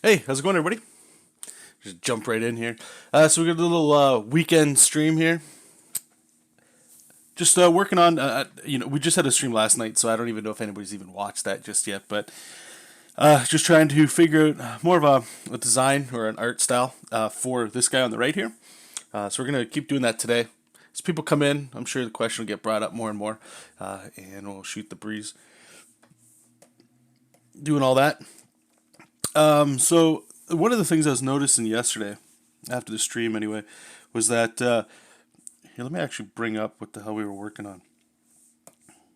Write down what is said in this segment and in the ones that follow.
Hey, how's it going, everybody? Just jump right in here. So we got a little weekend stream here. Just working on, we just had a stream last night, so I don't even know if anybody's even watched that just yet. But just trying to figure out more of a design or an art style for this guy on the right here. So we're gonna keep doing that today. As people come in, I'm sure the question will get brought up more and more, and we'll shoot the breeze doing all that. So one of the things I was noticing yesterday, after the stream anyway, was that here. Let me actually bring up what the hell we were working on.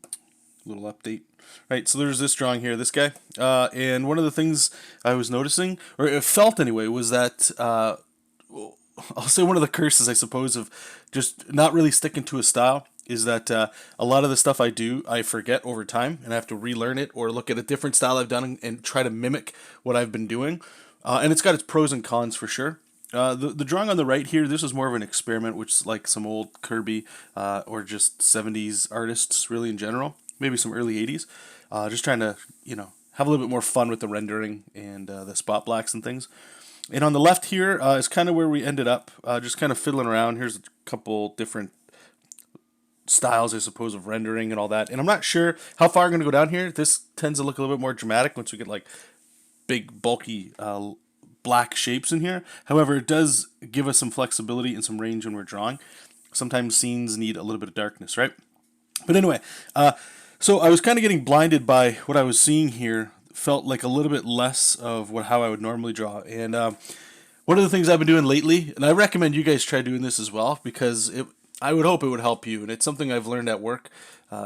A little update. Right, so there's this drawing here, this guy, and one of the things I was noticing, or it felt anyway, was that I'll say one of the curses, I suppose, of just not really sticking to a style is that a lot of the stuff I do, I forget over time, and I have to relearn it or look at a different style I've done and try to mimic what I've been doing. And it's got its pros and cons for sure. The drawing on the right here, this is more of an experiment, which is like some old Kirby or just 70s artists, really in general, maybe some early 80s. Just trying to, have a little bit more fun with the rendering and the spot blacks and things. And on the left here is kind of where we ended up, just kind of fiddling around. Here's a couple different styles, I suppose, of rendering and all that. And I'm not sure how far I'm going to go down here. This tends to look a little bit more dramatic once we get like big, bulky black shapes in here. However, it does give us some flexibility and some range when we're drawing. Sometimes scenes need a little bit of darkness, right? But anyway, so I was kind of getting blinded by what I was seeing here. Felt like a little bit less of how I would normally draw. And one of the things I've been doing lately, and I recommend you guys try doing this as well, because I would hope it would help you. And it's something I've learned at work.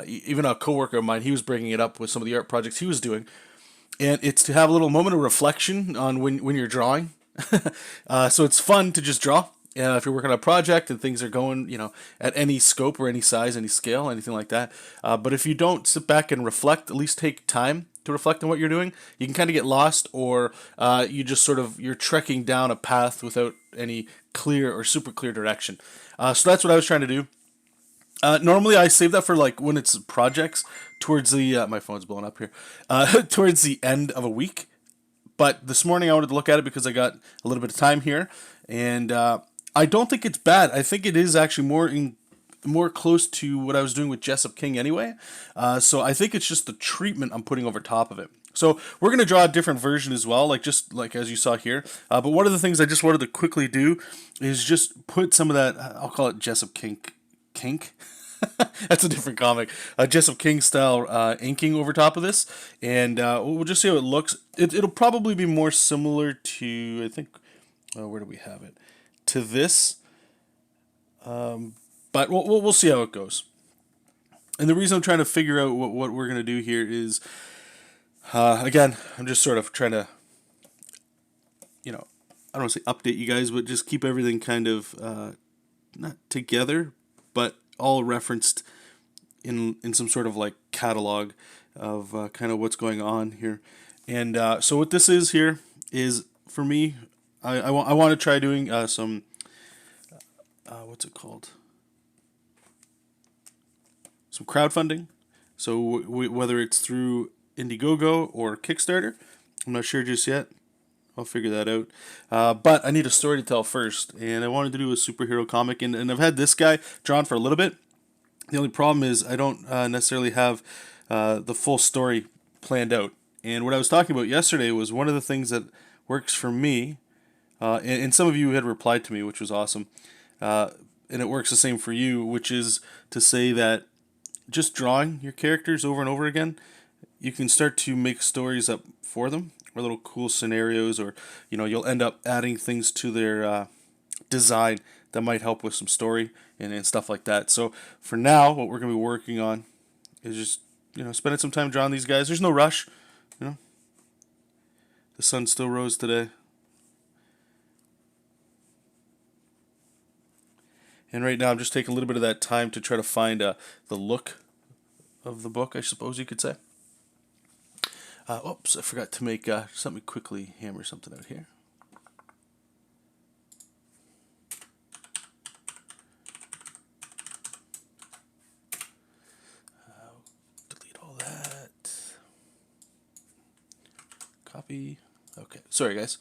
Even a coworker of mine, he was bringing it up with some of the art projects he was doing. And it's to have a little moment of reflection on when you're drawing. So it's fun to just draw. If you're working on a project and things are going, at any scope or any size, any scale, anything like that. But if you don't sit back and reflect, at least take time to reflect on what you're doing, you can kind of get lost, or you just you're trekking down a path without any clear or super clear direction. So that's what I was trying to do. Normally, I save that for like when it's projects towards the my phone's blowing up here, towards the end of a week. But this morning I wanted to look at it because I got a little bit of time here, and I don't think it's bad. I think it is actually more close to what I was doing with JESOP King anyway. So I think it's just the treatment I'm putting over top of it. So we're going to draw a different version as well, just like as you saw here. But one of the things I just wanted to quickly do is just put some of that, I'll call it JESOP Kink. That's a different comic. JESOP King style inking over top of this, and we'll just see how it looks. It'll probably be more similar to, I think, where do we have it? To this, but we'll see how it goes. And the reason I'm trying to figure out what we're gonna do here is, again, I'm just sort of trying to, I don't want to say update you guys, but just keep everything kind of not together, but all referenced in some sort of like catalog of kind of what's going on here. And so what this is here is, for me, I want to try doing some what's it called? Some crowdfunding. So whether it's through Indiegogo or Kickstarter, I'm not sure just yet. I'll figure that out. But I need a story to tell first, and I wanted to do a superhero comic, and I've had this guy drawn for a little bit. The only problem is I don't necessarily have the full story planned out. And what I was talking about yesterday was one of the things that works for me, and some of you had replied to me, which was awesome, and it works the same for you, which is to say that just drawing your characters over and over again, you can start to make stories up for them, or little cool scenarios, or you'll end up adding things to their design that might help with some story and stuff like that. So for now, what we're going to be working on is just spending some time drawing these guys. There's no rush. The sun still rose today. And right now I'm just taking a little bit of that time to try to find the look of the book, I suppose you could say. Oops, I forgot to make something quickly hammer something out here. Delete all that. Copy. Okay, sorry guys.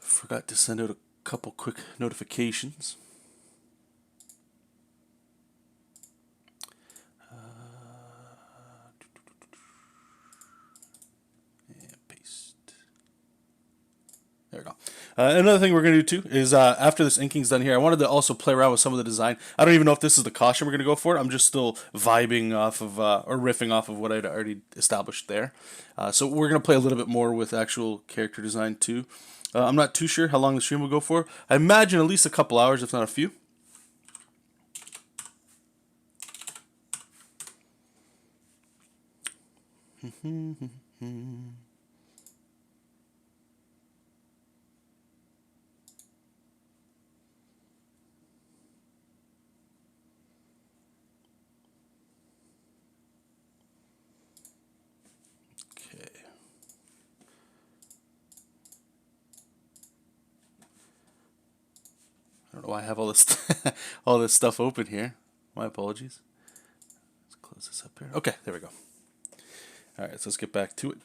Forgot to send out a couple quick notifications. And paste. There we go. Another thing we're going to do too is after this inking's done here, I wanted to also play around with some of the design. I don't even know if this is the costume we're going to go for. I'm just still vibing off of or riffing off of what I'd already established there. So we're going to play a little bit more with actual character design too. I'm not too sure how long the stream will go for. I imagine at least a couple hours, if not a few. Okay. I don't know why I have all this all this stuff open here. My apologies. Let's close this up here. Okay, there we go. All right, so let's get back to it.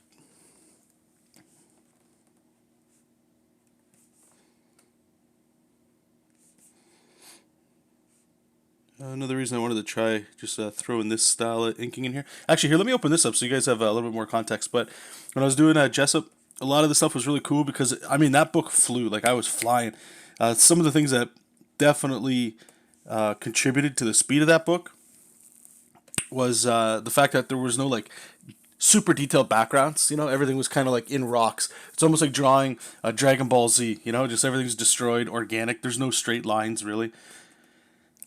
Another reason I wanted to try just throwing this style of inking in here. Actually, here, let me open this up so you guys have a little bit more context. But when I was doing JESOP, a lot of the stuff was really cool because, I mean, that book flew. Like, I was flying. Some of the things that definitely contributed to the speed of that book was the fact that there was no, like, super detailed backgrounds. You know, everything was kind of like in rocks. It's almost like drawing Dragon Ball Z. You know, just everything's destroyed, organic. There's no straight lines, really.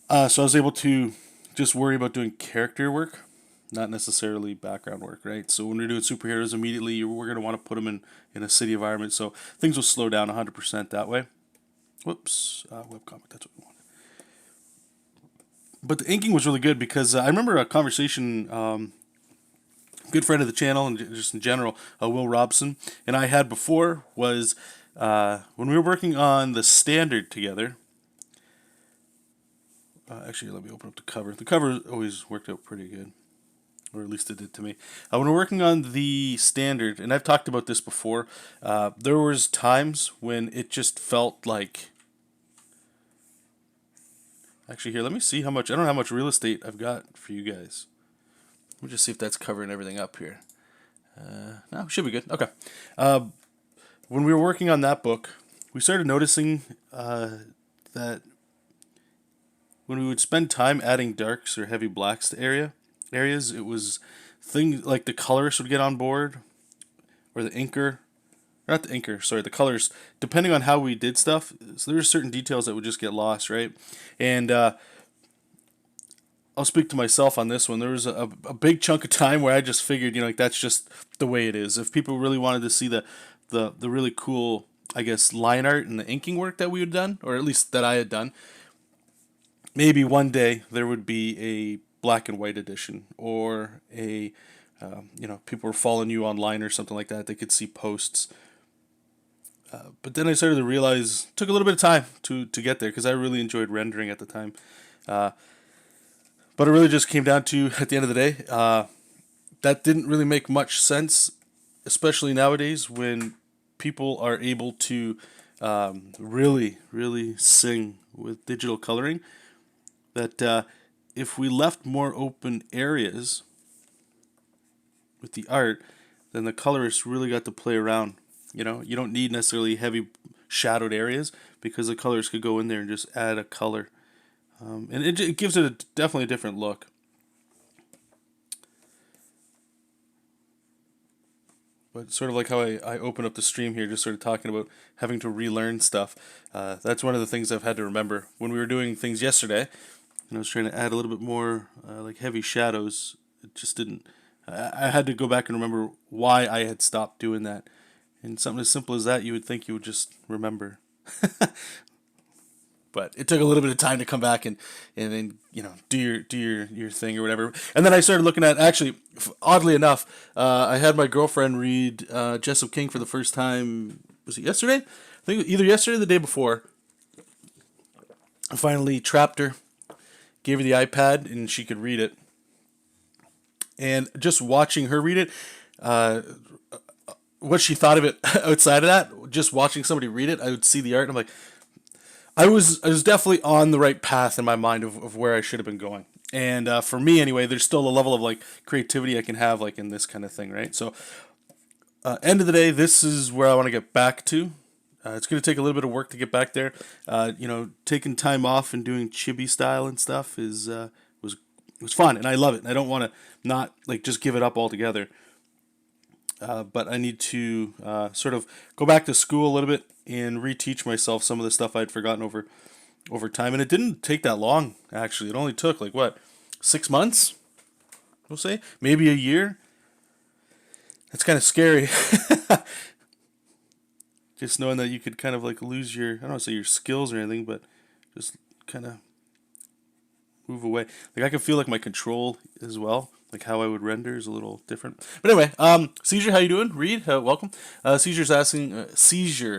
So I was able to just worry about doing character work, not necessarily background work, right? So when we're doing superheroes, immediately we're going to want to put them in a city environment. So things will slow down 100% that way. Whoops, webcomic, that's what we want. But the inking was really good because I remember a conversation, good friend of the channel and just in general, Will Robson, and I had before was when we were working on the standard together. Actually, let me open up the cover. The cover always worked out pretty good, or at least it did to me. When we're working on the standard, and I've talked about this before, there was times when it just felt like... Actually, here, let me see how much... I don't know how much real estate I've got for you guys. Let me just see if that's covering everything up here. No, should be good. Okay. When we were working on that book, we started noticing that when we would spend time adding darks or heavy blacks to areas, it was things like the colorist would get on board, or the inker, not the inker, sorry, the colors, depending on how we did stuff. So there were certain details that would just get lost, right? And I'll speak to myself on this one. There was a big chunk of time where I just figured, like that's just the way it is. If people really wanted to see the really cool, I guess, line art and the inking work that we had done, or at least that I had done, maybe one day there would be a black and white edition, or a, people were following you online or something like that. They could see posts. But then I started to realize it took a little bit of time to get there because I really enjoyed rendering at the time. But it really just came down to, at the end of the day, that didn't really make much sense, especially nowadays when people are able to really, really sing with digital coloring. That if we left more open areas with the art, then the colorists really got to play around. You don't need necessarily heavy shadowed areas because the colorist could go in there and just add a color. And it gives it definitely a different look. But sort of like how I open up the stream here, just sort of talking about having to relearn stuff. That's one of the things I've had to remember. When we were doing things yesterday, and I was trying to add a little bit more like heavy shadows, it just didn't... I had to go back and remember why I had stopped doing that. And something as simple as that, you would think you would just remember. But it took a little bit of time to come back and then do your thing or whatever. And then I started looking at, actually, oddly enough, I had my girlfriend read JESOP King for the first time. Was it yesterday? I think either yesterday or the day before. I finally trapped her, gave her the iPad, and she could read it. And just watching her read it, what she thought of it outside of that. Just watching somebody read it, I would see the art, and I'm like, I was definitely on the right path in my mind of where I should have been going. And for me, anyway, there's still a level of like creativity I can have like in this kind of thing, right? So, end of the day, this is where I want to get back to. It's going to take a little bit of work to get back there. Taking time off and doing chibi style and stuff is was fun, and I love it. And I don't want to not like just give it up altogether. But I need to sort of go back to school a little bit and reteach myself some of the stuff I'd forgotten over time. And it didn't take that long, actually. It only took like what, 6 months? We'll say maybe a year. That's kind of scary. Just knowing that you could kind of like lose your, I don't want to say your skills or anything, but just kind of move away. Like I can feel like my control as well, like how I would render is a little different. But anyway, Seizure, how you doing? Reed, welcome. Seizure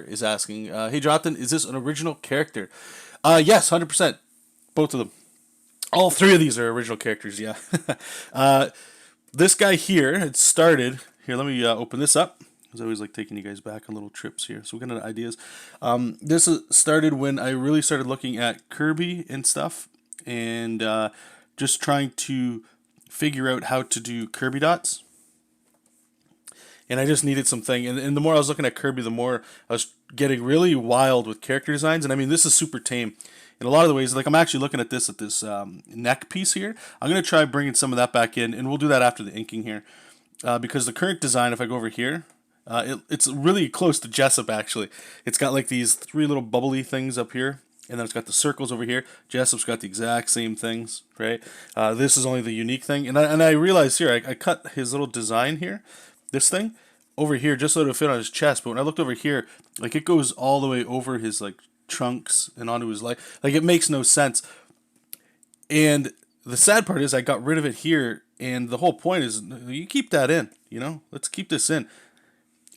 is asking, hey Jonathan, is this an original character? Yes, 100%. Both of them. All three of these are original characters. Yeah. This guy here, it started here. Let me open this up. I always like taking you guys back on little trips here. So we're gonna ideas. This started when I really started looking at Kirby and stuff, and just trying to figure out how to do Kirby dots. And I just needed something. And the more I was looking at Kirby, the more I was getting really wild with character designs. And I mean, this is super tame in a lot of the ways. Like I'm actually looking at this neck piece here. I'm gonna try bringing some of that back in, and we'll do that after the inking here, because the current design, if I go over here. It's really close to JESOP, actually. It's got like these three little bubbly things up here, and then it's got the circles over here. JESOP's got the exact same things, right? This is only the unique thing. And I realized here, I cut his little design here, this thing, over here just so it would fit on his chest. But when I looked over here, like it goes all the way over his like trunks and onto his leg. Like it makes no sense. And the sad part is I got rid of it here, and the whole point is you keep that in, Let's keep this in.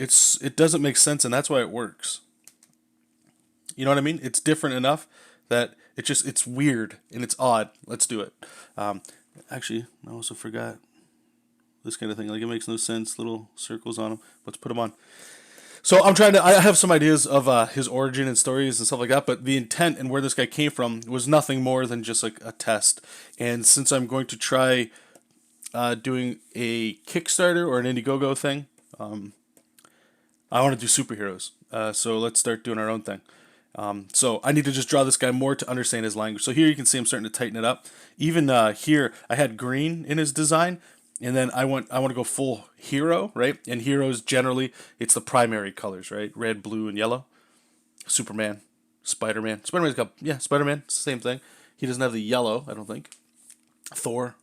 It doesn't make sense, and that's why it works. You know what I mean? It's different enough that it's weird and it's odd. Let's do it. Actually, I also forgot this kind of thing. Like it makes no sense. Little circles on them. Let's put them on. So I have some ideas of his origin and stories and stuff like that, but the intent and where this guy came from was nothing more than just like a test. And since I'm going to try doing a Kickstarter or an Indiegogo thing, I want to do superheroes. So let's start doing our own thing. So I need to just draw this guy more to understand his language. So here you can see I'm starting to tighten it up. Even here, I had green in his design, and then I want to go full hero, right? And heroes generally, it's the primary colors, right? Red, blue, and yellow. Superman, Spider-Man. Spider-Man, it's the same thing. He doesn't have the yellow, I don't think. Thor,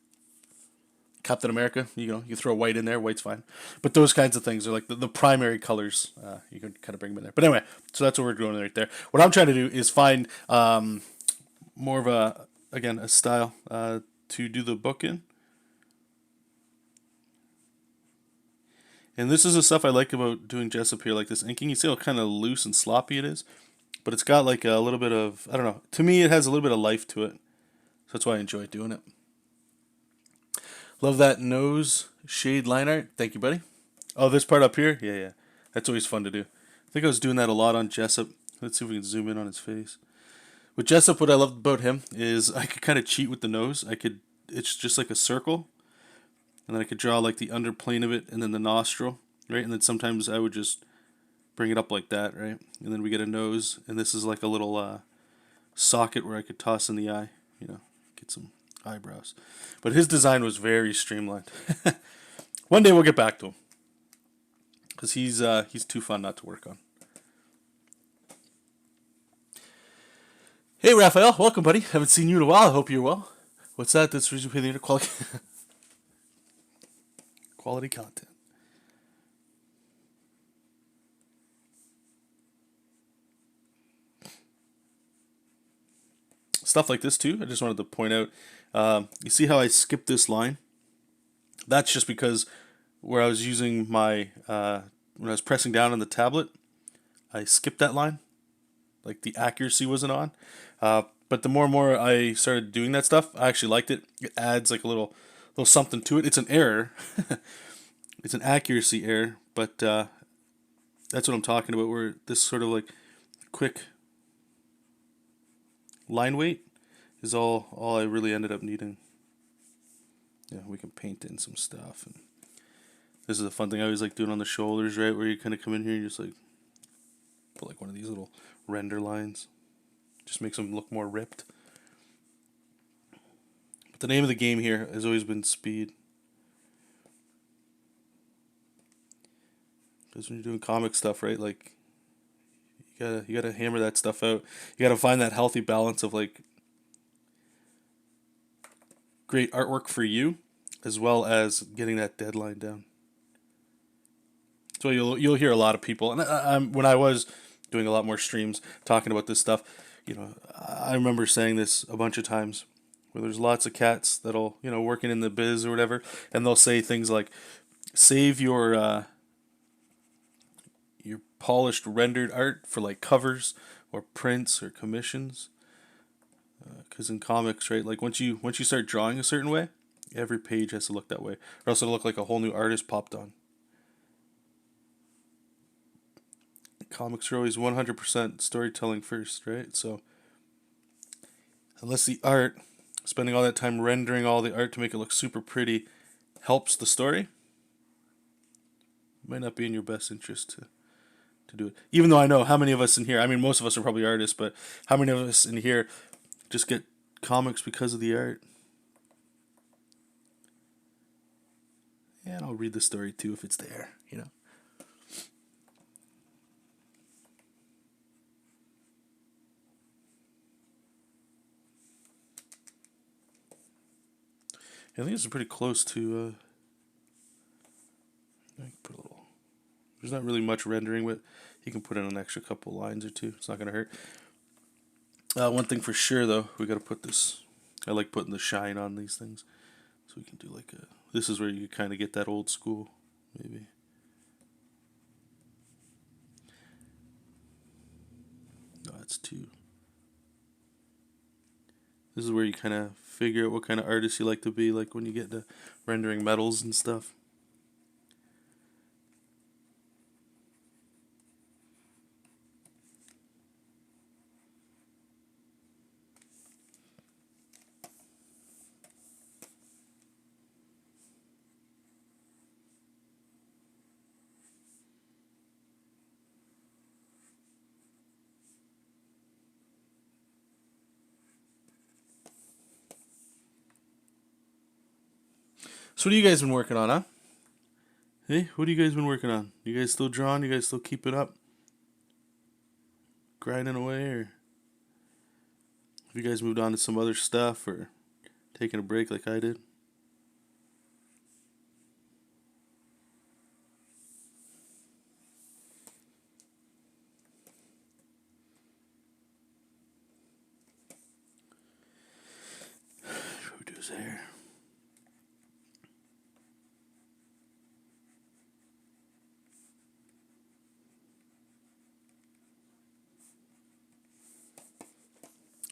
Captain America, you throw white in there, white's fine. But those kinds of things are like the primary colors. You can kind of bring them in there. But anyway, so that's what we're doing right there. What I'm trying to do is find more of a style to do the book in. And this is the stuff I like about doing JESOP here, like this inking. You see how kind of loose and sloppy it is? But it's got like a little bit of, I don't know, to me it has a little bit of life to it. So that's why I enjoy doing it. Love that nose shade line art. Thank you, buddy. Oh, this part up here? Yeah. That's always fun to do. I think I was doing that a lot on JESOP. Let's see if we can zoom in on his face. With JESOP, what I loved about him is I could kind of cheat with the nose. It's just like a circle. And then I could draw like the underplane of it and then the nostril, right? And then sometimes I would just bring it up like that, right? And then we get a nose. And this is like a little socket where I could toss in the eye, get some eyebrows. But his design was very streamlined. One day we'll get back to him, because he's too fun not to work on. Hey Raphael, welcome buddy. Haven't seen you in a while. I hope you're well. What's that? That's the reason we pay the quality quality content. Stuff like this too. I just wanted to point out. You see how I skipped this line? That's just because where I was using my when I was pressing down on the tablet, I skipped that line. Like the accuracy wasn't on. But the more and more I started doing that stuff, I actually liked it. It adds like a little something to it. It's an error. It's an accuracy error, but That's what I'm talking about, where this sort of like quick line weight is all I really ended up needing. Yeah, we can paint in some stuff. And this is a fun thing I always like doing on the shoulders, right? Where you kind of come in here and just like put like one of these little render lines. Just makes them look more ripped. But the name of the game here has always been speed. Because when you're doing comic stuff, right, like you gotta hammer that stuff out. You gotta find that healthy balance of like great artwork for you, as well as getting that deadline down. So you'll hear a lot of people, and when I was doing a lot more streams talking about this stuff, I remember saying this a bunch of times, where there's lots of cats that'll working in the biz or whatever, and they'll say things like, save your polished rendered art for like covers or prints or commissions, because in comics, right, like once you start drawing a certain way, every page has to look that way, or else it'll look like a whole new artist popped on. Comics are always 100% storytelling first, right? So unless the art, spending all that time rendering all the art to make it look super pretty, helps the story, it might not be in your best interest to do it. Even though I know how many of us in here, I mean, most of us are probably artists, but how many of us in here just get comics because of the art? Yeah, and I'll read the story too if it's there. I think it's pretty close to. I can put a little. There's not really much rendering, but you can put in an extra couple lines or two. It's not gonna hurt. One thing for sure, though, we gotta put this. I like putting the shine on these things, so we can do like a. This is where you kind of get that old school, maybe. No, that's two. This is where you kind of figure out what kind of artist you like to be, like when you get to rendering metals and stuff. So what have you guys been working on, huh? Hey, what have you guys been working on? You guys still drawing? You guys still keeping up? Grinding away? Or have you guys moved on to some other stuff or taking a break like I did? Who does hair?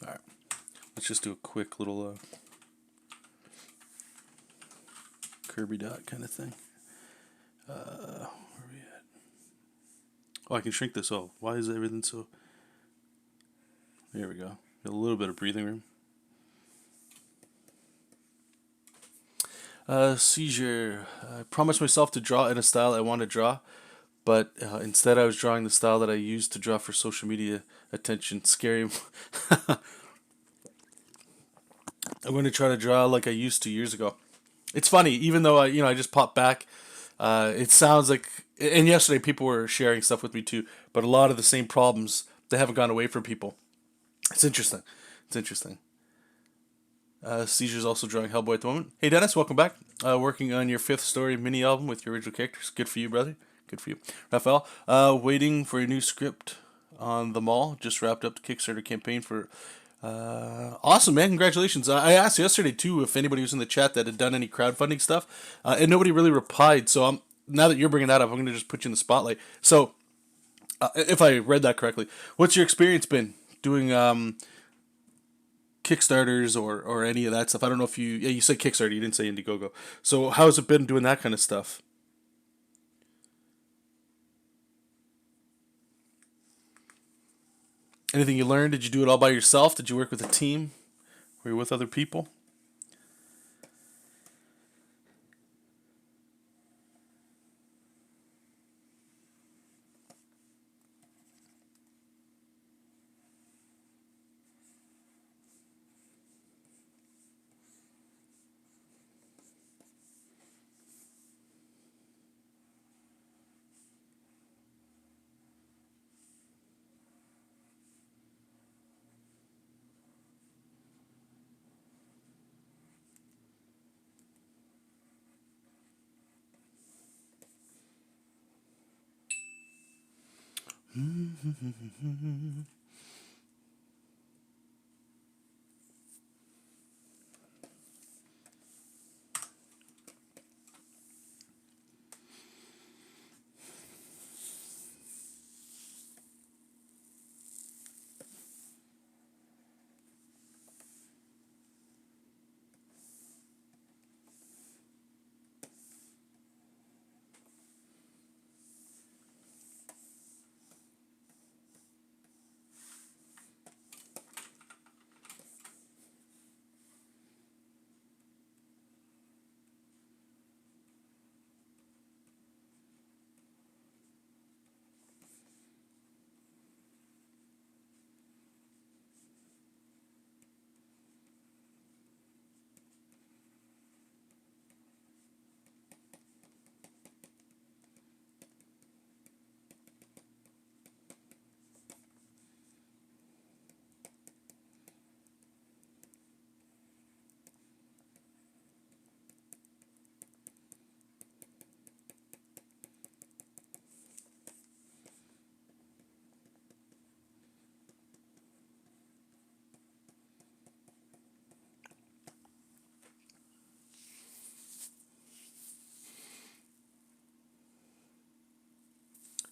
Alright. Let's just do a quick little Kirby dot kind of thing. Where are we at? Oh, I can shrink this. Oh, why is everything so... There we go. Got a little bit of breathing room. Seizure. I promised myself to draw in a style I want to draw, but instead I was drawing the style that I used to draw for social media attention. Scary. I'm going to try to draw like I used to years ago. It's funny, even though I just popped back. It sounds like, and yesterday people were sharing stuff with me too. But a lot of the same problems, they haven't gone away from people. It's interesting. It's interesting. Seizure's also drawing Hellboy at the moment. Hey Dennis, welcome back. Working on your 5th story mini album with your original characters. Good for you, brother. Good for you. Raphael, waiting for a new script on The Mall. Just wrapped up the Kickstarter campaign for. Awesome, man. Congratulations. I asked yesterday, too, if anybody was in the chat that had done any crowdfunding stuff, and nobody really replied. So now that you're bringing that up, I'm going to just put you in the spotlight. So, if I read that correctly, what's your experience been doing Kickstarters or any of that stuff? I don't know if you said Kickstarter, you didn't say Indiegogo. So how's it been doing that kind of stuff? Anything you learned? Did you do it all by yourself? Did you work with a team? Were you with other people?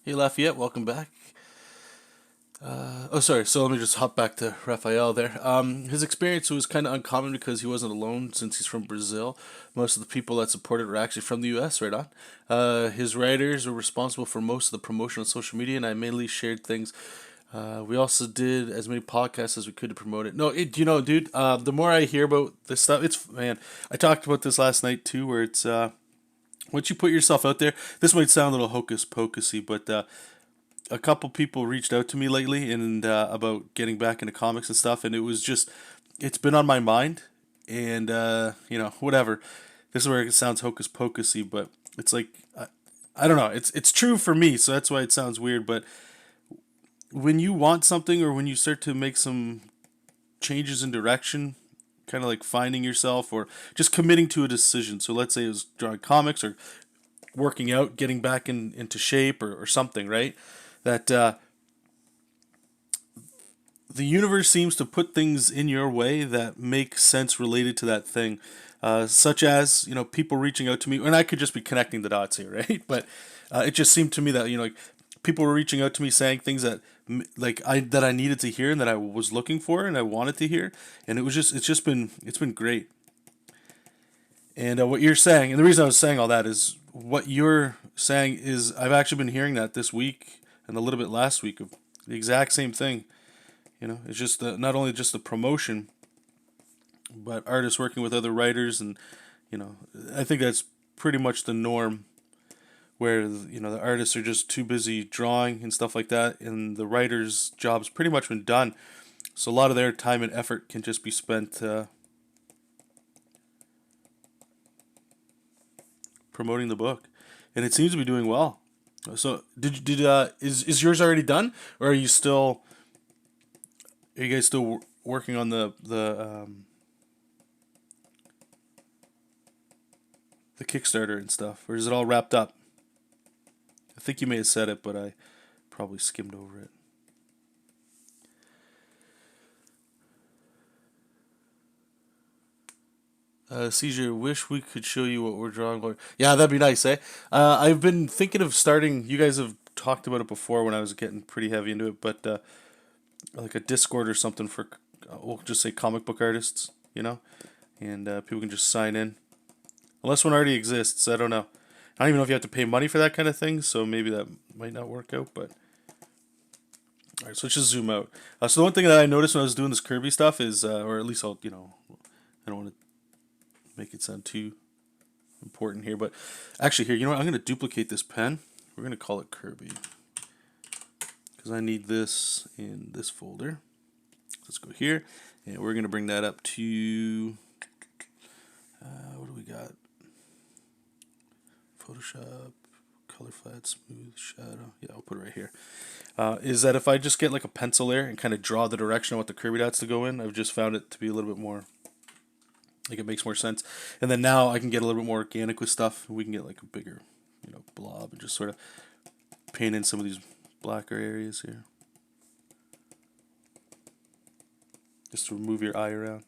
Hey Lafayette, welcome back. Oh, sorry. So let me just hop back to Raphael there. His experience was kind of uncommon because he wasn't alone since he's from Brazil. Most of the people that supported were actually from the U.S. Right on. His writers were responsible for most of the promotion on social media, and I mainly shared things. We also did as many podcasts as we could to promote it. No, dude. The more I hear about this stuff, it's man. I talked about this last night too, where it's once you put yourself out there. This might sound a little hocus pocusy, but a couple people reached out to me lately and about getting back into comics and stuff, and it was just it's been on my mind, and whatever. This is where it sounds hocus pocusy, but it's like I don't know. It's true for me, so that's why it sounds weird. But when you want something, or when you start to make some changes in direction, kind of like finding yourself or just committing to a decision. So let's say it was drawing comics or working out, getting back into shape or something, right? That the universe seems to put things in your way that make sense related to that thing, such as people reaching out to me, and I could just be connecting the dots here, right? But it just seemed to me that like people were reaching out to me saying things that I needed to hear and that I was looking for and I wanted to hear, and it's been great. And what you're saying, and the reason I was saying all that is what you're saying is I've actually been hearing that this week and a little bit last week of the exact same thing. It's just not only just the promotion, but artists working with other writers, and you know, I think that's pretty much the norm. Where the artists are just too busy drawing and stuff like that, and the writers' job's pretty much been done. So a lot of their time and effort can just be spent promoting the book, and it seems to be doing well. So is yours already done, or are you guys still working on the Kickstarter and stuff, or is it all wrapped up? I think you may have said it, but I probably skimmed over it. Seizure, wish we could show you what we're drawing. Yeah, that'd be nice, eh? I've been thinking of starting. You guys have talked about it before when I was getting pretty heavy into it, but like a Discord or something for, we'll just say comic book artists, and people can just sign in. Unless one already exists, I don't know. I don't even know if you have to pay money for that kind of thing, so maybe that might not work out, but All right, so let's just zoom out. So the one thing that I noticed when I was doing this Kirby stuff is, or at least I'll, I don't want to make it sound too important here, but actually here, I'm going to duplicate this pen. We're going to call it Kirby because I need this in this folder. Let's go here, and we're going to bring that up to, what do we got? Photoshop, color flat, smooth, shadow. Yeah, I'll put it right here. Is that if I just get like a pencil there and kind of draw the direction I want the Kirby dots to go in, I've just found it to be a little bit more, like it makes more sense. And then now I can get a little bit more organic with stuff. We can get like a bigger, blob and just sort of paint in some of these blacker areas here. Just to move your eye around.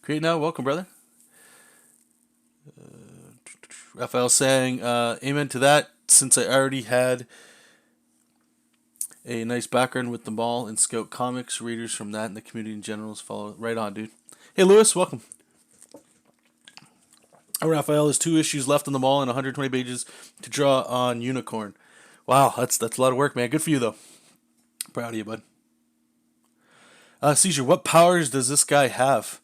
Great now, welcome brother. Raphael saying, amen to that, since I already had a nice background with the mall and Scout Comics, readers from that and the community in general follow. Right on, dude. Hey, Lewis, welcome. Raphael has 2 issues left in the mall and 120 pages to draw on Unicorn. Wow, that's a lot of work, man. Good for you, though. Proud of you, bud. Seizure, what powers does this guy have?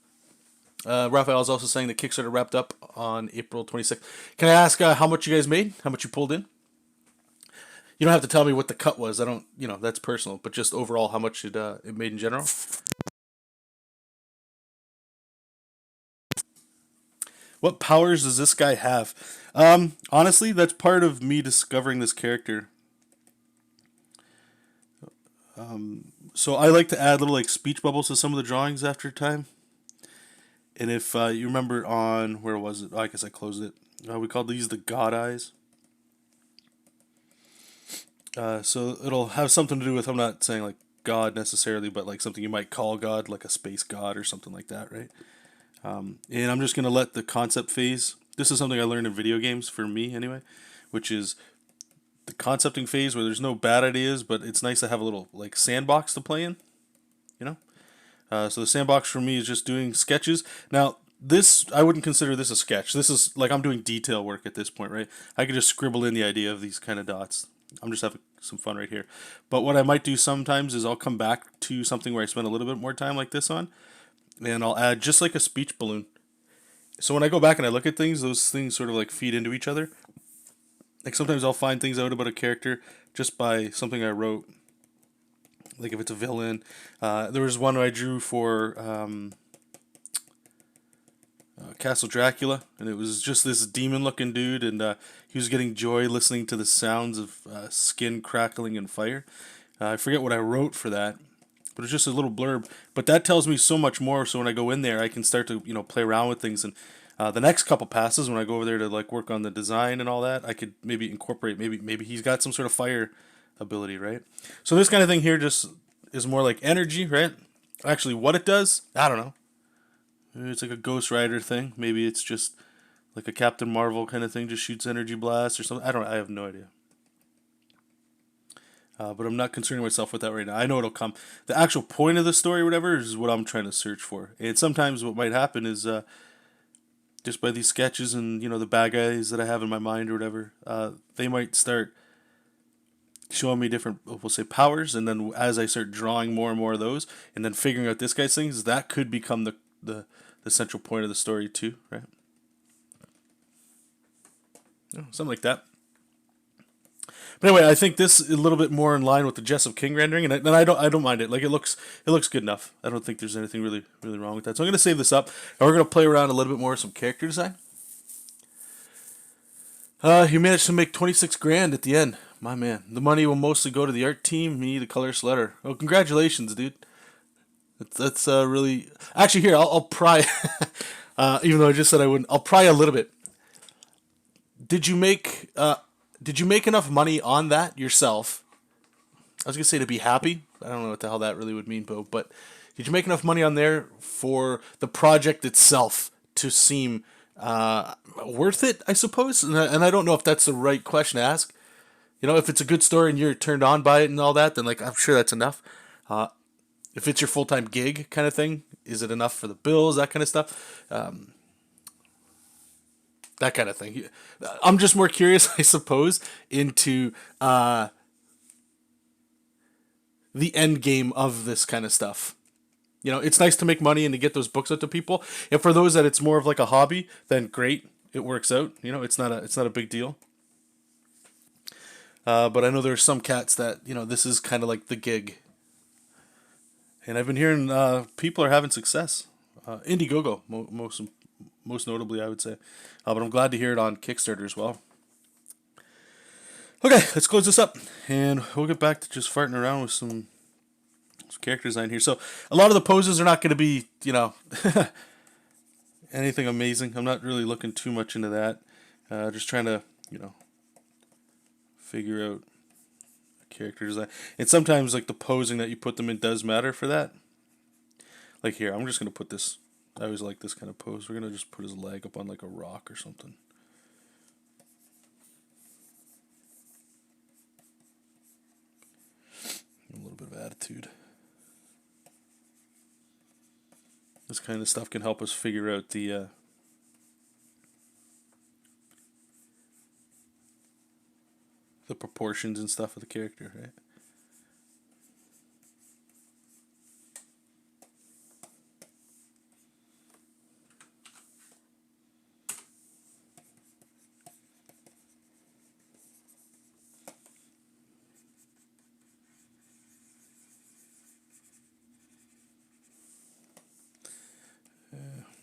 Raphael is also saying the Kickstarter wrapped up on April 26th. Can I ask how much you guys made? How much you pulled in? You don't have to tell me what the cut was. I don't, that's personal. But just overall, how much it made in general. What powers does this guy have? Honestly, that's part of me discovering this character. So I like to add little like speech bubbles to some of the drawings after time. And if you remember on, where was it? Oh, I guess I closed it. We called these the God Eyes. So it'll have something to do with, I'm not saying like God necessarily, but like something you might call God, like a space god or something like that, right? And I'm just going to let the concept phase, this is something I learned in video games for me anyway, which is the concepting phase where there's no bad ideas, but it's nice to have a little like sandbox to play in, So the sandbox for me is just doing sketches. Now, this, I wouldn't consider this a sketch. This is like I'm doing detail work at this point, right? I could just scribble in the idea of these kind of dots. I'm just having some fun right here. But what I might do sometimes is I'll come back to something where I spend a little bit more time like this on, and I'll add just like a speech balloon. So when I go back and I look at things, those things sort of like feed into each other. Like sometimes I'll find things out about a character just by something I wrote. Like if it's a villain. There was one I drew for Castle Dracula, and it was just this demon-looking dude, and he was getting joy listening to the sounds of skin crackling and fire. I forget what I wrote for that, but it's just a little blurb. But that tells me so much more. So when I go in there, I can start to play around with things, and the next couple passes when I go over there to like work on the design and all that, I could maybe incorporate maybe he's got some sort of fire ability, right? So this kind of thing here just is more like energy, right? Actually, what it does, I don't know. Maybe it's like a Ghost Rider thing. Maybe it's just like a Captain Marvel kind of thing, just shoots energy blasts or something. I have no idea. But I'm not concerning myself with that right now. I know it'll come. The actual point of the story or whatever is what I'm trying to search for. And sometimes what might happen is just by these sketches and, the bad guys that I have in my mind or whatever, they might start showing me different, we'll say, powers. And then as I start drawing more and more of those and then figuring out this guy's things, that could become the central point of the story too, right? Something like that. But anyway, I think this is a little bit more in line with the JESOP King rendering, and I don't mind it. Like it looks good enough. I don't think there's anything really wrong with that. So I'm gonna save this up, and we're gonna play around a little bit more with some character design. You managed to make 26 grand at the end, my man. The money will mostly go to the art team, me, the colorist letter. Oh, congratulations, dude. That's really actually here. I'll pry, even though I just said I wouldn't. I'll pry a little bit. Did you make enough money on that yourself? I was gonna say to be happy. I don't know what the hell that really would mean, Bo. But did you make enough money on there for the project itself to seem worth it? I suppose, and I don't know if that's the right question to ask. If it's a good story and you're turned on by it and all that, then like I'm sure that's enough. If it's your full-time gig kind of thing, is it enough for the bills, that kind of stuff? That kind of thing. I'm just more curious, I suppose, into the end game of this kind of stuff. You know, it's nice to make money and to get those books out to people. And for those that it's more of like a hobby, then great, it works out. You know, it's not a big deal. But I know there's some cats that, you know, this is kind of like the gig. And I've been hearing people are having success. Indiegogo, most notably, I would say. But I'm glad to hear it on Kickstarter as well. Okay, let's close this up, and we'll get back to just farting around with some character design here. So a lot of the poses are not going to be, you know, anything amazing. I'm not really looking too much into that. Just trying to, you know, figure out character design. And sometimes, like, the posing that you put them in does matter for that. Like here, I'm just going to put this. I always like this kind of pose. We're going to just put his leg up on, like, a rock or something. A little bit of attitude. This kind of stuff can help us figure out the proportions and stuff of the character, right?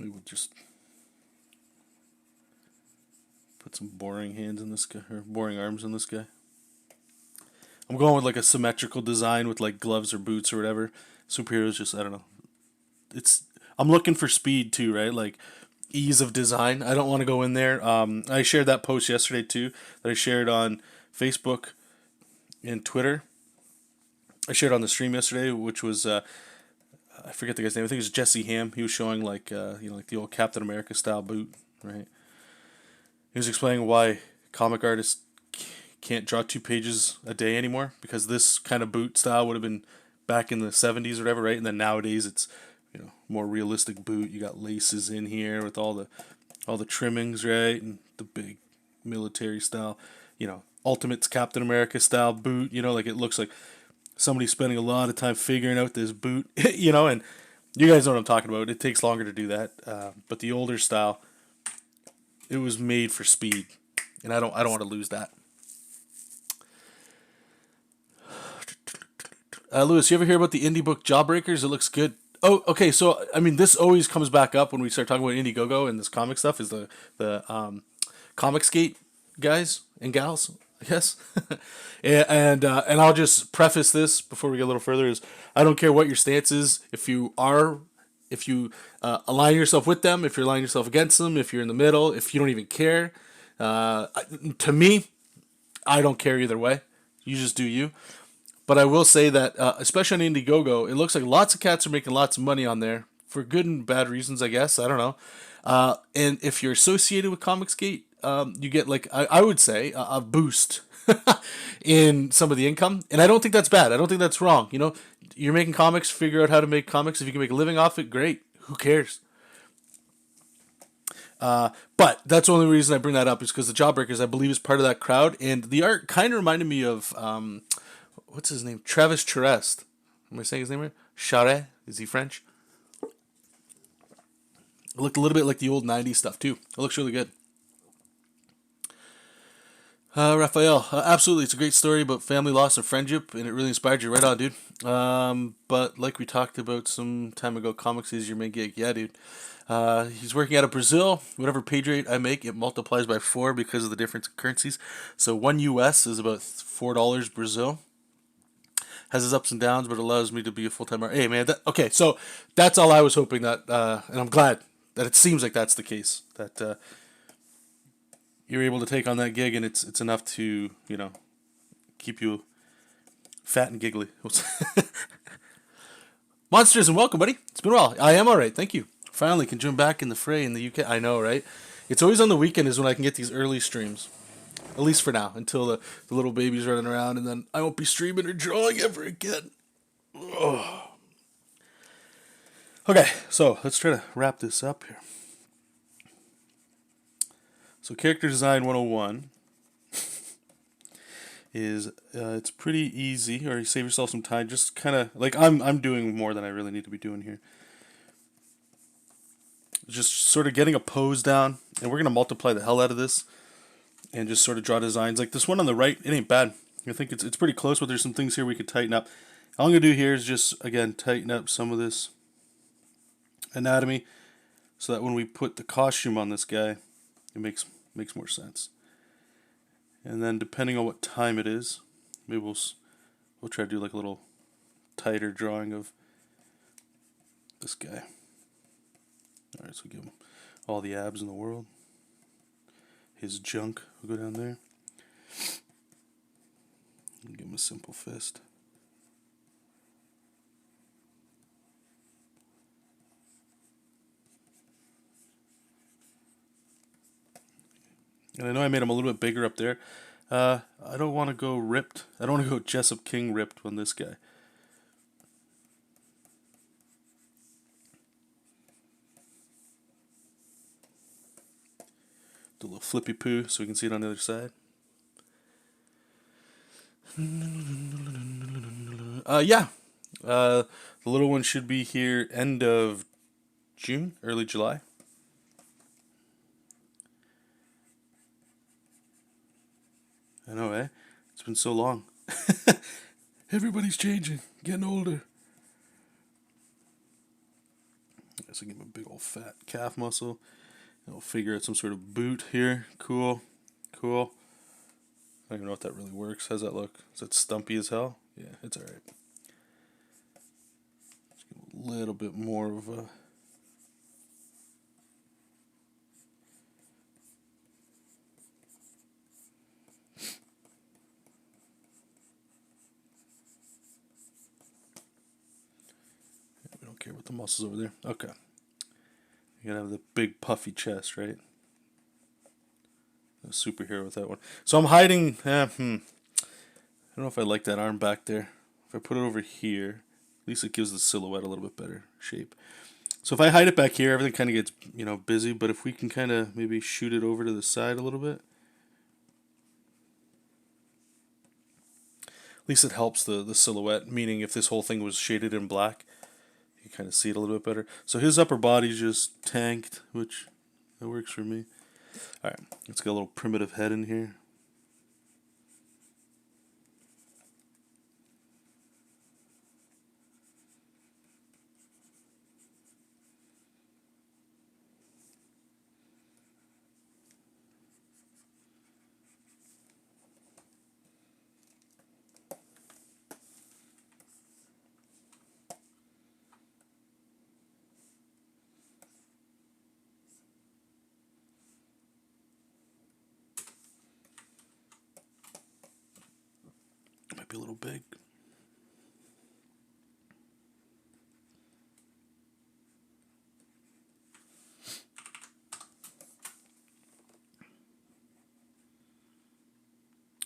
We would just put some boring hands in this guy, or boring arms in this guy. I'm going with like a symmetrical design with like gloves or boots or whatever. Superheroes just, I don't know. I'm looking for speed too, right? Like ease of design. I don't want to go in there. I shared that post yesterday too that I shared on Facebook and Twitter. I shared on the stream yesterday, which was I forget the guy's name. I think it was Jesse Ham. He was showing like like the old Captain America style boot, right? He was explaining why comic artists can't draw 2 pages a day anymore, because this kind of boot style would have been back in the 70s or whatever, right? And then nowadays it's, you know, more realistic boot. You got laces in here with all the trimmings, right? And the big military style, you know, Ultimate's Captain America style boot, you know, like it looks like somebody's spending a lot of time figuring out this boot, you know, and you guys know what I'm talking about. It takes longer to do that, but the older style, it was made for speed, and I don't want to lose that. Lewis, you ever hear about the indie book Jawbreakers? It looks good. Oh, okay. So I mean, this always comes back up when we start talking about Indiegogo and this comic stuff. Is the Comicsgate guys and gals, I guess. and I'll just preface this before we get a little further: is I don't care what your stance is. If you align yourself with them, if you're aligning yourself against them, if you're in the middle, if you don't even care, to me, I don't care either way. You just do you. But I will say that, especially on Indiegogo, it looks like lots of cats are making lots of money on there for good and bad reasons, I guess. I don't know. And if you're associated with Comicsgate, you get, like, I would say, a boost in some of the income. And I don't think that's bad. I don't think that's wrong. You know, you're making comics, figure out how to make comics. If you can make a living off it, great. Who cares? But that's the only reason I bring that up is because the Jawbreakers, I believe, is part of that crowd. And the art kind of reminded me of... what's his name? Travis Charest. Am I saying his name right? Charest? Is he French? It looked a little bit like the old 90s stuff, too. It looks really good. Raphael, absolutely. It's a great story about family loss and friendship, and it really inspired you. Right on, dude. But like we talked about some time ago, comics is your main gig. Yeah, dude. He's working out of Brazil. Whatever page rate I make, it multiplies by 4 because of the difference in currencies. So 1 US is about $4 Brazil. Has its ups and downs, but allows me to be a full-time artist. Hey, man, okay, so that's all I was hoping that, and I'm glad that it seems like that's the case, that you're able to take on that gig, and it's enough to, you know, keep you fat and giggly. Monsters, and welcome, buddy. It's been a while. I am all right, thank you. Finally can join back in the fray in the UK. I know, right? It's always on the weekend is when I can get these early streams. At least for now, until the little baby's running around, and then I won't be streaming or drawing ever again. Ugh. Okay, so let's try to wrap this up here. So character design 101 is it's pretty easy, or you save yourself some time. Just kind of like I'm doing more than I really need to be doing here. Just sort of getting a pose down, and we're gonna multiply the hell out of this, and just sort of draw designs. Like this one on the right, it ain't bad. I think it's pretty close, but there's some things here we could tighten up. All I'm gonna do here is just again tighten up some of this anatomy, so that when we put the costume on this guy, it makes more sense. And then depending on what time it is, maybe we'll try to do like a little tighter drawing of this guy. All right, so give him all the abs in the world. His junk will go down there. And give him a simple fist. And I know I made him a little bit bigger up there. I don't want to go ripped. I don't want to go JESOP King ripped on this guy. Do a little flippy poo so we can see it on the other side. Yeah. The little one should be here end of June, early July. I know, eh? It's been so long. Everybody's changing, getting older. So give him a big old fat calf muscle. And we'll figure out some sort of boot here. Cool. Cool. I don't even know if that really works. How's that look? Is that stumpy as hell? Yeah, it's alright. Just give him a little bit more of a... We don't care about the muscles over there. Okay. You gotta have the big puffy chest, right? A superhero with that one. So I'm hiding... I don't know if I like that arm back there. If I put it over here, at least it gives the silhouette a little bit better shape. So if I hide it back here, everything kind of gets, busy. But if we can kind of maybe shoot it over to the side a little bit, at least it helps the silhouette. Meaning if this whole thing was shaded in black, you kind of see it a little bit better. So his upper body's just tanked, which that works for me. All right, let's get a little primitive head in here. Might be a little big.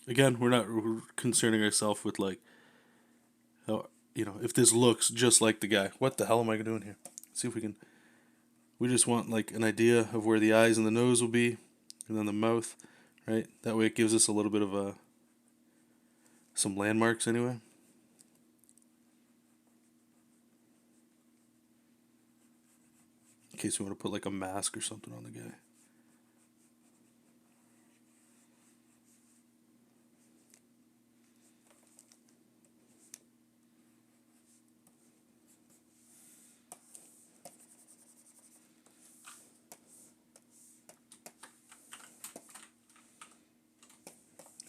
Again, we're not concerning ourselves with like, how, if this looks just like the guy. What the hell am I doing here? Let's see if we can. We just want like an idea of where the eyes and the nose will be, and then the mouth, right? That way it gives us a little bit of some landmarks anyway. In case we want to put like a mask or something on the guy.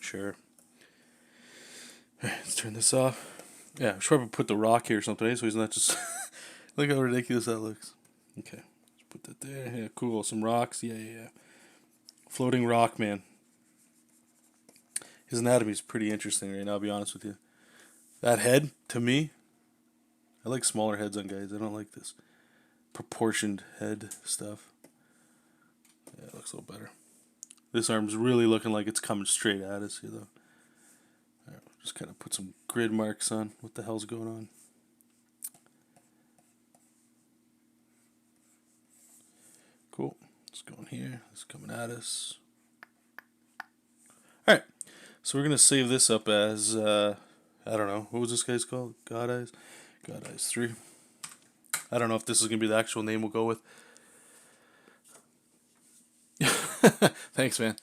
Sure. Alright, let's turn this off. Yeah, I should probably put the rock here or something, so he's not just... Look how ridiculous that looks. Okay, let's put that there. Yeah, cool. Some rocks. Yeah. Floating rock, man. His anatomy is pretty interesting right now, I'll be honest with you. That head, to me, I like smaller heads on guys. I don't like this proportioned head stuff. Yeah, it looks a little better. This arm's really looking like it's coming straight at us here, though. Alright, just kind of put some grid marks on what the hell's going on. Cool. It's going here. It's coming at us. Alright. So we're gonna save this up as I don't know, what was this guy's called? God Eyes 3. I don't know if this is gonna be the actual name we'll go with. Thanks, man.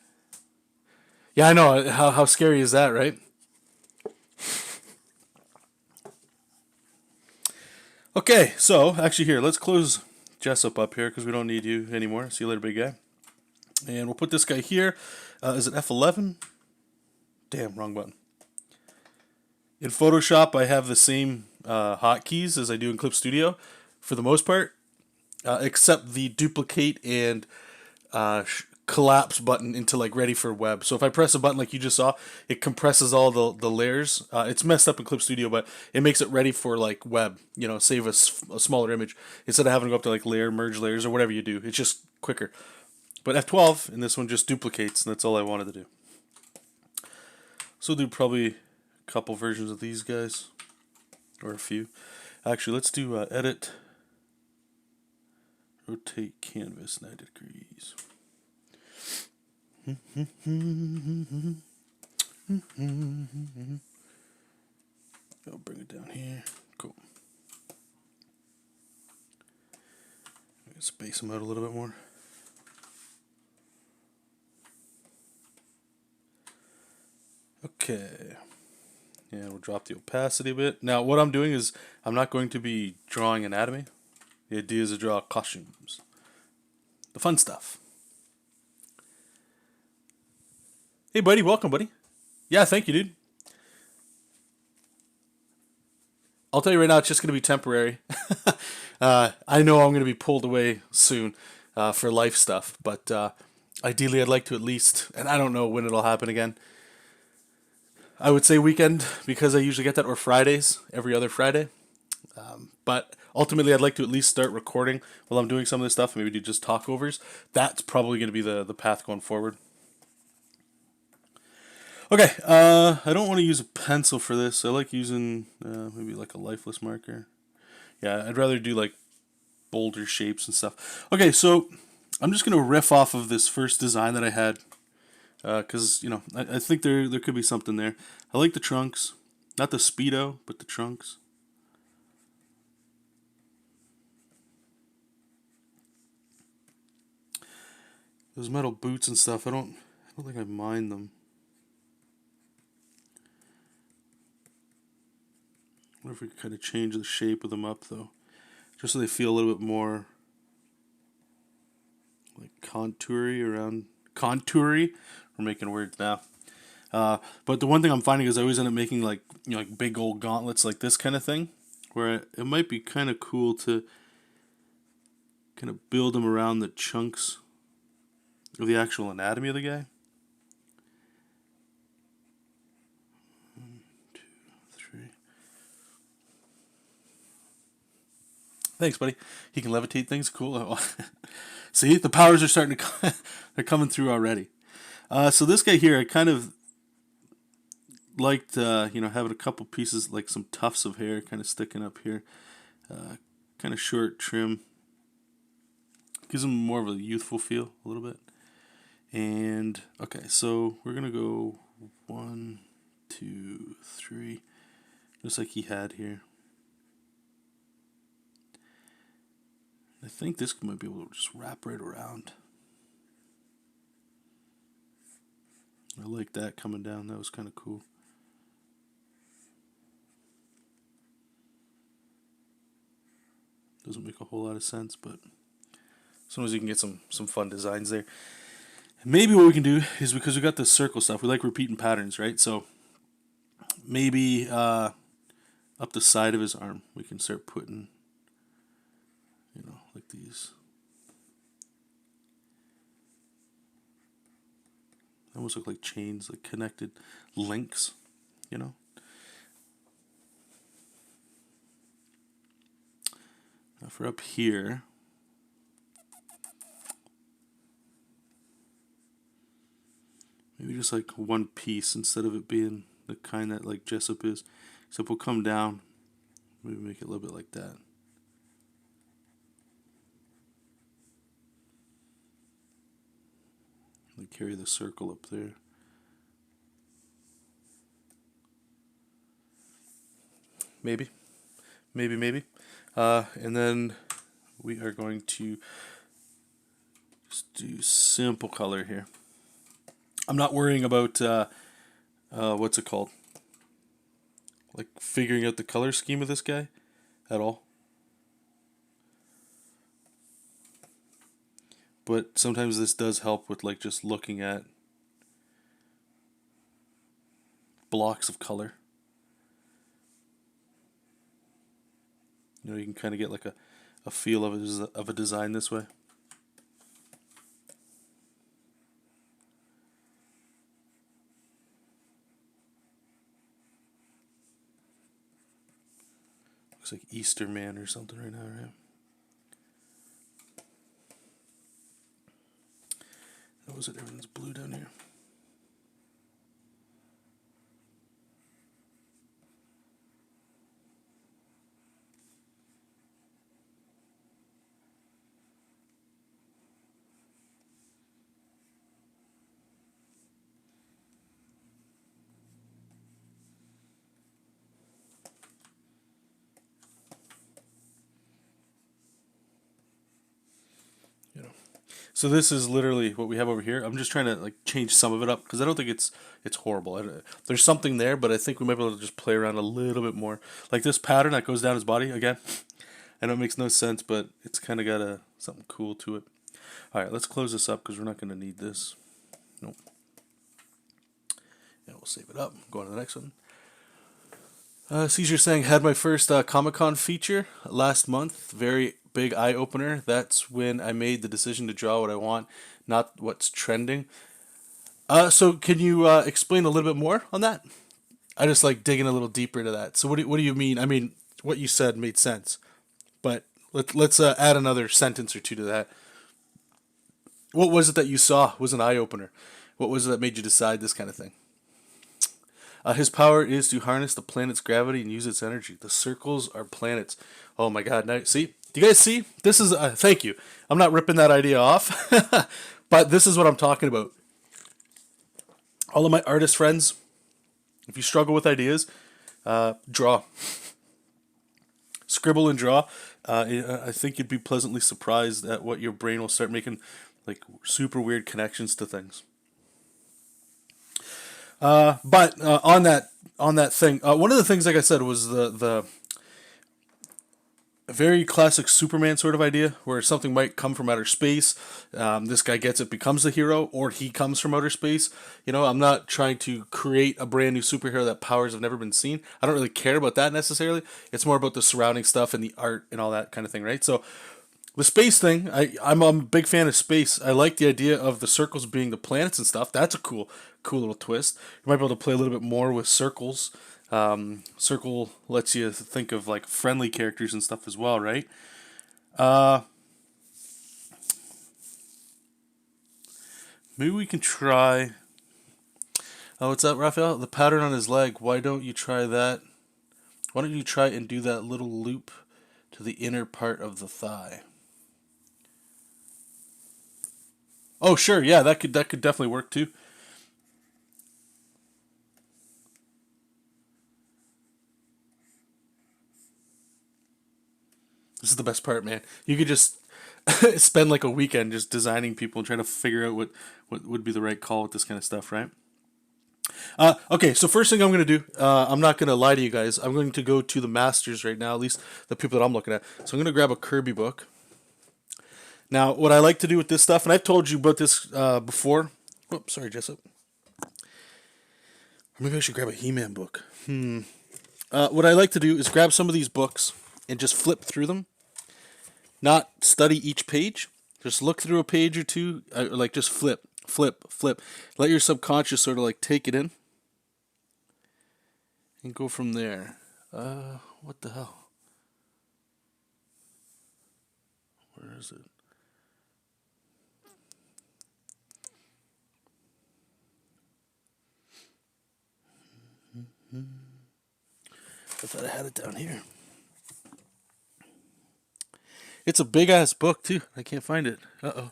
Yeah, I know. How scary is that, right? Okay, so actually here, let's close JESOP up here because we don't need you anymore. See you later, big guy. And we'll put this guy here. Is it F11? Damn, wrong button. In Photoshop, I have the same hotkeys as I do in Clip Studio for the most part, except the duplicate and collapse button into like ready for web. So if I press a button like you just saw, it compresses all the layers. It's messed up in Clip Studio, but it makes it ready for like web. You know, save a smaller image instead of having to go up to like layer, merge layers, or whatever you do. It's just quicker. But F12 in this one just duplicates, and that's all I wanted to do. So we'll do probably a couple versions of these guys, or a few. Actually, let's do edit, rotate canvas 90 degrees. I'll bring it down here. Cool. Space them out a little bit more. Okay. And we'll drop the opacity a bit. Now, what I'm doing is I'm not going to be drawing anatomy. The idea is to draw costumes. The fun stuff. Hey, buddy. Welcome, buddy. Yeah, thank you, dude. I'll tell you right now, it's just going to be temporary. I know I'm going to be pulled away soon for life stuff, but ideally I'd like to at least, and I don't know when it'll happen again, I would say weekend because I usually get that, or Fridays, every other Friday. But ultimately I'd like to at least start recording while I'm doing some of this stuff, maybe do just talkovers. That's probably going to be the path going forward. Okay, I don't want to use a pencil for this. I like using maybe like a lifeless marker. Yeah, I'd rather do like boulder shapes and stuff. Okay, so I'm just going to riff off of this first design that I had because, you know, I think there could be something there. I like the trunks. Not the Speedo, but the trunks. Those metal boots and stuff, I don't think I mind them. I wonder if we could kind of change the shape of them up, though. Just so they feel a little bit more like contoury around... Contoury? We're making words now. But the one thing I'm finding is I always end up making like, you know, like big old gauntlets like this kind of thing. Where it might be kind of cool to kind of build them around the chunks of the actual anatomy of the guy. 1, 2, 3. Thanks, buddy. He can levitate things. Cool. See, the powers are starting to they're coming through already. So this guy here, I kind of liked, you know, having a couple pieces, like some tufts of hair kind of sticking up here. Kind of short trim. Gives him more of a youthful feel, a little bit. And, okay, so we're going to go 1, 2, 3. Just like he had here. I think this might be able to just wrap right around. I like that coming down. That was kind of cool. Doesn't make a whole lot of sense, but sometimes you can get some fun designs there. Maybe what we can do is, because we got the circle stuff, we like repeating patterns, right? So maybe up the side of his arm, we can start putting, you know, like these. They almost look like chains, like connected links, you know. Now for up here, maybe just like one piece instead of it being the kind that like JESOP is. Except we'll come down, maybe make it a little bit like that. Like carry the circle up there. maybe. And then we are going to just do simple color here. I'm not worrying about what's it called? Like figuring out the color scheme of this guy at all. But sometimes this does help with like just looking at blocks of color. You know, you can kind of get like a feel of a design this way. Looks like Easter Man or something right now, right? What was it? Everything's blue down here. So this is literally what we have over here. I'm just trying to like change some of it up because I don't think it's horrible. There's something there, but I think we might be able to just play around a little bit more. Like this pattern that goes down his body again. I know it makes no sense, but it's kind of got something cool to it. All right, let's close this up because we're not going to need this. Nope. And we'll save it up. Go on to the next one. Caesar saying, had my first Comic-Con feature last month. Very big eye-opener. That's when I made the decision to draw what I want, not what's trending. So can you explain a little bit more on that? I just like digging a little deeper into that. So what do you mean? I mean, what you said made sense, but let's add another sentence or two to that. What was it that you saw was an eye-opener? What was it that made you decide this kind of thing? His power is to harness the planet's gravity and use its energy. The circles are planets. Oh my god. Now, see? Do you guys see? This is... thank you. I'm not ripping that idea off. But this is what I'm talking about. All of my artist friends, if you struggle with ideas, draw. Scribble and draw. I think you'd be pleasantly surprised at what your brain will start making like super weird connections to things. But on that thing, one of the things, like I said, was the very classic Superman sort of idea, where something might come from outer space. This guy gets it, becomes the hero, or he comes from outer space. You know, I'm not trying to create a brand new superhero that powers have never been seen. I don't really care about that necessarily. It's more about the surrounding stuff and the art and all that kind of thing, right? So the space thing, I'm a big fan of space. I like the idea of the circles being the planets and stuff. That's a cool little twist. You might be able to play a little bit more with circles. Circle lets you think of like friendly characters and stuff as well, right? Maybe we can try... Oh, what's that, Raphael? The pattern on his leg. Why don't you try that? Why don't you try and do that little loop to the inner part of the thigh? Oh, sure, yeah, that could definitely work too. This is the best part, man. You could just spend like a weekend just designing people and trying to figure out what would be the right call with this kind of stuff, right? Okay, so first thing I'm going to do, I'm not going to lie to you guys. I'm going to go to the masters right now, at least the people that I'm looking at. So I'm going to grab a Kirby book. Now, what I like to do with this stuff, and I've told you about this before. Oops, sorry, JESOP. Or maybe I should grab a He-Man book. What I like to do is grab some of these books and just flip through them. Not study each page. Just look through a page or two. Like just flip. Let your subconscious sort of like take it in. And go from there. What the hell? Where is it? I thought I had it down here. It's a big ass book too. I can't find it. Uh-oh.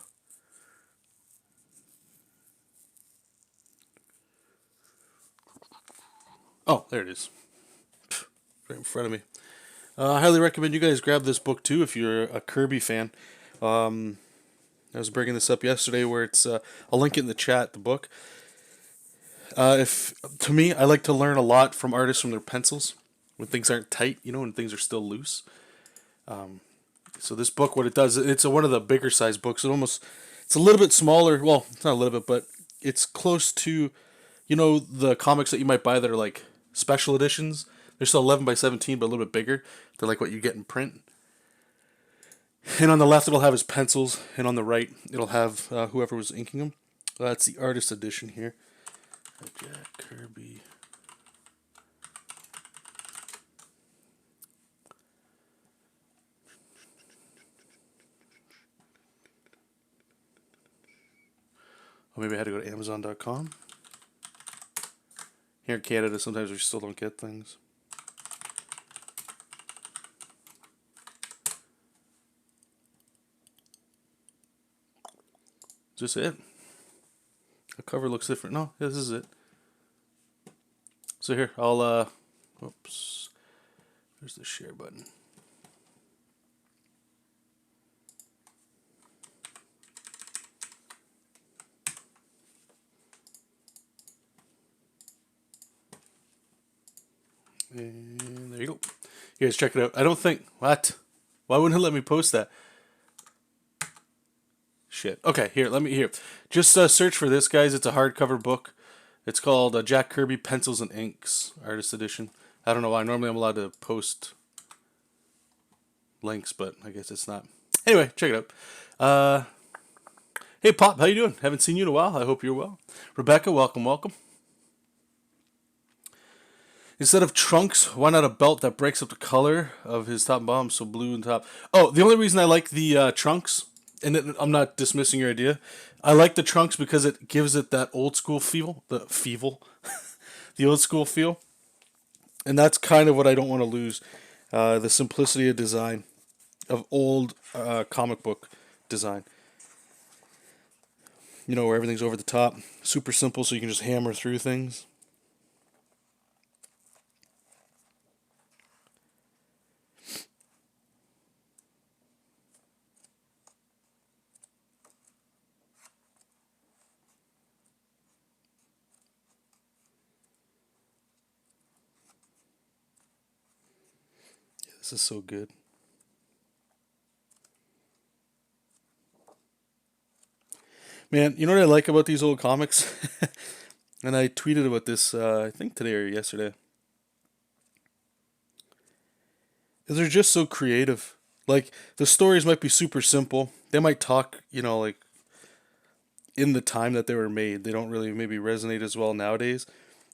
Oh, there it is. right in front of me. I highly recommend you guys grab this book too if you're a Kirby fan. I was bringing this up yesterday where it's, I'll link it in the chat, the book. If to me, I like to learn a lot from artists from their pencils when things aren't tight, when things are still loose. So this book, what it does, it's one of the bigger size books. It's a little bit smaller. Well, it's not a little bit, but it's close to, the comics that you might buy that are like special editions. They're still 11 by 17, but a little bit bigger. They're like what you get in print. And on the left, it'll have his pencils, and on the right, it'll have whoever was inking them. That's the artist edition here. Jack Kirby. Or maybe I had to go to Amazon.com. Here in Canada, sometimes we still don't get things. Is this it? The cover looks different. No, this is it. So here, I'll, whoops. There's the share button. And there you go. You guys check it out. I don't think... What? Why wouldn't it let me post that? Shit. Okay, here. Just search for this, guys. It's a hardcover book. It's called Jack Kirby Pencils and Inks, Artist Edition. I don't know why. Normally I'm allowed to post links, but I guess it's not. Anyway, check it out. Hey, Pop, how you doing? Haven't seen you in a while. I hope you're well. Rebecca, welcome. Instead of trunks, why not a belt that breaks up the color of his top and bottom, so blue and top? Oh, the only reason I like the trunks, and I'm not dismissing your idea, I like the trunks because it gives it that old school feel, the old school feel, and that's kind of what I don't want to lose, the simplicity of design, of old comic book design. Where everything's over the top, super simple, so you can just hammer through things. This is so good. Man, you know what I like about these old comics? And I tweeted about this, I think today or yesterday. Is they're just so creative. Like, the stories might be super simple. They might talk, like, in the time that they were made. They don't really maybe resonate as well nowadays.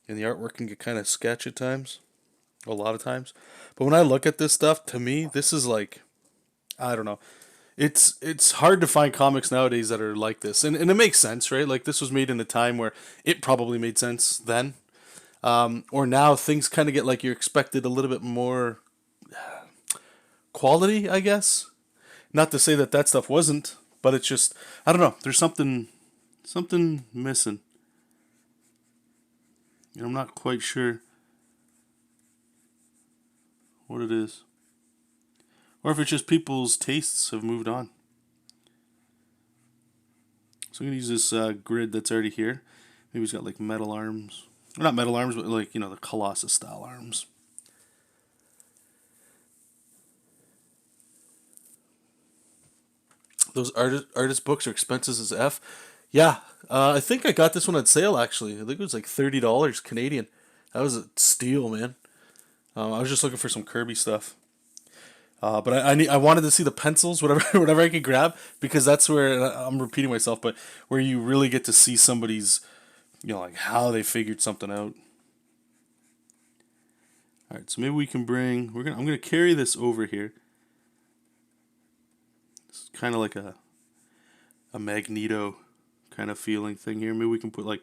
And the artwork can get kind of sketch at times. A lot of times. But when I look at this stuff, to me, this is like, I don't know. It's hard to find comics nowadays that are like this. And it makes sense, right? Like, this was made in a time where it probably made sense then. Or now things kind of get like you're expected a little bit more quality, I guess. Not to say that stuff wasn't, but it's just, I don't know. There's something missing. I'm not quite sure what it is. Or if it's just people's tastes have moved on. So I'm going to use this grid that's already here. Maybe he's got like metal arms. Or not metal arms, but like, the Colossus style arms. Those artist books are expensive as F. Yeah, I think I got this one on sale actually. I think it was like $30 Canadian. That was a steal, man. I was just looking for some Kirby stuff. But I wanted to see the pencils, whatever I could grab, because that's where, I'm repeating myself, but where you really get to see somebody's, like how they figured something out. All right, so maybe we can I'm gonna carry this over here. It's kind of like a Magneto kind of feeling thing here. Maybe we can put like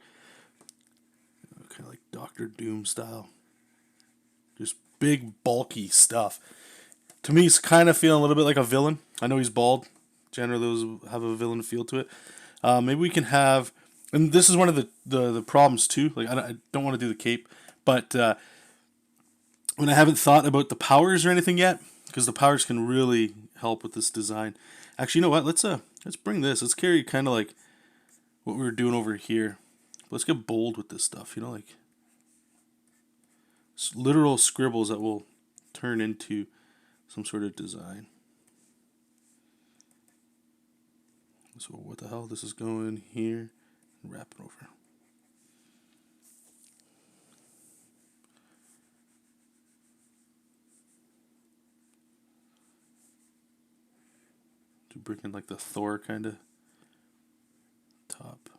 kind of like Doctor Doom style, just big bulky stuff. To me, he's kind of feeling a little bit like a villain. I know he's bald. Generally, those have a villain feel to it. Maybe we can have, and this is one of the problems too. Like I don't want to do the cape, but when I haven't thought about the powers or anything yet, because the powers can really help with this design. Actually, you know what? Let's bring this. Let's carry kind of like what we were doing over here. Let's get bold with this stuff. You know, like literal scribbles that will turn into some sort of design. So what the hell? This is going here and wrap it over. To bring in like the Thor kind of top.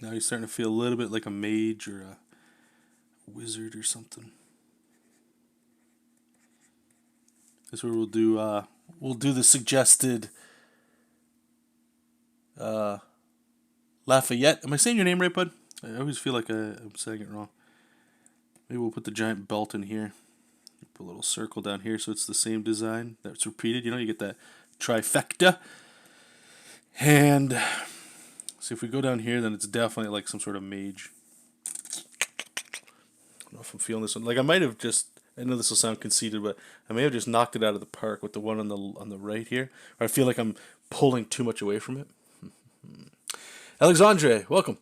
Now you're starting to feel a little bit like a mage or a wizard or something. This is where we'll do the suggested Lafayette. Am I saying your name right, bud? I always feel like I'm saying it wrong. Maybe we'll put the giant belt in here. Put a little circle down here so it's the same design that's repeated. You know, you get that trifecta. And see, if we go down here, then it's definitely like some sort of mage. I don't know if I'm feeling this one. Like I might have just. I know this will sound conceited, but I may have just knocked it out of the park with the one on the right here. Or I feel like I'm pulling too much away from it. Alexandre, welcome.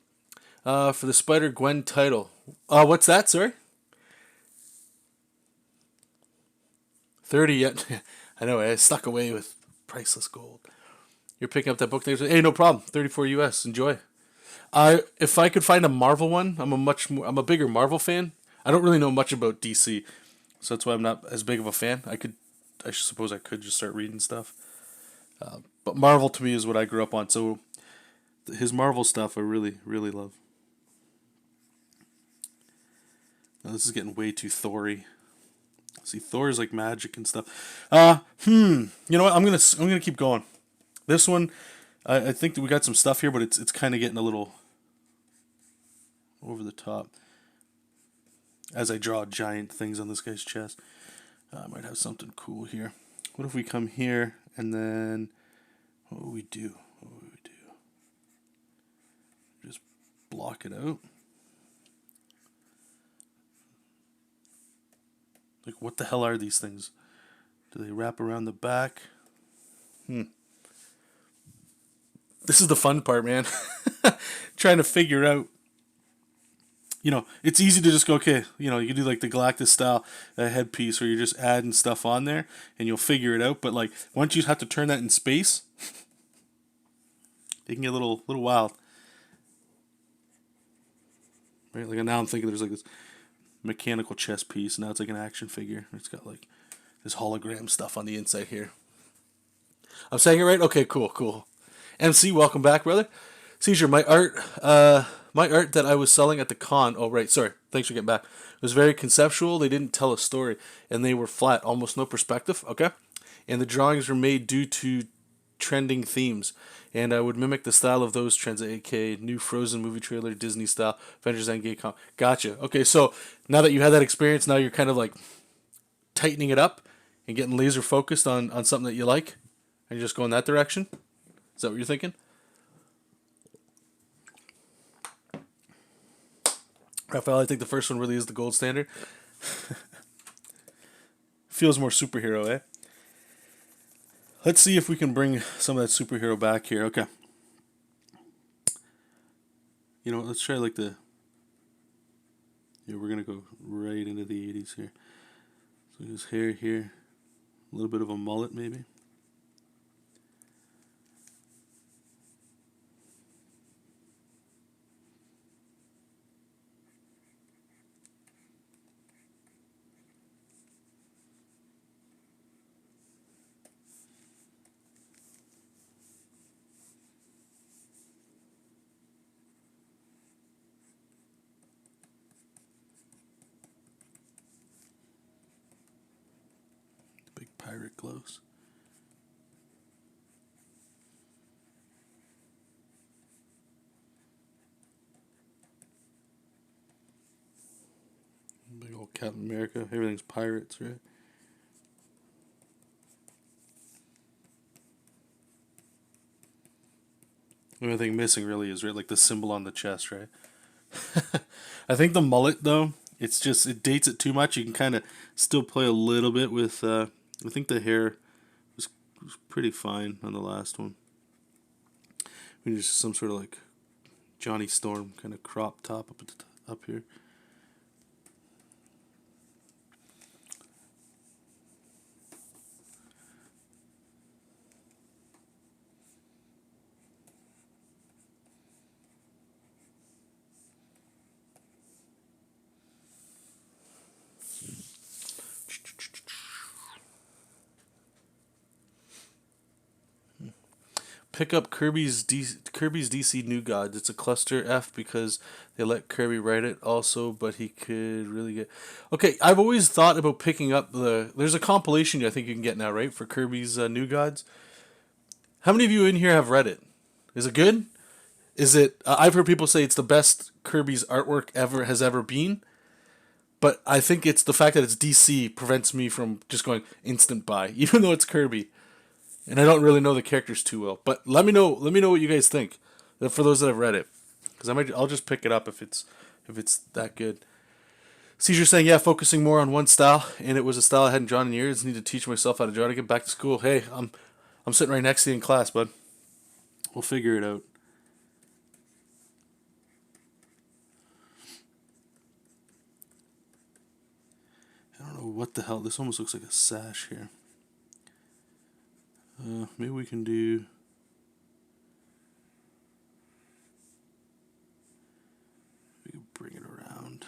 For the Spider-Gwen title. What's that, sorry? 30 yet. I know, I stuck away with priceless gold. You're picking up that book next week. Hey, no problem. 34 US. Enjoy. If I could find a Marvel one, I'm a bigger Marvel fan. I don't really know much about DC. So that's why I'm not as big of a fan. I suppose I could just start reading stuff. But Marvel to me is what I grew up on. So his Marvel stuff I really, really love. Now this is getting way too Thor-y. See, Thor is like magic and stuff. You know what? I'm gonna keep going. This one, I think that we got some stuff here, but it's kind of getting a little over the top. As I draw giant things on this guy's chest. I might have something cool here. What if we come here and then what would we do? Just block it out. Like what the hell are these things? Do they wrap around the back? This is the fun part, man. Trying to figure out. You know, it's easy to just go, okay, you know, you can do like the Galactus style headpiece where you're just adding stuff on there and you'll figure it out. But like, once you have to turn that in space, it can get a little wild. Right? Like now I'm thinking there's like this mechanical chess piece. Now it's like an action figure. It's got like this hologram stuff on the inside here. I'm saying it right? Okay, cool. MC, welcome back, brother. Seizure, my art that I was selling at the con. Oh, right. Sorry. Thanks for getting back. It was very conceptual. They didn't tell a story, and they were flat, almost no perspective. Okay, and the drawings were made due to trending themes, and I would mimic the style of those trends. A.k.a. new Frozen movie trailer, Disney style, Avengers Endgame. Gotcha. Okay, so now that you had that experience, now you're kind of like tightening it up and getting laser focused on something that you like, and you're just going that direction. Is that what you're thinking? Raphael, I think the first one really is the gold standard. Feels more superhero, eh? Let's see if we can bring some of that superhero back here. Okay. You know what? Let's try like the... Yeah, we're going to go right into the 80s here. So his hair here. A little bit of a mullet, maybe. Big pirate gloves. Big old Captain America. Everything's pirates, right? The only thing missing really is right, like the symbol on the chest, right? I think the mullet though, it dates it too much. You can kind of still play a little bit with. I think the hair was pretty fine on the last one. We need just some sort of like Johnny Storm kind of crop top up at up here. Pick up Kirby's DC New Gods. It's a cluster F because they let Kirby write it also, but he could really get. Okay, I've always thought about picking up the. There's a compilation I think you can get now, right, for Kirby's New Gods. How many of you in here have read it? Is it good? Is it? I've heard people say it's the best Kirby's artwork ever been, but I think it's the fact that it's DC prevents me from just going instant buy, even though it's Kirby. And I don't really know the characters too well, but let me know. Let me know what you guys think. For those that have read it, because I'll just pick it up if it's that good. Caesar saying, yeah, focusing more on one style, and it was a style I hadn't drawn in years. Need to teach myself how to draw to get back to school. Hey, I'm sitting right next to you in class, bud. We'll figure it out. I don't know what the hell. This almost looks like a sash here. Maybe we can do. We can bring it around.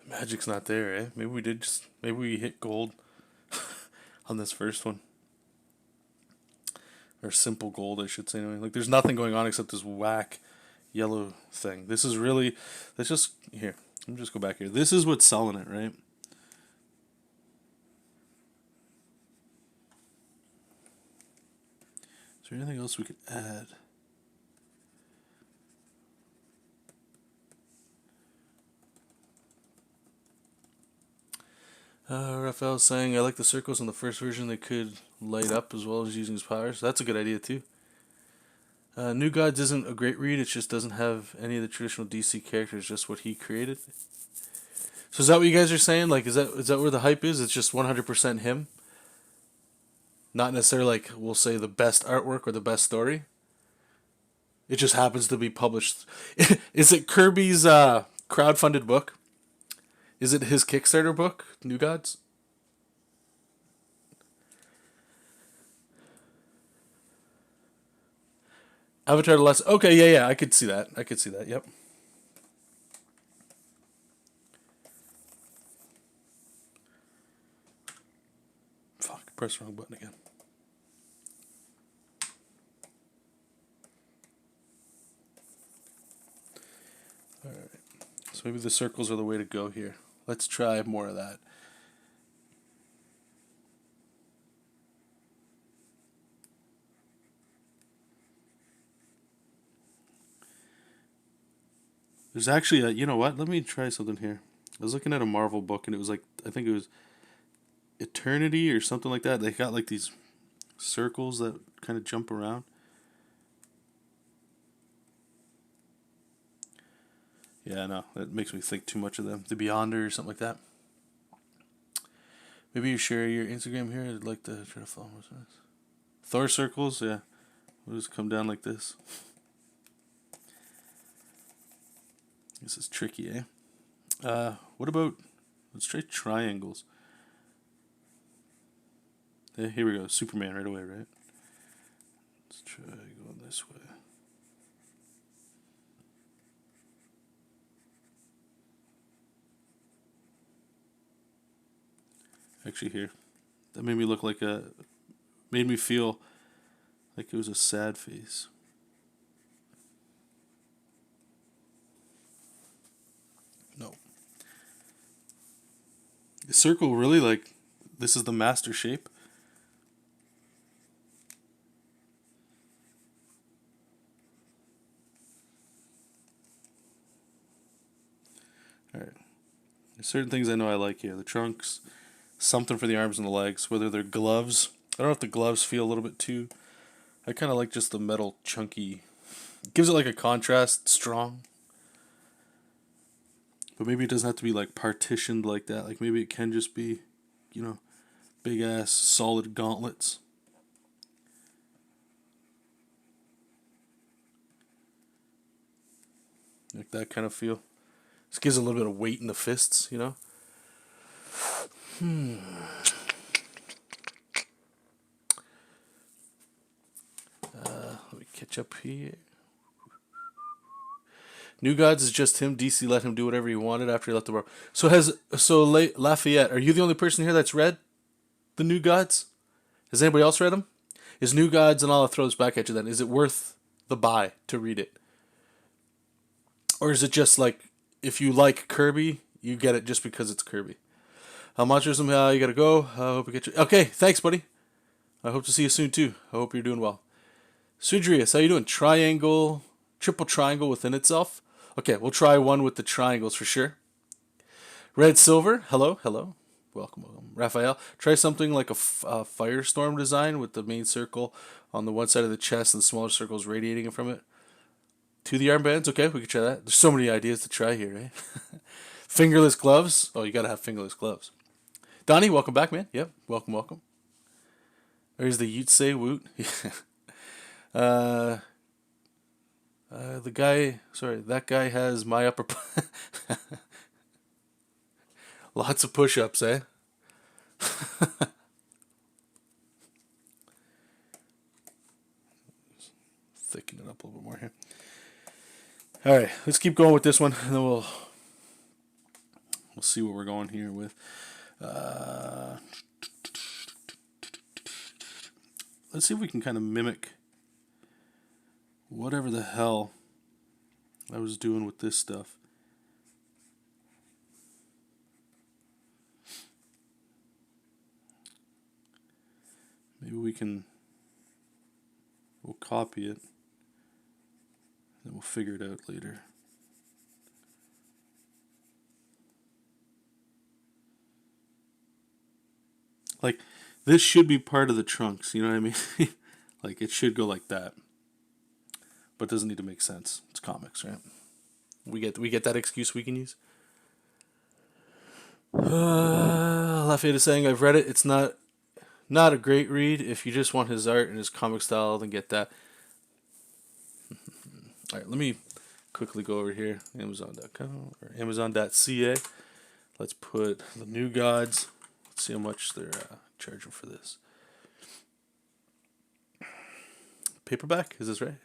Magic's not there, eh? Maybe we hit gold on this first one. Or simple gold, I should say. Anyway. Like, there's nothing going on except this whack yellow thing. This is really, here, let me just go back here. This is what's selling it, right? Is there anything else we could add? Raphael's saying, I like the circles in the first version. They could light up as well as using his powers. That's a good idea, too. New Gods isn't a great read. It just doesn't have any of the traditional DC characters, just what he created. So is that what you guys are saying? Like, is that where the hype is? It's just 100% him? Not necessarily, like, we'll say the best artwork or the best story? It just happens to be published. Is it Kirby's crowdfunded book? Is it his Kickstarter book, New Gods? Avatar the Last. Okay, yeah, I could see that. Yep. Fuck, press the wrong button again. Alright. So maybe the circles are the way to go here. Let's try more of that. There's actually you know what? Let me try something here. I was looking at a Marvel book and it was like, I think it was Eternity or something like that. They got like these circles that kind of jump around. Yeah, no, that makes me think too much of them. The Beyonder or something like that. Maybe you share your Instagram here. I'd like to try to follow. What's this? Thor circles, yeah. We'll just come down like this. This is tricky, eh? What about, let's try triangles. Yeah, here we go. Superman right away, right? Let's try going this way. Actually, here. That made me look like made me feel like it was a sad face. No. The circle really, like, this is the master shape. All right. There's certain things I know I like here. The trunks, something for the arms and the legs, whether they're gloves. I don't know if the gloves feel a little bit too... I kind of like just the metal chunky. It gives it like a contrast, strong. But maybe it doesn't have to be like partitioned like that. Like maybe it can just be, you know, big ass solid gauntlets. Like that kind of feel. This gives a little bit of weight in the fists, you know? Let me catch up here. New Gods is just him. DC let him do whatever he wanted after he left the world. Lafayette, are you the only person here that's read the New Gods? Has anybody else read them? Is New Gods, and I'll throw this back at you then, is it worth the buy to read it? Or is it just like, if you like Kirby, you get it just because it's Kirby? Monsterism, you gotta go. I hope we get you. Okay, thanks, buddy. I hope to see you soon, too. I hope you're doing well. Sudrius, how you doing? Triangle, triple triangle within itself. Okay, we'll try one with the triangles for sure. Red Silver, hello, hello. Welcome. Raphael, try something like a firestorm design with the main circle on the one side of the chest and the smaller circles radiating from it. To the armbands, okay, we can try that. There's so many ideas to try here, right? Fingerless gloves. Oh, you gotta have fingerless gloves. Donnie, welcome back, man. Yep, welcome. There's the Ute say woot. The guy, that guy has my upper... Lots of push-ups, eh? Thicken it up a little bit more here. All right, let's keep going with this one, and then we'll see what we're going here with. Let's see if we can kind of mimic whatever the hell I was doing with this stuff. Maybe we'll copy it, then we'll figure it out later. Like, this should be part of the trunks, you know what I mean? Like, it should go like that. But it doesn't need to make sense. It's comics, right? We get that excuse we can use. Lafayette is saying, I've read it. It's not a great read. If you just want his art and his comic style, then get that. All right, let me quickly go over here. Amazon.com or Amazon.ca. Let's put the New Gods. Let's see how much they're charging for this. Paperback, is this right?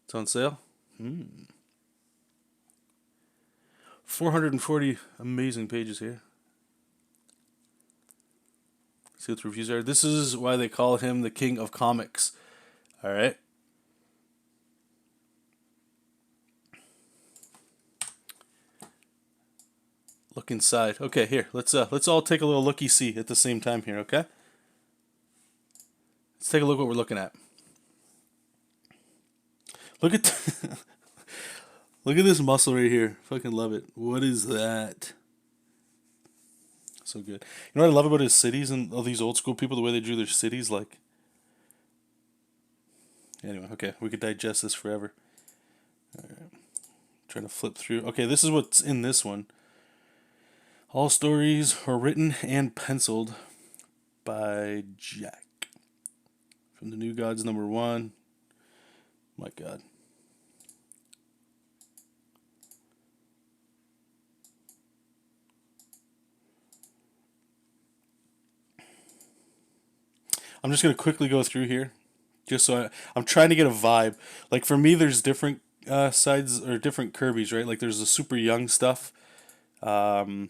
It's on sale. 440 amazing pages here. See what the reviews are. This is why they call him the king of comics. All right. Look inside. Okay, here. Let's all take a little looky-see at the same time here, okay? Let's take a look what we're looking at. Look at look at this muscle right here. Fucking love it. What is that? So good. You know what I love about his cities and all these old school people, the way they drew their cities, like... Anyway, okay, we could digest this forever. Alright. Trying to flip through. Okay, this is what's in this one. All stories are written and penciled by Jack. From the New Gods #1. My God. I'm just going to quickly go through here. Just so I'm trying to get a vibe. Like for me, there's different sides or different Kirbys, right? Like there's the super young stuff. Like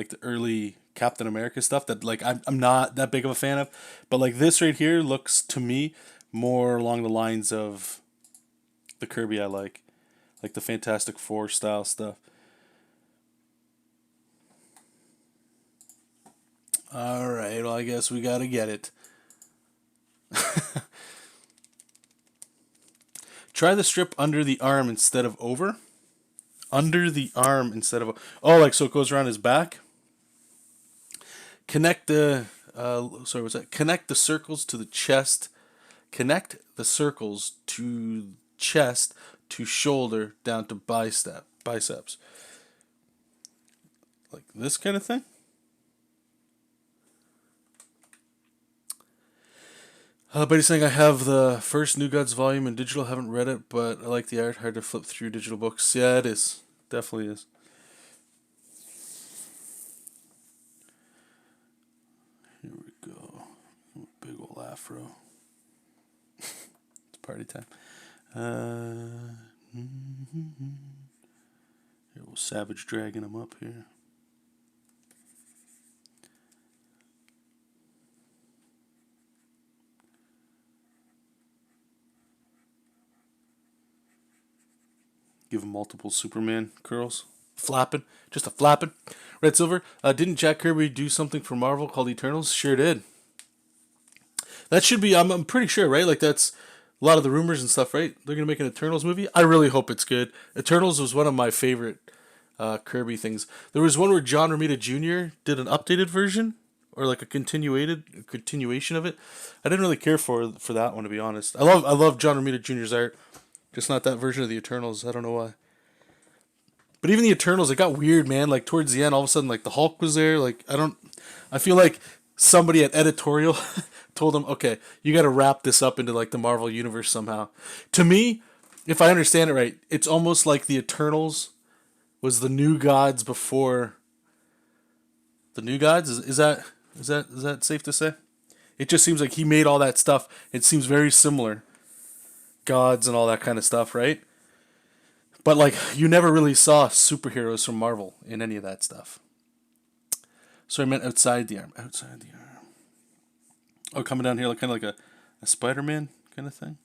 the early Captain America stuff that like I'm not that big of a fan of. But like this right here looks to me more along the lines of the Kirby I like the Fantastic Four style stuff. Alright, well I guess we gotta get it. Try the strip under the arm instead of over. under the arm instead of a, oh, like so it goes around his back. Connect the sorry, what's that? Connect the circles to the chest. Connect the circles to chest to shoulder down to biceps. Like this kind of thing. But he's saying I have the first New Gods volume in digital. Haven't read it, but I like the art. Hard to flip through digital books. Yeah, it is. Definitely is. Here we go. Big old afro. It's party time. Here we'll Savage Dragon him up here. Give him multiple Superman curls. Flapping. Just a flapping. Red Silver. Didn't Jack Kirby do something for Marvel called Eternals? Sure did. That should be, I'm pretty sure, right? Like that's a lot of the rumors and stuff, right? They're going to make an Eternals movie. I really hope it's good. Eternals was one of my favorite Kirby things. There was one where John Romita Jr. did an updated version or like a continuation of it. I didn't really care for that one, to be honest. I love John Romita Jr.'s art. Just not that version of the Eternals. I don't know why. But even the Eternals, it got weird, man. Like towards the end, all of a sudden, like the Hulk was there. Like I feel like somebody at editorial told him, okay, you got to wrap this up into like the Marvel universe somehow. To me, if I understand it right, it's almost like the Eternals was the New Gods before the New Gods. Is that safe to say? It just seems like he made all that stuff. It seems very similar. Gods and all that kind of stuff, right? But like you never really saw superheroes from Marvel in any of that stuff. So I meant outside the arm. Outside the arm. Oh, coming down here like kind of like a Spider-Man kind of thing.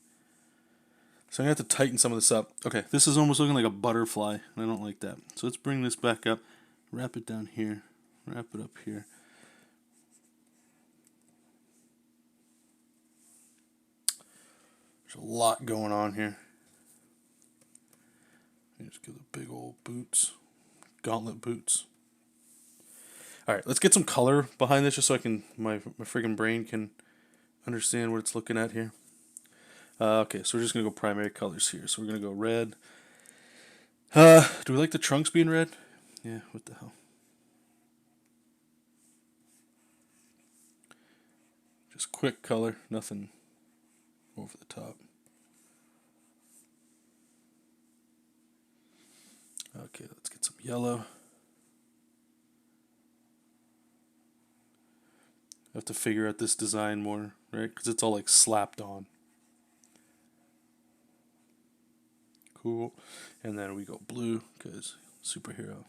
So I'm going to have to tighten some of this up. Okay, this is almost looking like a butterfly, and I don't like that. So let's bring this back up. Wrap it down here. Wrap it up here. There's a lot going on here. Just get the big old boots. Gauntlet boots. Alright, let's get some color behind this just so I can my friggin' brain can understand what it's looking at here. Okay, so we're just going to go primary colors here. So we're going to go red. Do we like the trunks being red? Yeah, what the hell. Just quick color, nothing over the top. Okay, let's get some yellow. I have to figure out this design more, right? Because it's all like slapped on. Cool. And then we go blue because superhero.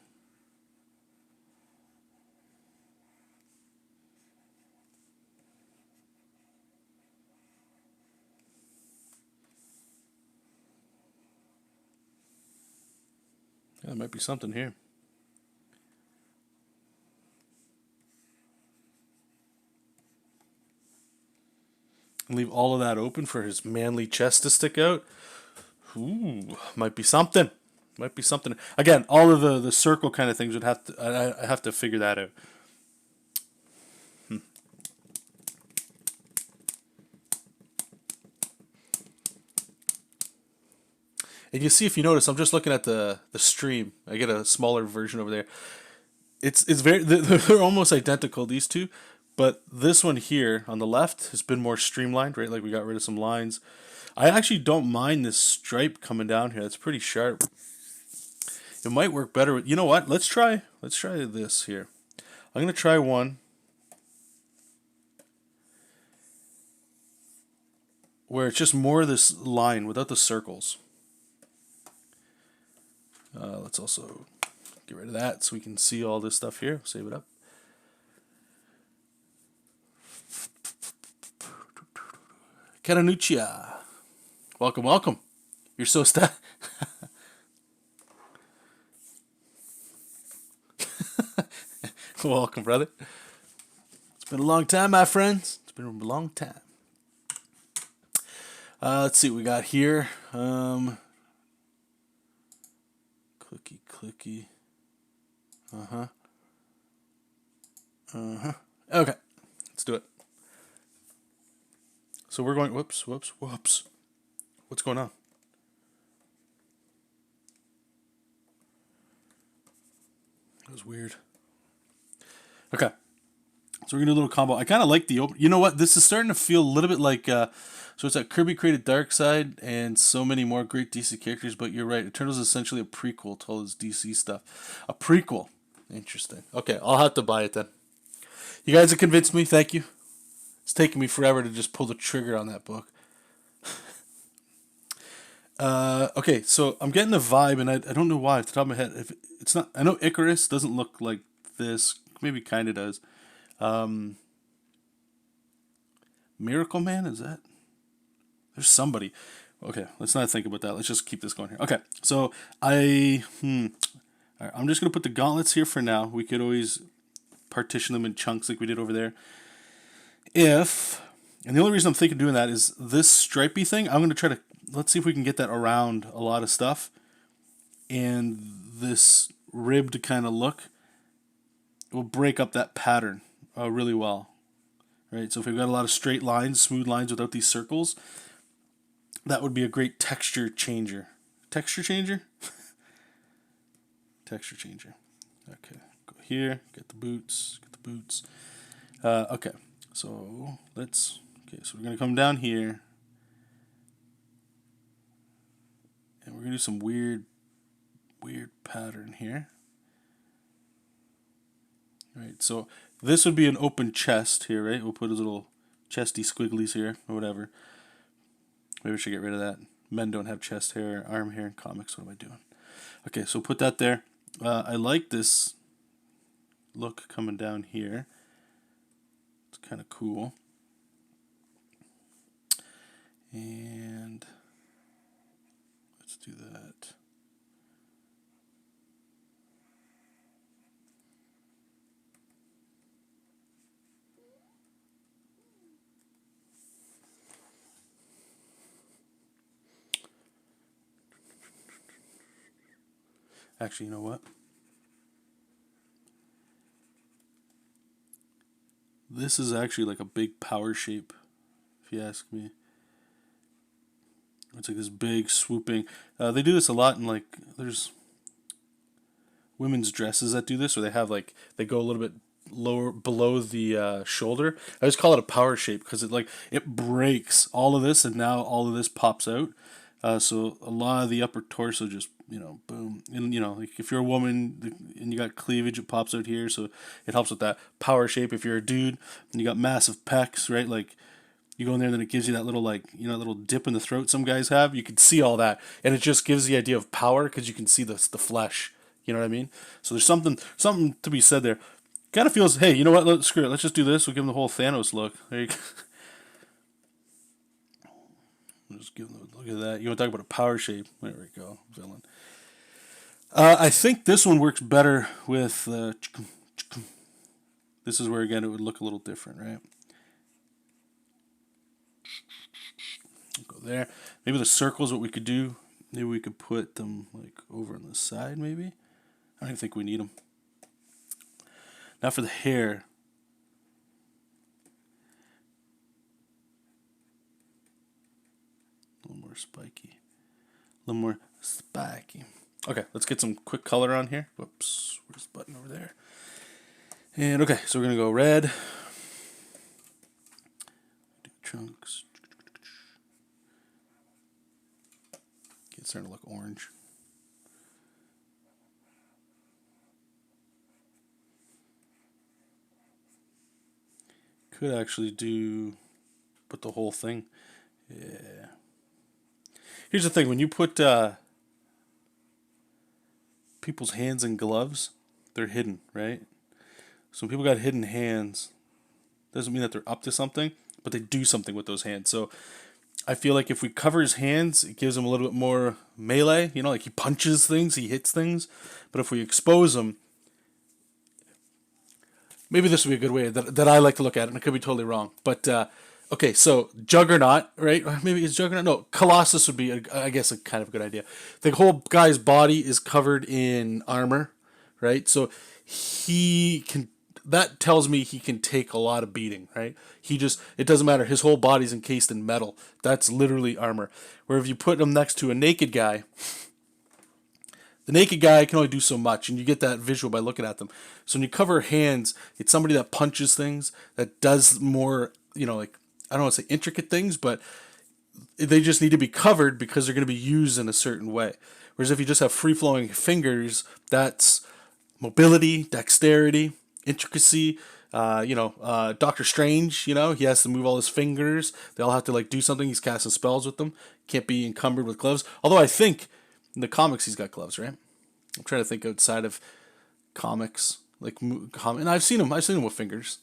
Yeah, there might be something here. And leave all of that open for his manly chest to stick out. Ooh, might be something. Might be something. Again, all of the circle kind of things would have to. I have to figure that out. And you see, if you notice, I'm just looking at the stream. I get a smaller version over there. It's very they're almost identical, these two, but this one here on the left has been more streamlined, right? Like we got rid of some lines. I actually don't mind this stripe coming down here. It's pretty sharp. It might work better with, you know what? Let's try this here. I'm gonna try one where it's just more of this line without the circles. Let's also get rid of that so we can see all this stuff here. Save it up. Caranuccia. Welcome, welcome. You're so welcome, brother. It's been a long time, my friends. It's been a long time. Let's see what we got here. Go Clicky, clicky. Okay, let's do it. So we're going, whoops. What's going on? That was weird. Okay. So we're going to do a little combo. I kind of like the open. You know what? This is starting to feel a little bit like, so it's that Kirby created Darkseid and so many more great DC characters, but you're right. Eternals is essentially a prequel to all this DC stuff. A prequel. Interesting. Okay, I'll have to buy it then. You guys have convinced me. Thank you. It's taken me forever to just pull the trigger on that book. Okay, so I'm getting the vibe, and I don't know why off the top of my head. If it's not, I know Icarus doesn't look like this. Maybe kind of does. Miracle Man, is that? There's somebody. Okay, let's not think about that. Let's just keep this going here. Okay, so All right, I'm just gonna put the gauntlets here for now. We could always partition them in chunks like we did over there. And the only reason I'm thinking of doing that is this stripy thing. I'm gonna try to, let's see if we can get that around a lot of stuff. And this ribbed kind of look will break up that pattern really well. Right, so if we've got a lot of straight lines, smooth lines without these circles, that would be a great texture changer. Texture changer? Texture changer. Okay, go here, get the boots, okay, so so we're going to come down here, and we're going to do some weird pattern here. Right, so this would be an open chest here, right? We'll put a little chesty squigglies here, or whatever. Maybe we should get rid of that. Men don't have chest hair, arm hair in comics. What am I doing? Okay, so put that there. I like this look coming down here. It's kind of cool. And let's do that. Actually, you know what? This is actually like a big power shape, if you ask me. It's like this big swooping. They do this a lot in like, there's women's dresses that do this, or they have like, they go a little bit lower below the shoulder. I just call it a power shape because it breaks all of this, and now all of this pops out. So a lot of the upper torso just, boom. And, like if you're a woman and you got cleavage, it pops out here. So it helps with that power shape. If you're a dude and you got massive pecs, right? Like you go in there and then it gives you that little, little dip in the throat some guys have. You can see all that. And it just gives the idea of power because you can see the flesh. You know what I mean? So there's something to be said there. Kind of feels, hey, you know what? Screw it. Let's just do this. We'll give him the whole Thanos look. There you go. Just give them a look at that. You want to talk about a power shape? There we go, villain. I think this one works better with. This is where again it would look a little different, right? Go there. Maybe the circles. What we could do? Maybe we could put them like over on the side. Maybe. I don't even think we need them. Now for the hair. A little more spiky. A little more spiky. Okay, let's get some quick color on here. Whoops, where's the button over there? And okay, so we're gonna go red. Do chunks. It's starting to look orange. Could actually put the whole thing. Yeah. Here's the thing: when you put people's hands in gloves, they're hidden, right? So when people got hidden hands, doesn't mean that they're up to something, but they do something with those hands. So I feel like if we cover his hands, it gives him a little bit more melee. Like he punches things, he hits things. But if we expose him, maybe this would be a good way that I like to look at it, and I could be totally wrong. But Okay, so Juggernaut, right? Maybe it's Juggernaut. No, Colossus would be, I guess, a kind of a good idea. The whole guy's body is covered in armor, right? So he can. That tells me he can take a lot of beating, right? He just, it doesn't matter. His whole body's encased in metal. That's literally armor. Where if you put him next to a naked guy, the naked guy can only do so much, and you get that visual by looking at them. So when you cover hands, it's somebody that punches things, that does more, like, I don't want to say intricate things, but they just need to be covered because they're going to be used in a certain way. Whereas if you just have free flowing fingers, mobility, dexterity, intricacy. Doctor Strange, he has to move all his fingers. They all have to like do something. He's casting spells with them. Can't be encumbered with gloves. Although I think in the comics he's got gloves, right? I'm trying to think outside of comics, and I've seen him. I've seen him with fingers,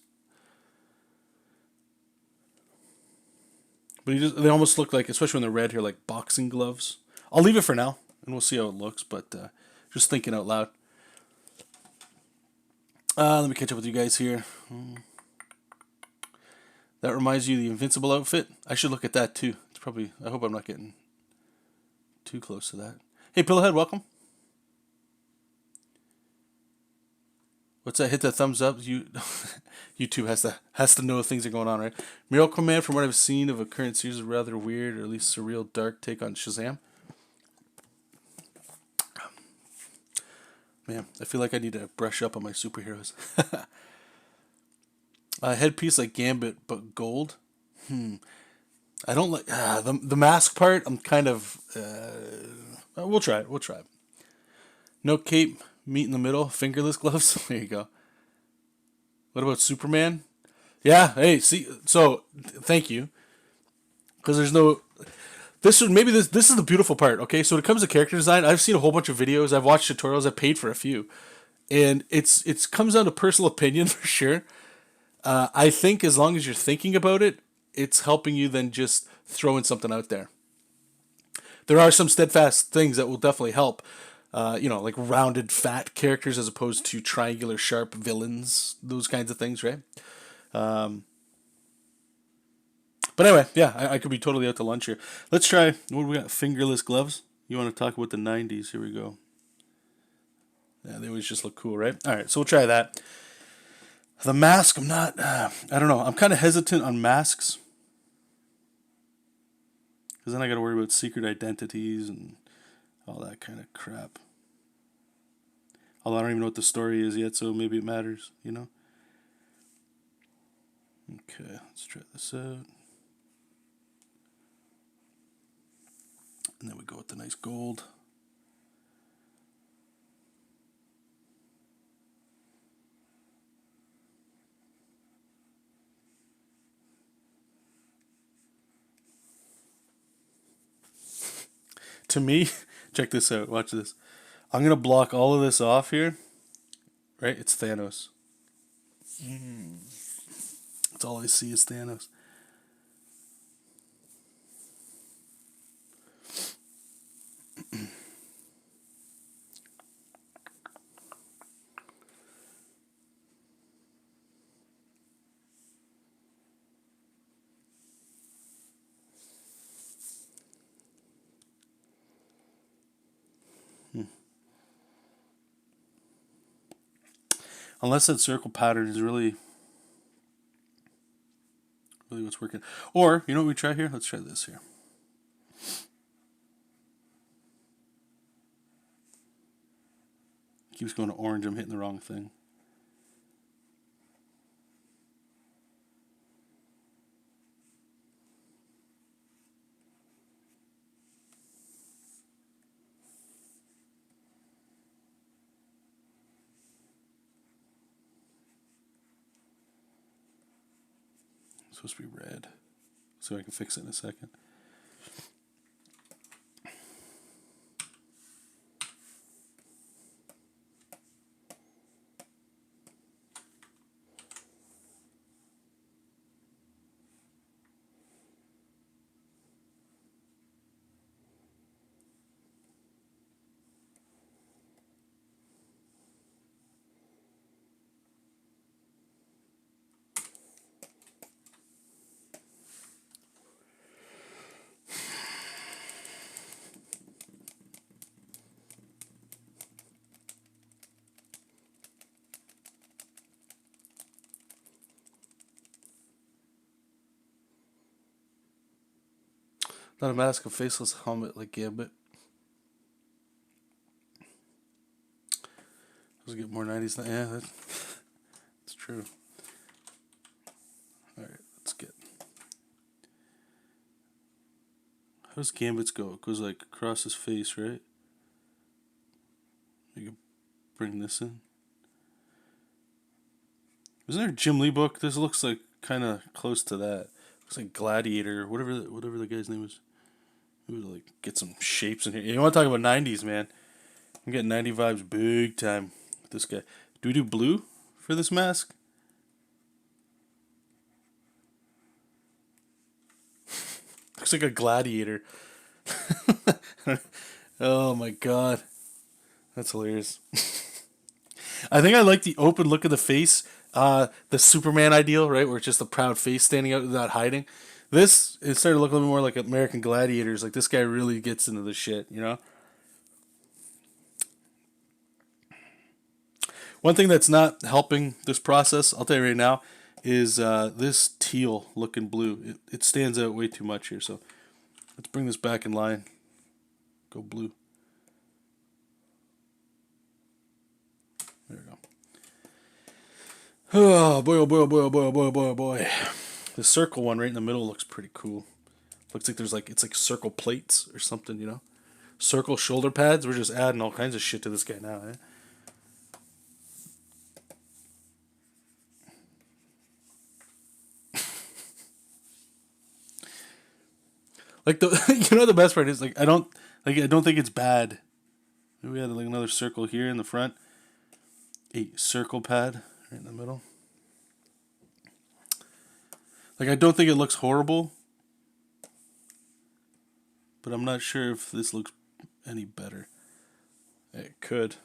but they almost look like, especially when they're red here, like boxing gloves. I'll leave it for now, and we'll see how it looks. But just thinking out loud. Let me catch up with you guys here. That reminds you of the Invincible outfit. I should look at that too. It's probably. I hope I'm not getting too close to that. Hey, Pillowhead, welcome. What's that? Hit that thumbs up. YouTube has to know things are going on, right? Miracle Man, from what I've seen of a current series, is a rather weird, or at least surreal, dark take on Shazam. Man, I feel like I need to brush up on my superheroes. Headpiece like Gambit, but gold. I don't like the mask part. I'm kind of. We'll try it. We'll try it. No cape, meat in the middle, fingerless gloves. There you go. What about Superman? Yeah. Hey, see. So, thank you. Because there's no. This is the beautiful part. Okay, so when it comes to character design, I've seen a whole bunch of videos. I've watched tutorials. I've paid for a few, and it's comes down to personal opinion for sure. I think as long as you're thinking about it, it's helping you than just throwing something out there. There are some steadfast things that will definitely help. Like rounded, fat characters as opposed to triangular, sharp villains. Those kinds of things, right? But anyway, yeah, I could be totally out to lunch here. Let's try. What do we got? Fingerless gloves. You want to talk about the '90s? Here we go. Yeah, they always just look cool, right? All right, so we'll try that. The mask, I'm not. I don't know. I'm kind of hesitant on masks because then I got to worry about secret identities and all that kind of crap. Although I don't even know what the story is yet, so maybe it matters, Okay, let's try this out. And then we go with the nice gold. To me, check this out. Watch this. I'm going to block all of this off here. Right? It's Thanos. That's all I see is Thanos. Unless that circle pattern is really what's working. Or, you know what we try here? Let's try this here. Keeps going to orange. I'm hitting the wrong thing. It's supposed to be red. So I can fix it in a second. Not a mask, a faceless helmet like Gambit. Does it get more 90s? Yeah, that's true. Alright, let's get. How does Gambit's go? It goes like across his face, right? You can bring this in. Isn't there a Jim Lee book? This looks like kind of close to that. Looks like Gladiator, whatever the guy's name is. Ooh, like get some shapes in here. You want to talk about 90s, man? I'm getting 90 vibes big time with this guy. Do we do blue for this mask? Looks like a gladiator. Oh my god. That's hilarious. I think I like the open look of the face. The Superman ideal, right? Where it's just a proud face standing out without hiding. This is starting to look a little more like American Gladiators. Like this guy really gets into the shit, you know? One thing that's not helping this process, I'll tell you right now, is this teal looking blue. It stands out way too much here, so let's bring this back in line. Go blue. There we go. Oh boy, oh boy, oh boy, oh boy, oh boy, oh boy, oh boy. The circle one right in the middle looks pretty cool. Looks like it's like circle plates or something, you know? Circle shoulder pads. We're just adding all kinds of shit to this guy now, eh? Like the best part is like I don't think it's bad. Maybe we had like another circle here in the front. A circle pad right in the middle. Like I don't think it looks horrible, but I'm not sure if this looks any better. It could.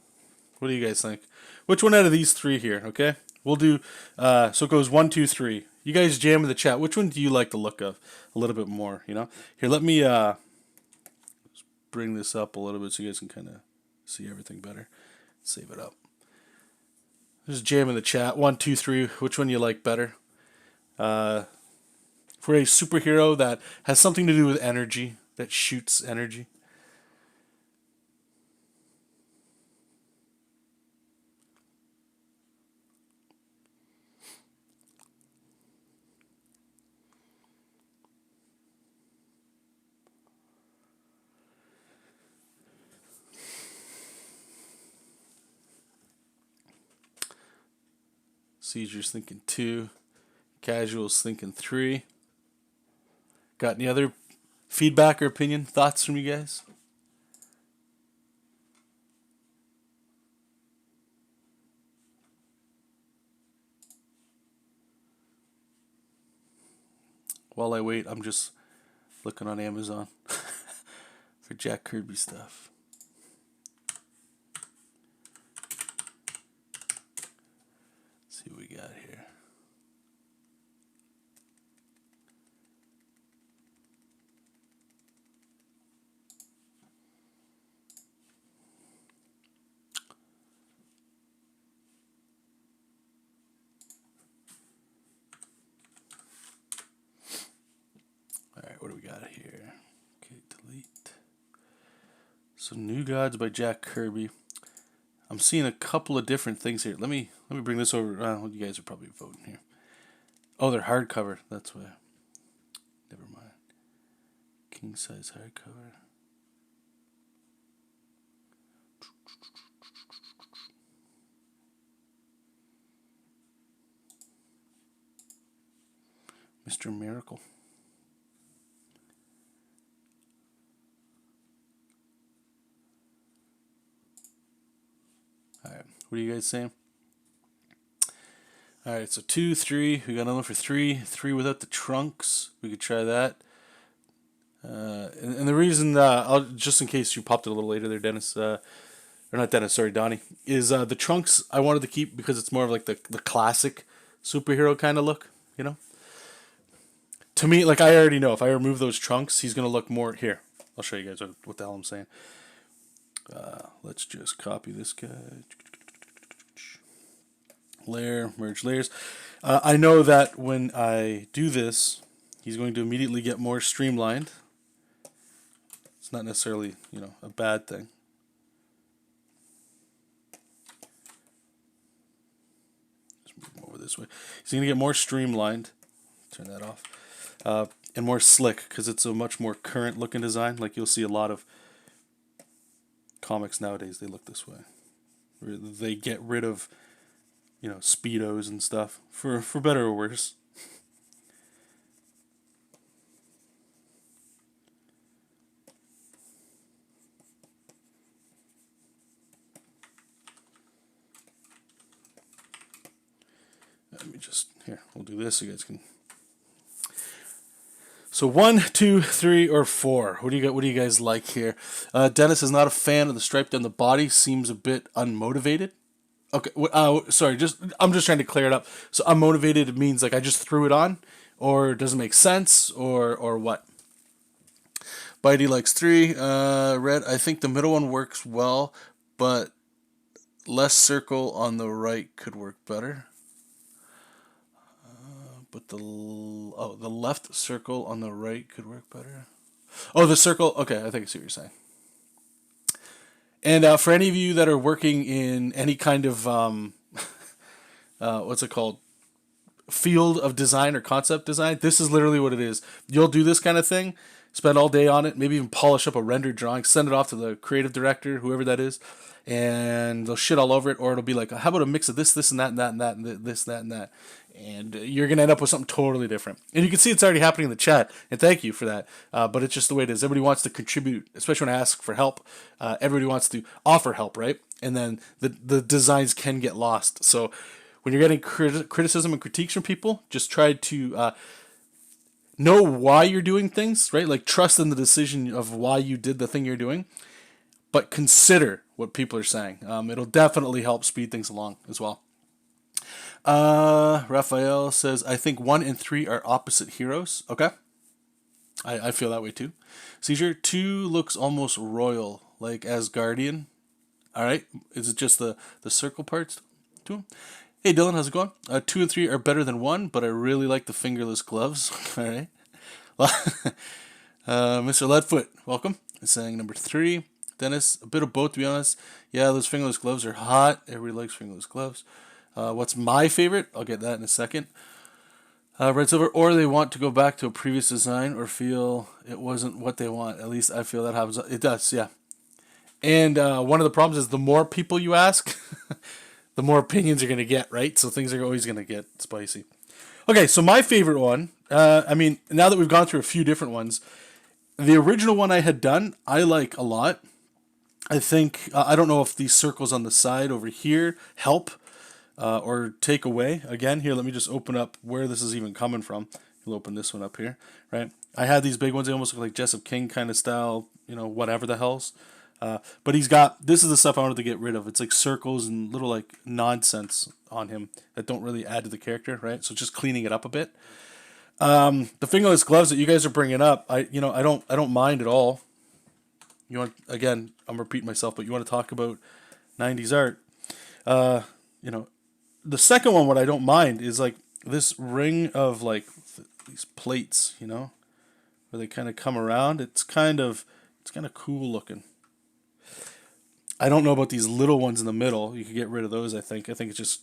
What do you guys think? Which one out of these three here? Okay, we'll do. So it goes 1, 2, 3. You guys jam in the chat. Which one do you like the look of a little bit more? You know. Here, let me bring this up a little bit so you guys can kind of see everything better. Save it up. Just jam in the chat. 1, 2, 3. Which one you like better? For a superhero that has something to do with energy, that shoots energy. Seizure's thinking 2. Casual's thinking 3. Got any other feedback or opinion, thoughts from you guys? While I wait, I'm just looking on Amazon for Jack Kirby stuff. Let's see what we got here. Alright, what do we got here? Okay, delete. So New Gods by Jack Kirby. I'm seeing a couple of different things here. Let me bring this over. You guys are probably voting here. Oh, they're hardcover. That's why. Never mind. King size hardcover. Mr. Miracle. Alright, what are you guys saying? Alright, so 2, 3. We got another one for 3. 3 without the trunks. We could try that. And the reason, just in case you popped it a little later there, Dennis, or not Dennis, sorry, Donnie, is the trunks I wanted to keep because it's more of like the classic superhero kind of look, you know? To me, like I already know, if I remove those trunks, he's going to look more, here, I'll show you guys what the hell I'm saying. Let's just copy this guy. Layer, merge layers. I know that when I do this, he's going to immediately get more streamlined. It's not necessarily, a bad thing. Just move him over this way. He's going to get more streamlined. Turn that off. And more slick, because it's a much more current looking design. Like you'll see a lot of comics nowadays, they look this way. They get rid of, Speedos and stuff, for better or worse. Let me just, here, we'll do this so you guys can. So 1, 2, 3, or 4. What do you guys like here? Dennis is not a fan of the stripe down the body. Seems a bit unmotivated. Okay, sorry. I'm just trying to clear it up. So unmotivated means like I just threw it on, or doesn't make sense, or what? Bitey likes 3. Red. I think the middle one works well, but less circle on the right could work better. But the left circle on the right could work better. Oh, the circle. Okay, I think I see what you're saying. And for any of you that are working in any kind of what's it called, field of design or concept design, this is literally what it is. You'll do this kind of thing, spend all day on it, maybe even polish up a rendered drawing, send it off to the creative director, whoever that is, and they'll shit all over it, or it'll be like, how about a mix of this, and that, and that, and that, and this, that, and that. And you're going to end up with something totally different. And you can see it's already happening in the chat, and thank you for that. But it's just the way it is. Everybody wants to contribute, especially when I ask for help. Everybody wants to offer help, right? And then the designs can get lost. So when you're getting criticism and critiques from people, just try to know why you're doing things, right? Like trust in the decision of why you did the thing you're doing, but consider what people are saying. It'll definitely help speed things along as well. Raphael says, I think 1 and 3 are opposite heroes. Okay. I feel that way too. Seizure 2 looks almost royal, like Asgardian. All right. Is it just the circle parts to him? Hey, Dylan, how's it going? 2 and 3 are better than 1, but I really like the fingerless gloves. All right. Mr. Leadfoot, welcome. It's saying number 3. Dennis, a bit of both, to be honest. Yeah, those fingerless gloves are hot. Everybody likes fingerless gloves. What's my favorite? I'll get that in a second. Red Silver, or they want to go back to a previous design or feel it wasn't what they want. At least I feel that happens. It does, yeah. And one of the problems is the more people you ask, the more opinions you're going to get, right? So things are always going to get spicy. Okay, so my favorite one, now that we've gone through a few different ones, the original one I had done, I like a lot. I think, I don't know if these circles on the side over here help. Or take away. Again, here, let me just open up where this is even coming from. We'll open this one up here, right? I had these big ones. They almost look like JESOP King kind of style, whatever the hell's. But this is the stuff I wanted to get rid of. It's like circles and little like nonsense on him that don't really add to the character, right? So just cleaning it up a bit. The fingerless gloves that you guys are bringing up, I don't mind at all. Again, I'm repeating myself, but you want to talk about 90s art, the second one, what I don't mind is like this ring of like these plates, where they kind of come around. It's kind of cool looking. I don't know about these little ones in the middle. You could get rid of those. I think it's just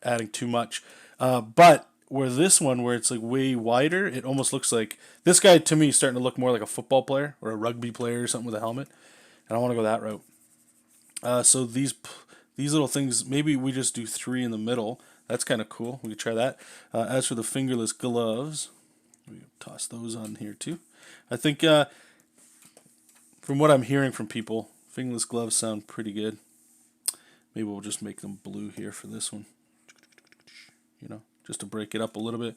adding too much. But where this one, where it's like way wider, it almost looks like this guy to me is starting to look more like a football player or a rugby player or something with a helmet. And I want to go that route. So these little things, maybe we just do 3 in the middle. That's kind of cool. We could try that. As for the fingerless gloves, we toss those on here too. I think from what I'm hearing from people, fingerless gloves sound pretty good. Maybe we'll just make them blue here for this one. Just to break it up a little bit.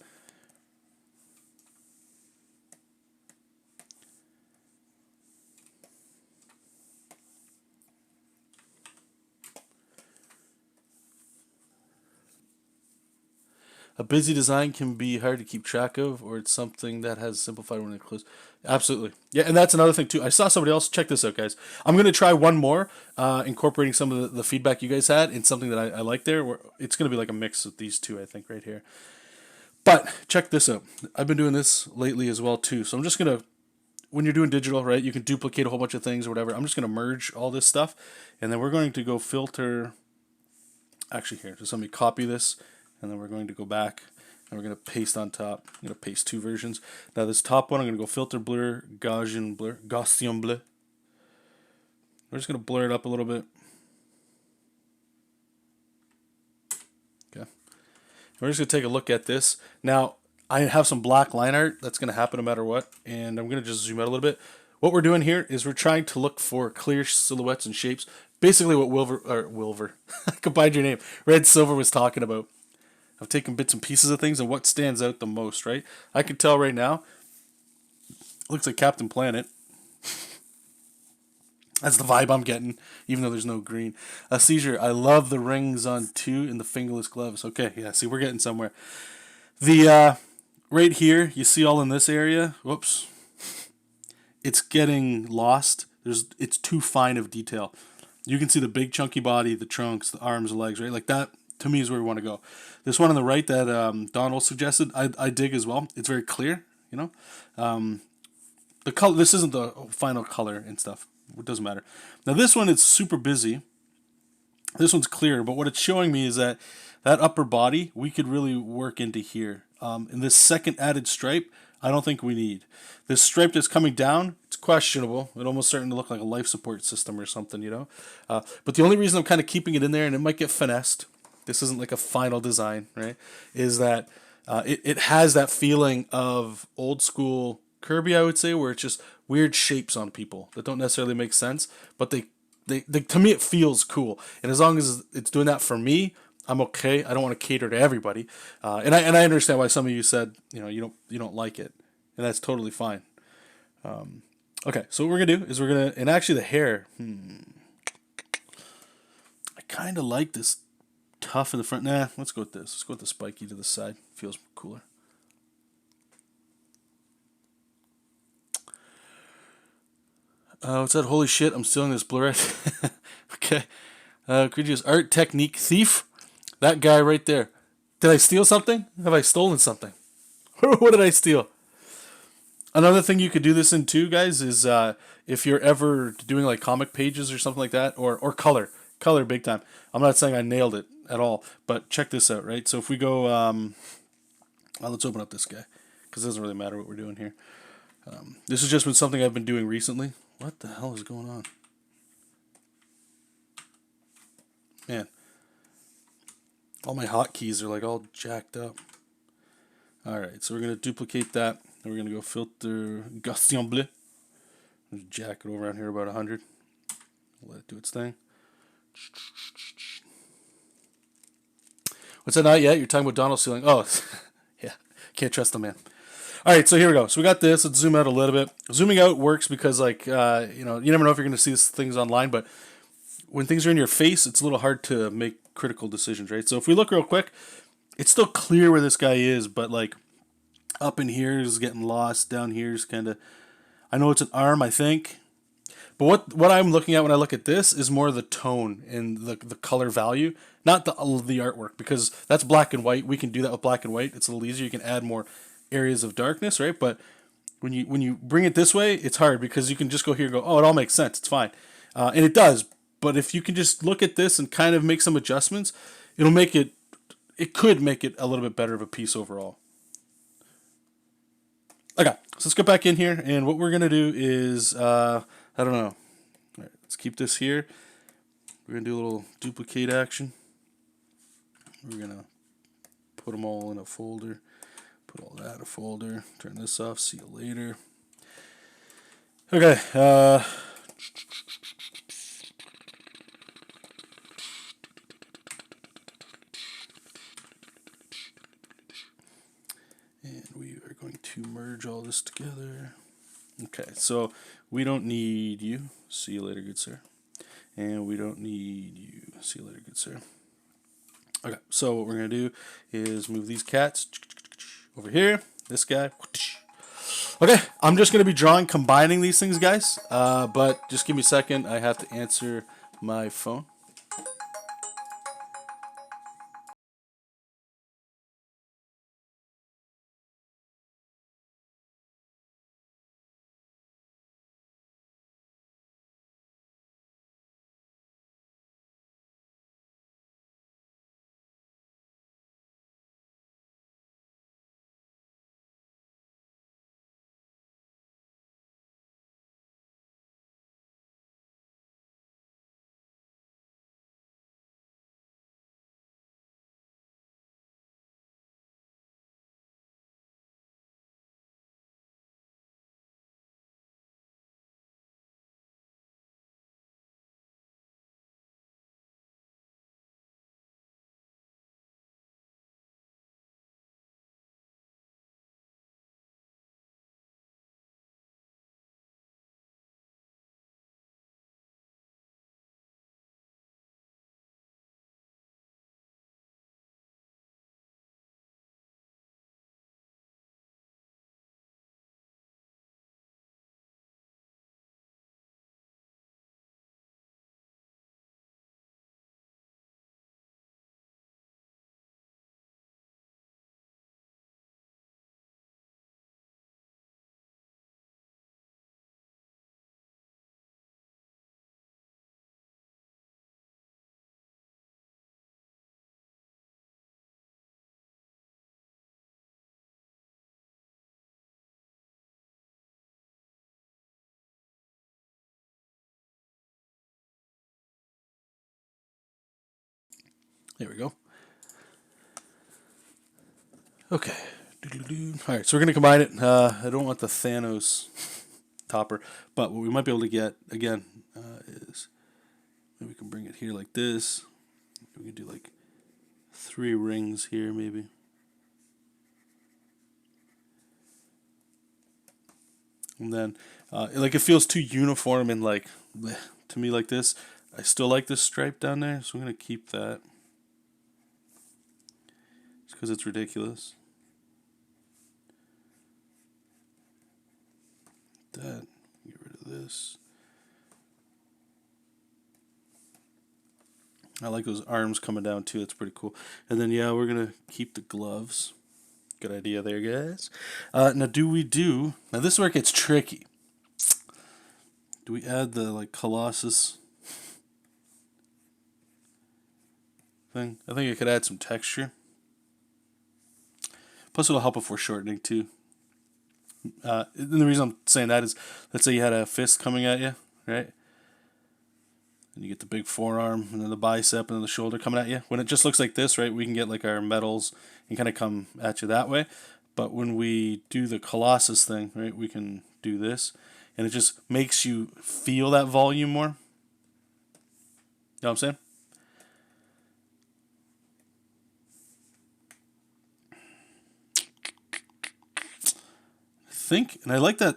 A busy design can be hard to keep track of, or it's something that has simplified when it close. Absolutely. Yeah, and that's another thing too. I saw somebody else. Check this out, guys. I'm going to try one more, incorporating some of the feedback you guys had in something that I like there. Where it's going to be like a mix of these two, I think, right here. But check this out. I've been doing this lately as well too. So I'm just going to when you're doing digital, right, you can duplicate a whole bunch of things or whatever. I'm just going to merge all this stuff, and then we're going to go filter. Actually, here, just let me copy this, and then we're going to go back, and we're going to paste on top. I'm going to paste 2 versions. Now this top one, I'm going to go filter blur, Gaussian blur. We're just going to blur it up a little bit. Okay. We're just going to take a look at this. Now, I have some black line art. That's going to happen no matter what. And I'm going to just zoom out a little bit. What we're doing here is we're trying to look for clear silhouettes and shapes. Basically what Wilver, I combined your name, Red Silver was talking about. I've taken bits and pieces of things and what stands out the most, right? I can tell right now, it looks like Captain Planet. That's the vibe I'm getting, even though there's no green. Seizure, I love the rings on 2 and the fingerless gloves. Okay, yeah, see, we're getting somewhere. The, right here, you see all in this area, whoops, it's getting lost. It's too fine of detail. You can see the big chunky body, the trunks, the arms, the legs, right? Like that, to me, is where we want to go. This one on the right that Donald suggested, I dig as well. It's very clear, you know. The color, this isn't the final color and stuff. It doesn't matter. Now this one is super busy. This one's clear, but what it's showing me is that upper body, we could really work into here. And this second added stripe, I don't think we need. This stripe that's coming down, it's questionable. It's almost starting to look like a life support system or something, you know. But the only reason I'm kind of keeping it in there, and it might get finessed, this isn't like a final design, right, is that it has that feeling of old school Kirby, I would say, where it's just weird shapes on people that don't necessarily make sense, but they to me it feels cool. And as long as it's doing that for me, I'm okay. I don't want to cater to everybody, and I understand why some of you said you don't like it, and that's totally fine. Okay, so what we're gonna do is and actually the hair. I kind of like this tough in the front. Nah, let's go with this. Let's go with the spiky to the side. Feels cooler. What's that? Holy shit, I'm stealing this blurette. Okay. Could you use art technique thief? That guy right there. Did I steal something? Have I stolen something? What did I steal? Another thing you could do this in too, guys, is if you're ever doing like comic pages or something like that, or color. Color big time. I'm not saying I nailed it at all, but check this out, right? So if we go, well, let's open up this guy, because it doesn't really matter what we're doing here. This has just been something I've been doing recently. What the hell is going on? Man, all my hotkeys are like all jacked up. Alright, so we're going to duplicate that. And we're going to go filter Gaussian bleu. Just jack it over around here about 100. Let it do its thing. What's that? Not yet? You're talking about Donald stealing. Oh, yeah. Can't trust the man. All right, so here we go. So we got this. Let's zoom out a little bit. Zooming out works because, like, you never know if you're going to see things online, but when things are in your face, it's a little hard to make critical decisions, right? So if we look real quick, it's still clear where this guy is, but, like, up in here is getting lost. Down here is kind of, I know it's an arm, I think. But what I'm looking at when I look at this is more the tone and the color value, not the artwork, because that's black and white. We can do that with black and white. It's a little easier. You can add more areas of darkness, right? But when you bring it this way, it's hard because you can just go here and go, oh, it all makes sense. It's fine. And it does. But if you can just look at this and kind of make some adjustments, it could make it a little bit better of a piece overall. Okay, so let's go back in here, and what we're going to do is, I don't know. All right, let's keep this here. We're going to do a little duplicate action. We're going to put them all in a folder. Put all that in a folder. Turn this off. See you later. Okay. And we are going to merge all this together. Okay, so we don't need you. See you later, good sir. And we don't need you. See you later, good sir. Okay, so what we're going to do is move these cats over here. This guy. Okay, I'm just going to be combining these things, guys. But just give me a second. I have to answer my phone. There we go. Okay. Alright, so we're going to combine it. I don't want the Thanos topper, but what we might be able to get, again, is maybe we can bring it here like this. We can do like 3 rings here, maybe. And then, like, it feels too uniform and, like, bleh, to me like this. I still like this stripe down there, so I'm going to keep that. Just because it's ridiculous. That. Get rid of this. I like those arms coming down too. That's pretty cool. And then, yeah, we're going to keep the gloves. Good idea there, guys. Now, now this is where it gets tricky. Do we add the, like, Colossus thing? I think I could add some texture. Plus, it'll help if we're shortening, too. And the reason I'm saying that is, let's say you had a fist coming at you, right? And you get the big forearm, and then the bicep, and then the shoulder coming at you. When it just looks like this, right, we can get like our metals and kind of come at you that way. But when we do the Colossus thing, right, we can do this, and it just makes you feel that volume more. You know what I'm saying? I think, and I like that.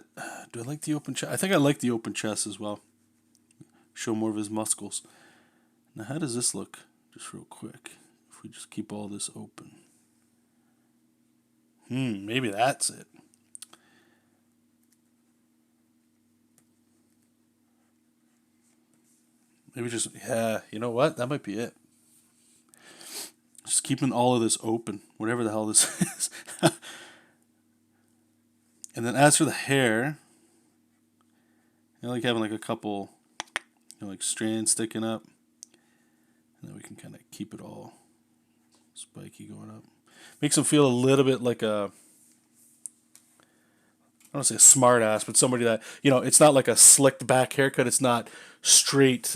Do I like the open chest? I think I like the open chest as well. Show more of his muscles. Now, how does this look? Just real quick. If we just keep all this open. Maybe that's it. Maybe just, yeah, you know what? That might be it. Just keeping all of this open, whatever the hell this is. And then as for the hair, I like having like a couple, like strands sticking up. And then we can kind of keep it all spiky going up. Makes them feel a little bit like a, I don't want to say a smart ass, but somebody that, it's not like a slicked back haircut. It's not straight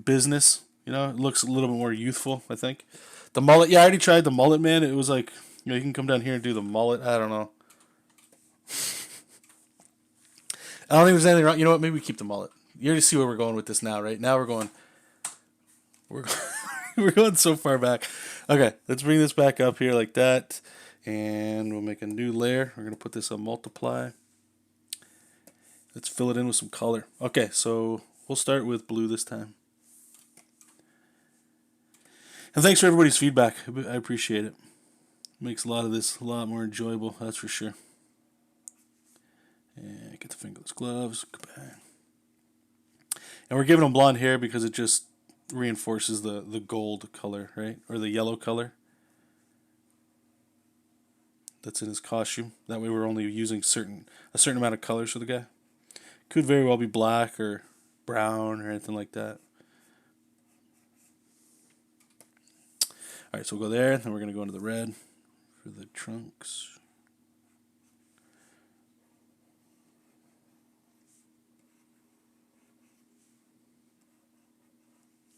business. It looks a little bit more youthful, I think. The mullet, yeah, I already tried the mullet, man. It was like, you can come down here and do the mullet. I don't know. I don't think there's anything wrong. You know what? Maybe we keep the mullet. You already see where we're going with this now, right? Now we're going so far back. Okay, let's bring this back up here like that. And we'll make a new layer. We're going to put this on multiply. Let's fill it in with some color. Okay, so we'll start with blue this time. And thanks for everybody's feedback. I appreciate it. Makes a lot of this a lot more enjoyable, that's for sure. And get the fingerless gloves. And we're giving him blonde hair because it just reinforces the gold color, right? Or the yellow color that's in his costume. That way we're only using a certain amount of colors for the guy. Could very well be black or brown or anything like that. Alright, so we'll go there, then we're going to go into the red for the trunks.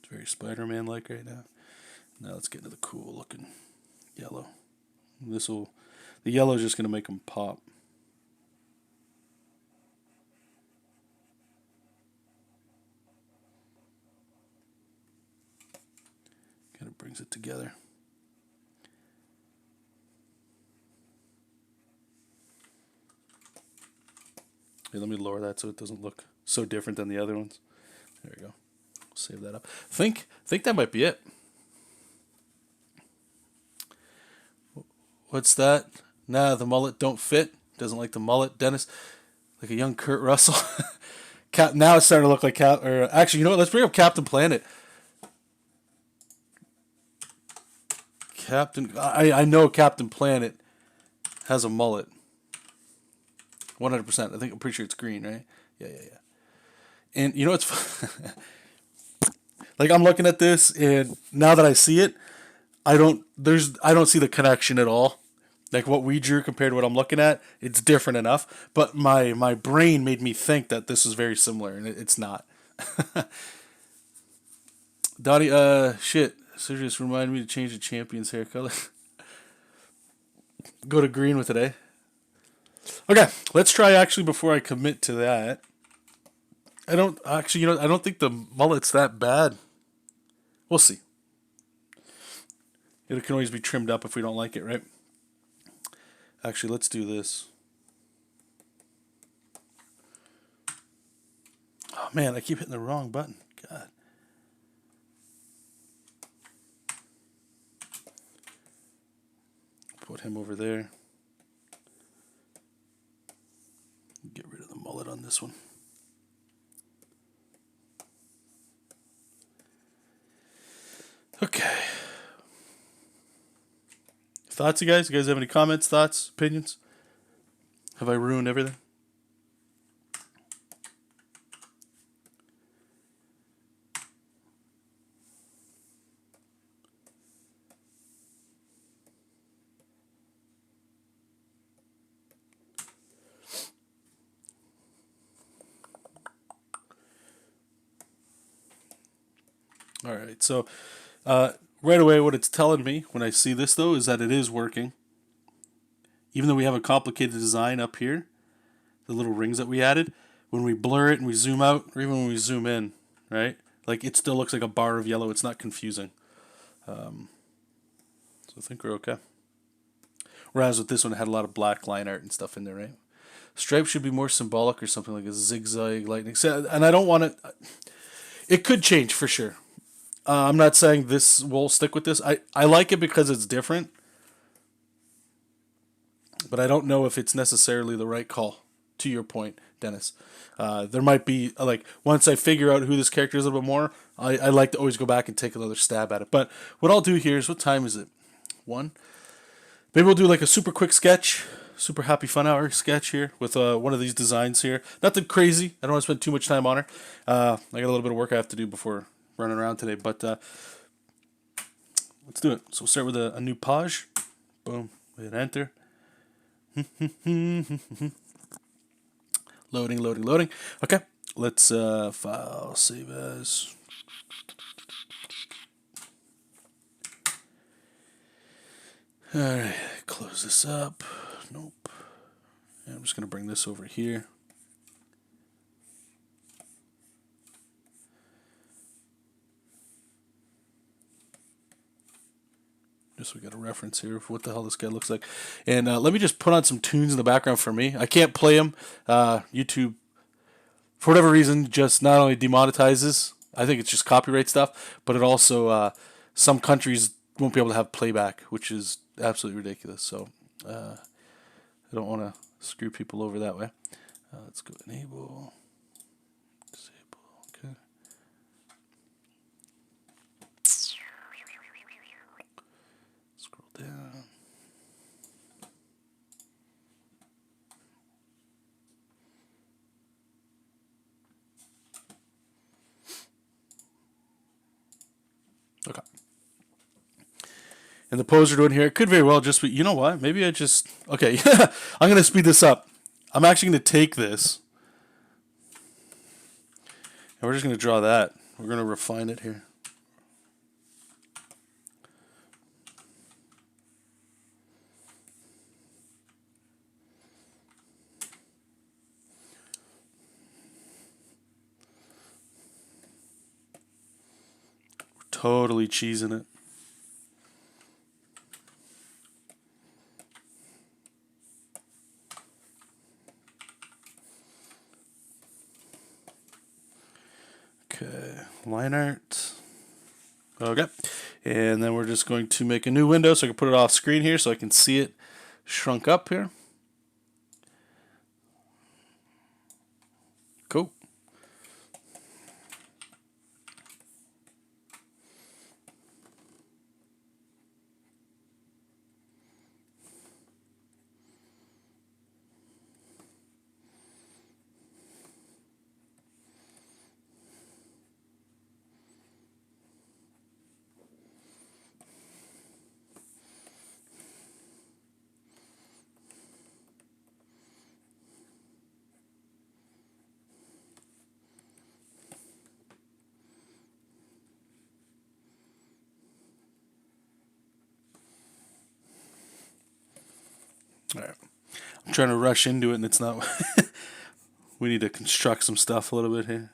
It's very Spider-Man-like right now. Now let's get into the cool looking yellow. The yellow is just going to make them pop. Kind of brings it together. Hey, let me lower that so it doesn't look so different than the other ones. There we go. Save that up. Think that might be it. What's that? Nah, the mullet don't fit. Doesn't like the mullet. Dennis, like a young Kurt Russell. Now it's starting to look like actually, you know what? Let's bring up Captain Planet. I know Captain Planet has a mullet. 100%. I'm pretty sure it's green, right? Yeah. And you know what's like, I'm looking at this, and now that I see it, I don't see the connection at all. Like what we drew compared to what I'm looking at, it's different enough. But my brain made me think that this is very similar, and it's not. Donnie, shit. So just remind me to change the champion's hair color. Go to green with it, eh? Okay, let's try actually before I commit to that. I don't actually, I don't think the mullet's that bad. We'll see. It can always be trimmed up if we don't like it, right? Actually, let's do this. Oh man, I keep hitting the wrong button. God. Put him over there. Get rid of the mullet on this one. Okay. Thoughts, you guys? You guys have any comments, thoughts, opinions? Have I ruined everything? All right, so right away, what it's telling me when I see this, though, is that it is working. Even though we have a complicated design up here, the little rings that we added, when we blur it and we zoom out, or even when we zoom in, right? Like, it still looks like a bar of yellow. It's not confusing. So I think we're okay. Whereas with this one, it had a lot of black line art and stuff in there, right? Stripe should be more symbolic or something like a zigzag lightning. And I don't want to... It could change for sure. I'm not saying this will stick with this. I like it because it's different. But I don't know if it's necessarily the right call, to your point, Dennis. There might be, like, once I figure out who this character is a little bit more, I like to always go back and take another stab at it. But what I'll do here is, what time is it? 1? Maybe we'll do like a super quick sketch, super happy fun hour sketch here with one of these designs here. Nothing crazy. I don't want to spend too much time on her. I got a little bit of work I have to do before running around today, but let's do it. So we'll start with a new page. Boom. Hit enter. Loading, loading, loading. Okay. Let's file, save as. Alright, close this up. Nope. And I'm just going to bring this over here. Just so we got a reference here of what the hell this guy looks like. And let me just put on some tunes in the background for me. I can't play them. YouTube, for whatever reason, just not only demonetizes, I think it's just copyright stuff, but it also, some countries won't be able to have playback, which is absolutely ridiculous. So I don't want to screw people over that way. Let's go enable, disable, okay. Scroll down. Okay. And the pose we're doing here, it could very well just be, you know what? Maybe I just, okay, I'm going to speed this up. I'm actually going to take this, and we're just going to draw that. We're going to refine it here. We're totally cheesing it. Okay, line art. Okay, and then we're just going to make a new window so I can put it off screen here so I can see it shrunk up here. Cool. I'm trying to rush into it and it's not. We need to construct some stuff a little bit here.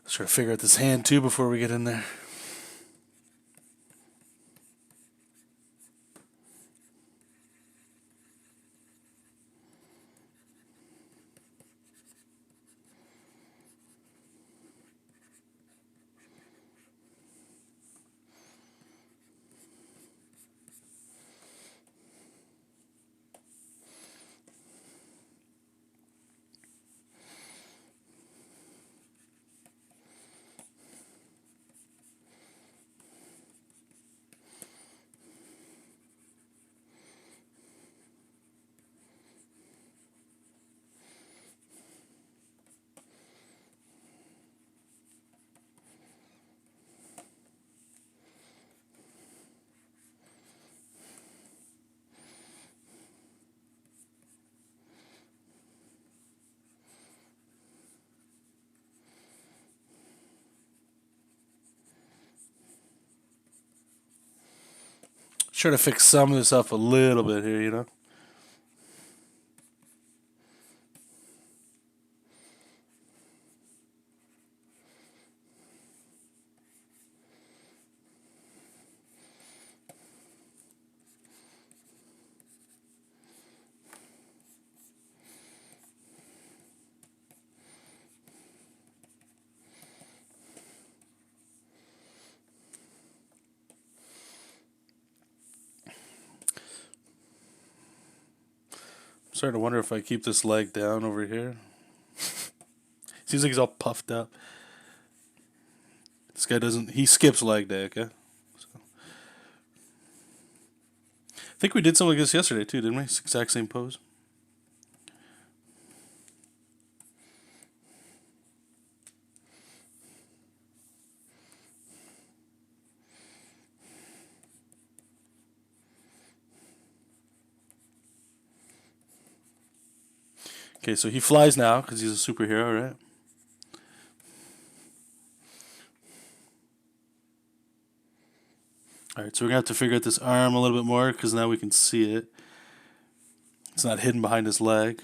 Let's try to figure out this hand too before we get in there. Try to fix some of this up a little bit here, you know. I'm starting to wonder if I keep this leg down over here. Seems like he's all puffed up. This guy doesn't. He skips leg day, okay? So. I think we did something like this yesterday too, didn't we? Exact same pose. Okay, so he flies now because he's a superhero, right? Alright, so we're going to have to figure out this arm a little bit more because now we can see it. It's not hidden behind his leg.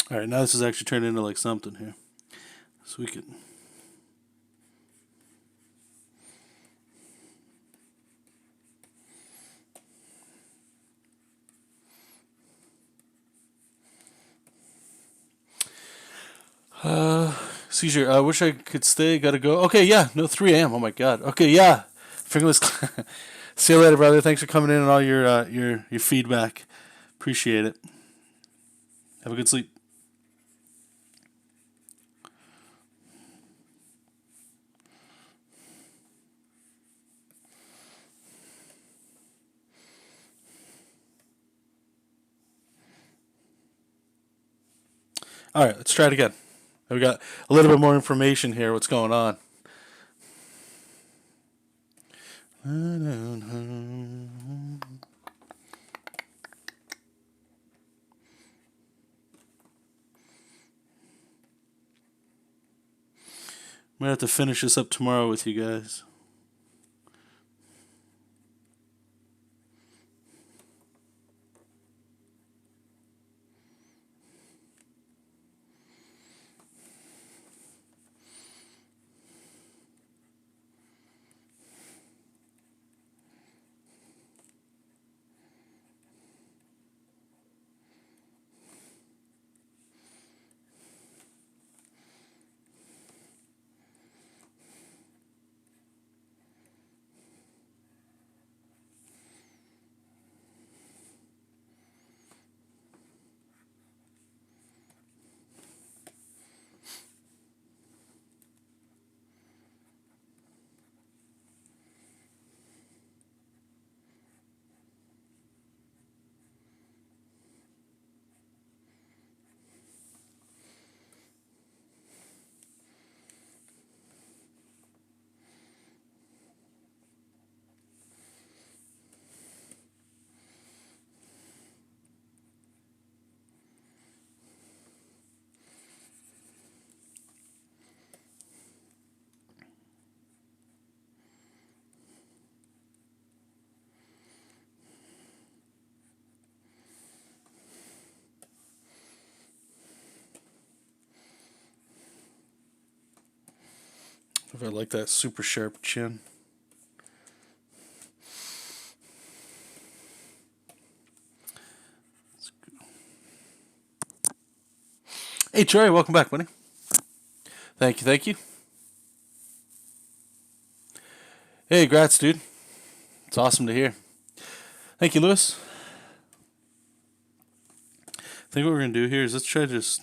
Alright, now this is actually turning into like something here. So we can. Seizure. I wish I could stay. Gotta go. Okay, yeah. No, 3 a.m. Oh my god. Okay, yeah. Fingerless. See you later, brother. Thanks for coming in and all your feedback. Appreciate it. Have a good sleep. All right, let's try it again. We got a little bit more information here. What's going on? I'm gonna have to finish this up tomorrow with you guys. If I like that super sharp chin. Hey Troy, welcome back, buddy. Thank you, thank you. Hey, grats, dude. It's awesome to hear. Thank you, Lewis. I think what we're gonna do here is let's try to just.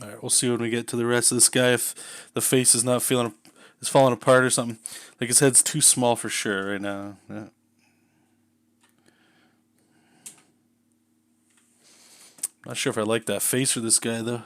All right, we'll see when we get to the rest of this guy if the face is not is falling apart or something. Like his head's too small for sure right now. Yeah. Not sure if I like that face for this guy though.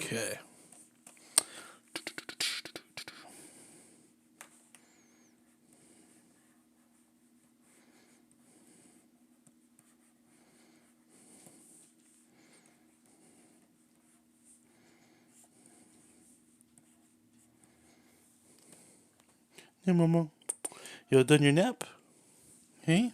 Okay. Hey, Momo. You all done your nap? Hey?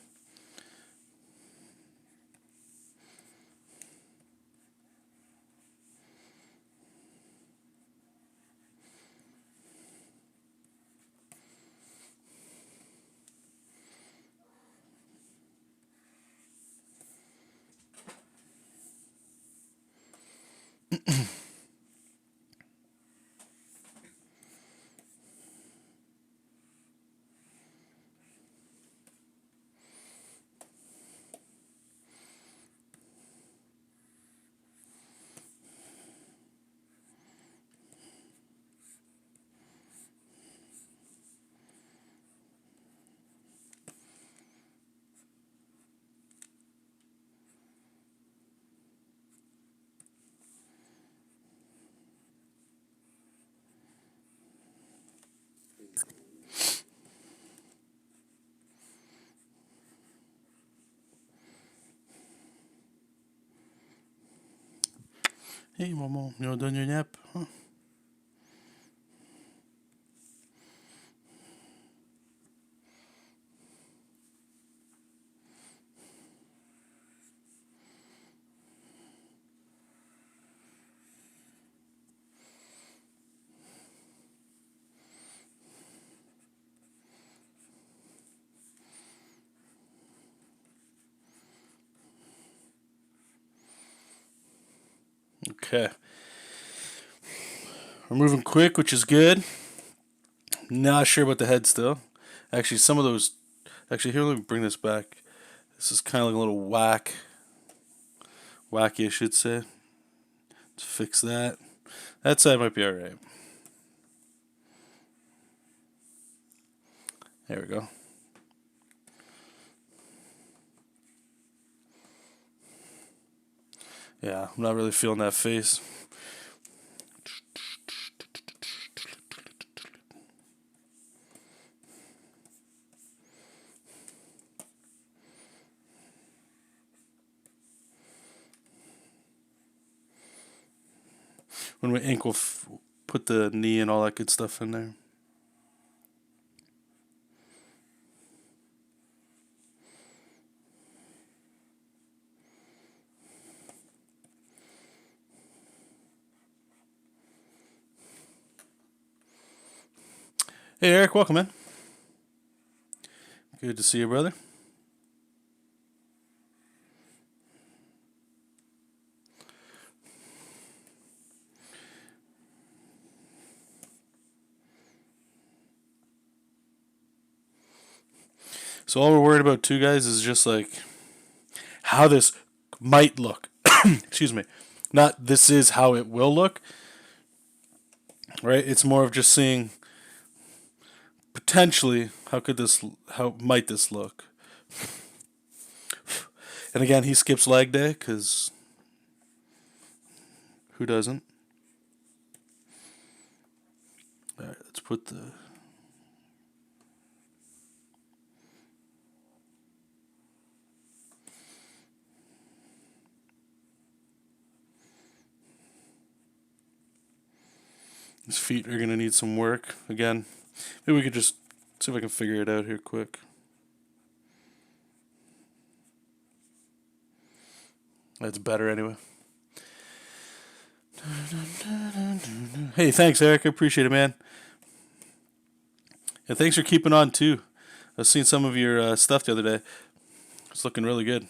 Hey, Momo. You all done your nap? Huh? Okay. We're moving quick, which is good. Not sure about the head still. Actually, some of those. Actually, here, let me bring this back. This is kind of like a little wacky, I should say. Let's fix that. That side might be alright. There we go. Yeah, I'm not really feeling that face. When we ink, we'll put the knee and all that good stuff in there. Hey, Eric, welcome, man. Good to see you, brother. So all we're worried about, too, guys, is just like how this might look. Excuse me. Not this is how it will look, right? It's more of just seeing potentially how might this look. And again, he skips leg day because who doesn't? All right, let's put his feet are gonna need some work again. Maybe we could just see if I can figure it out here quick. That's better anyway. Hey, thanks, Eric. I appreciate it, man. And thanks for keeping on too. I've seen some of your stuff the other day. It's looking really good.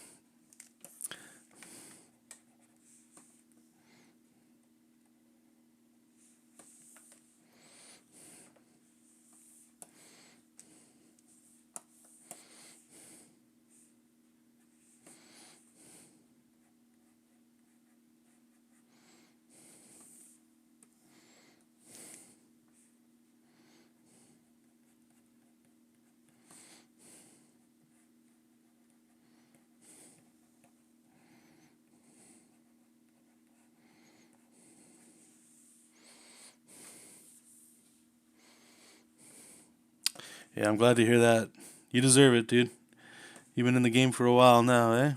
Yeah, I'm glad to hear that. You deserve it, dude. You've been in the game for a while now, eh?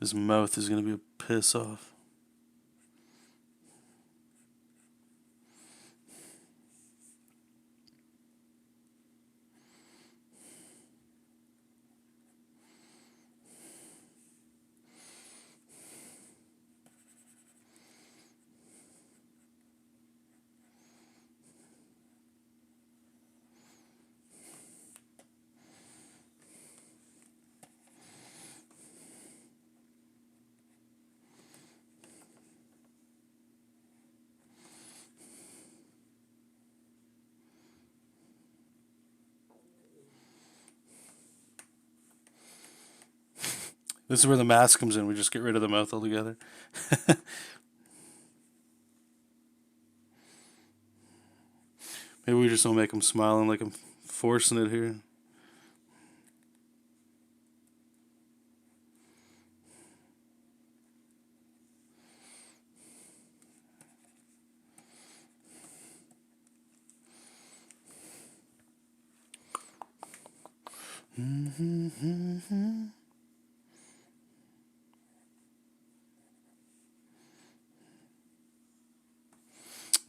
His mouth is going to be a piss off. This is where the mask comes in. We just get rid of the mouth altogether. Maybe we just don't make him smiling like I'm forcing it here.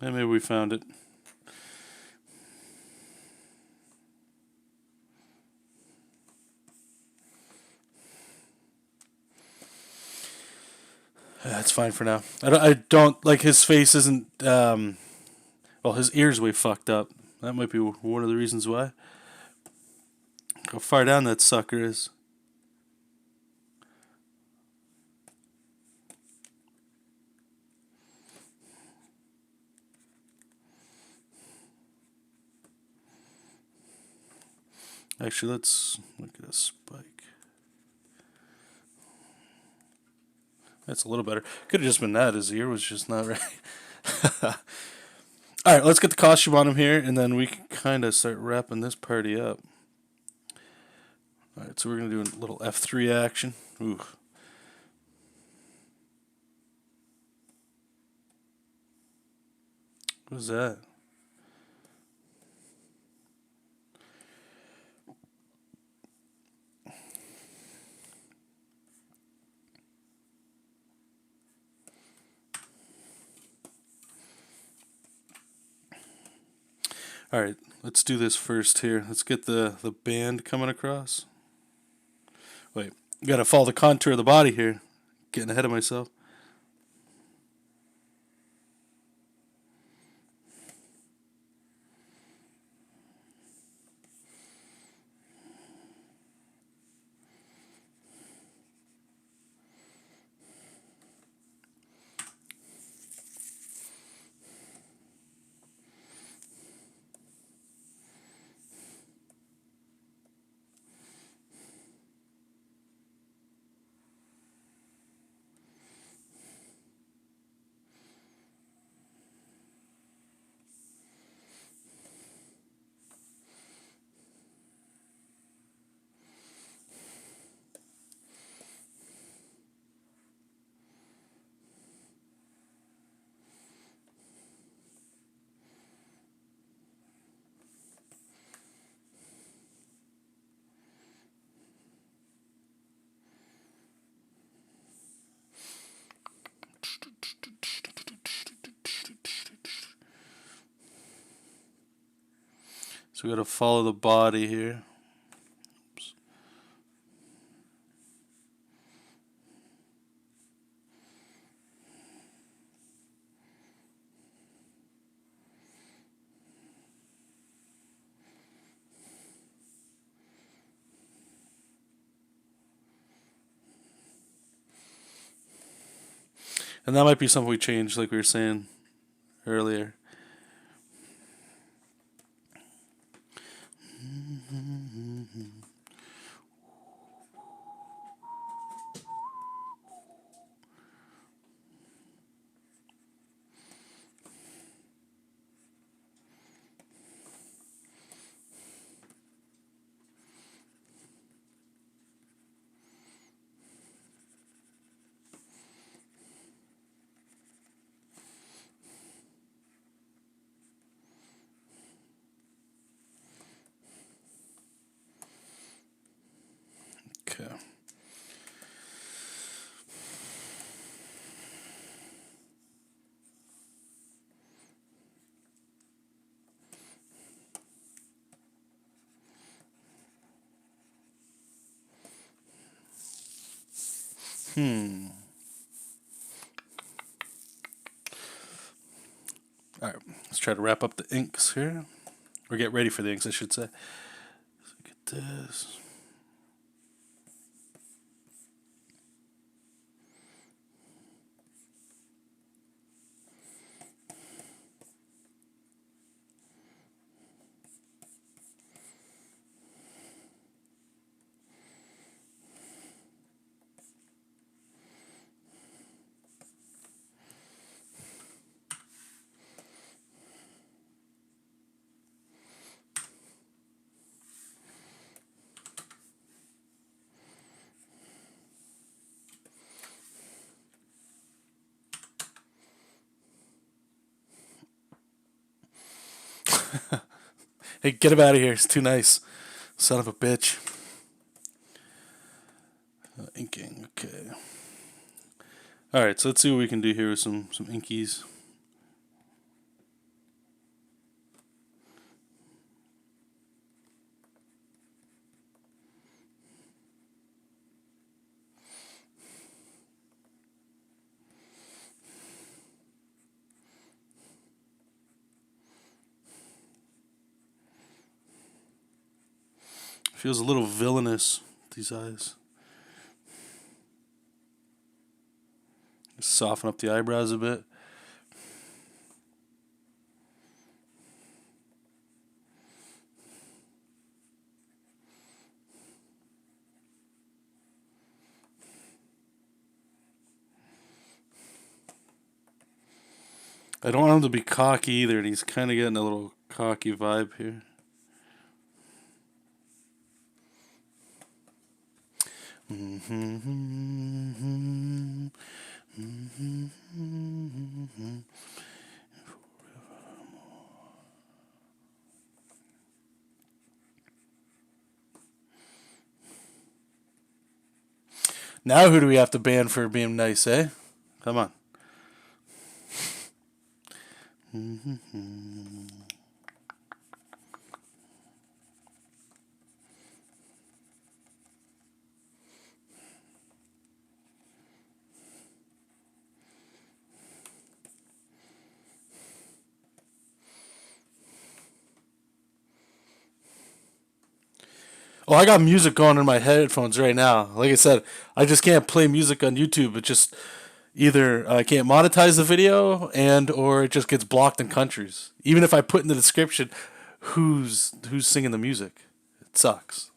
And maybe we found it. That's fine for now. I don't like his face isn't. Well, his ears way fucked up. That might be one of the reasons why. How far down that sucker is. Actually, let's look at a spike. That's a little better. Could have just been that. His ear was just not right. Alright, let's get the costume on him here, and then we can kind of start wrapping this party up. Alright, so we're going to do a little F3 action. Ooh. What was that? Alright, let's do this first here. Let's get the band coming across. Wait, gotta follow the contour of the body here. Getting ahead of myself. So we gotta follow the body here. Oops. And that might be something we changed, like we were saying earlier. Okay. All right, let's try to wrap up the inks here. Or get ready for the inks, I should say. Let's look at this. Hey, get him out of here. It's too nice. Son of a bitch. Inking, okay. Alright, so let's see what we can do here with some inkies. Feels a little villainous, these eyes. Soften up the eyebrows a bit. I don't want him to be cocky either, and he's kind of getting a little cocky vibe here. Now who do we have to ban for being nice, eh? Come on. Oh, I got music going in my headphones right now. Like I said, I just can't play music on YouTube. It just either I can't monetize the video and or it just gets blocked in countries. Even if I put in the description who's singing the music. It sucks.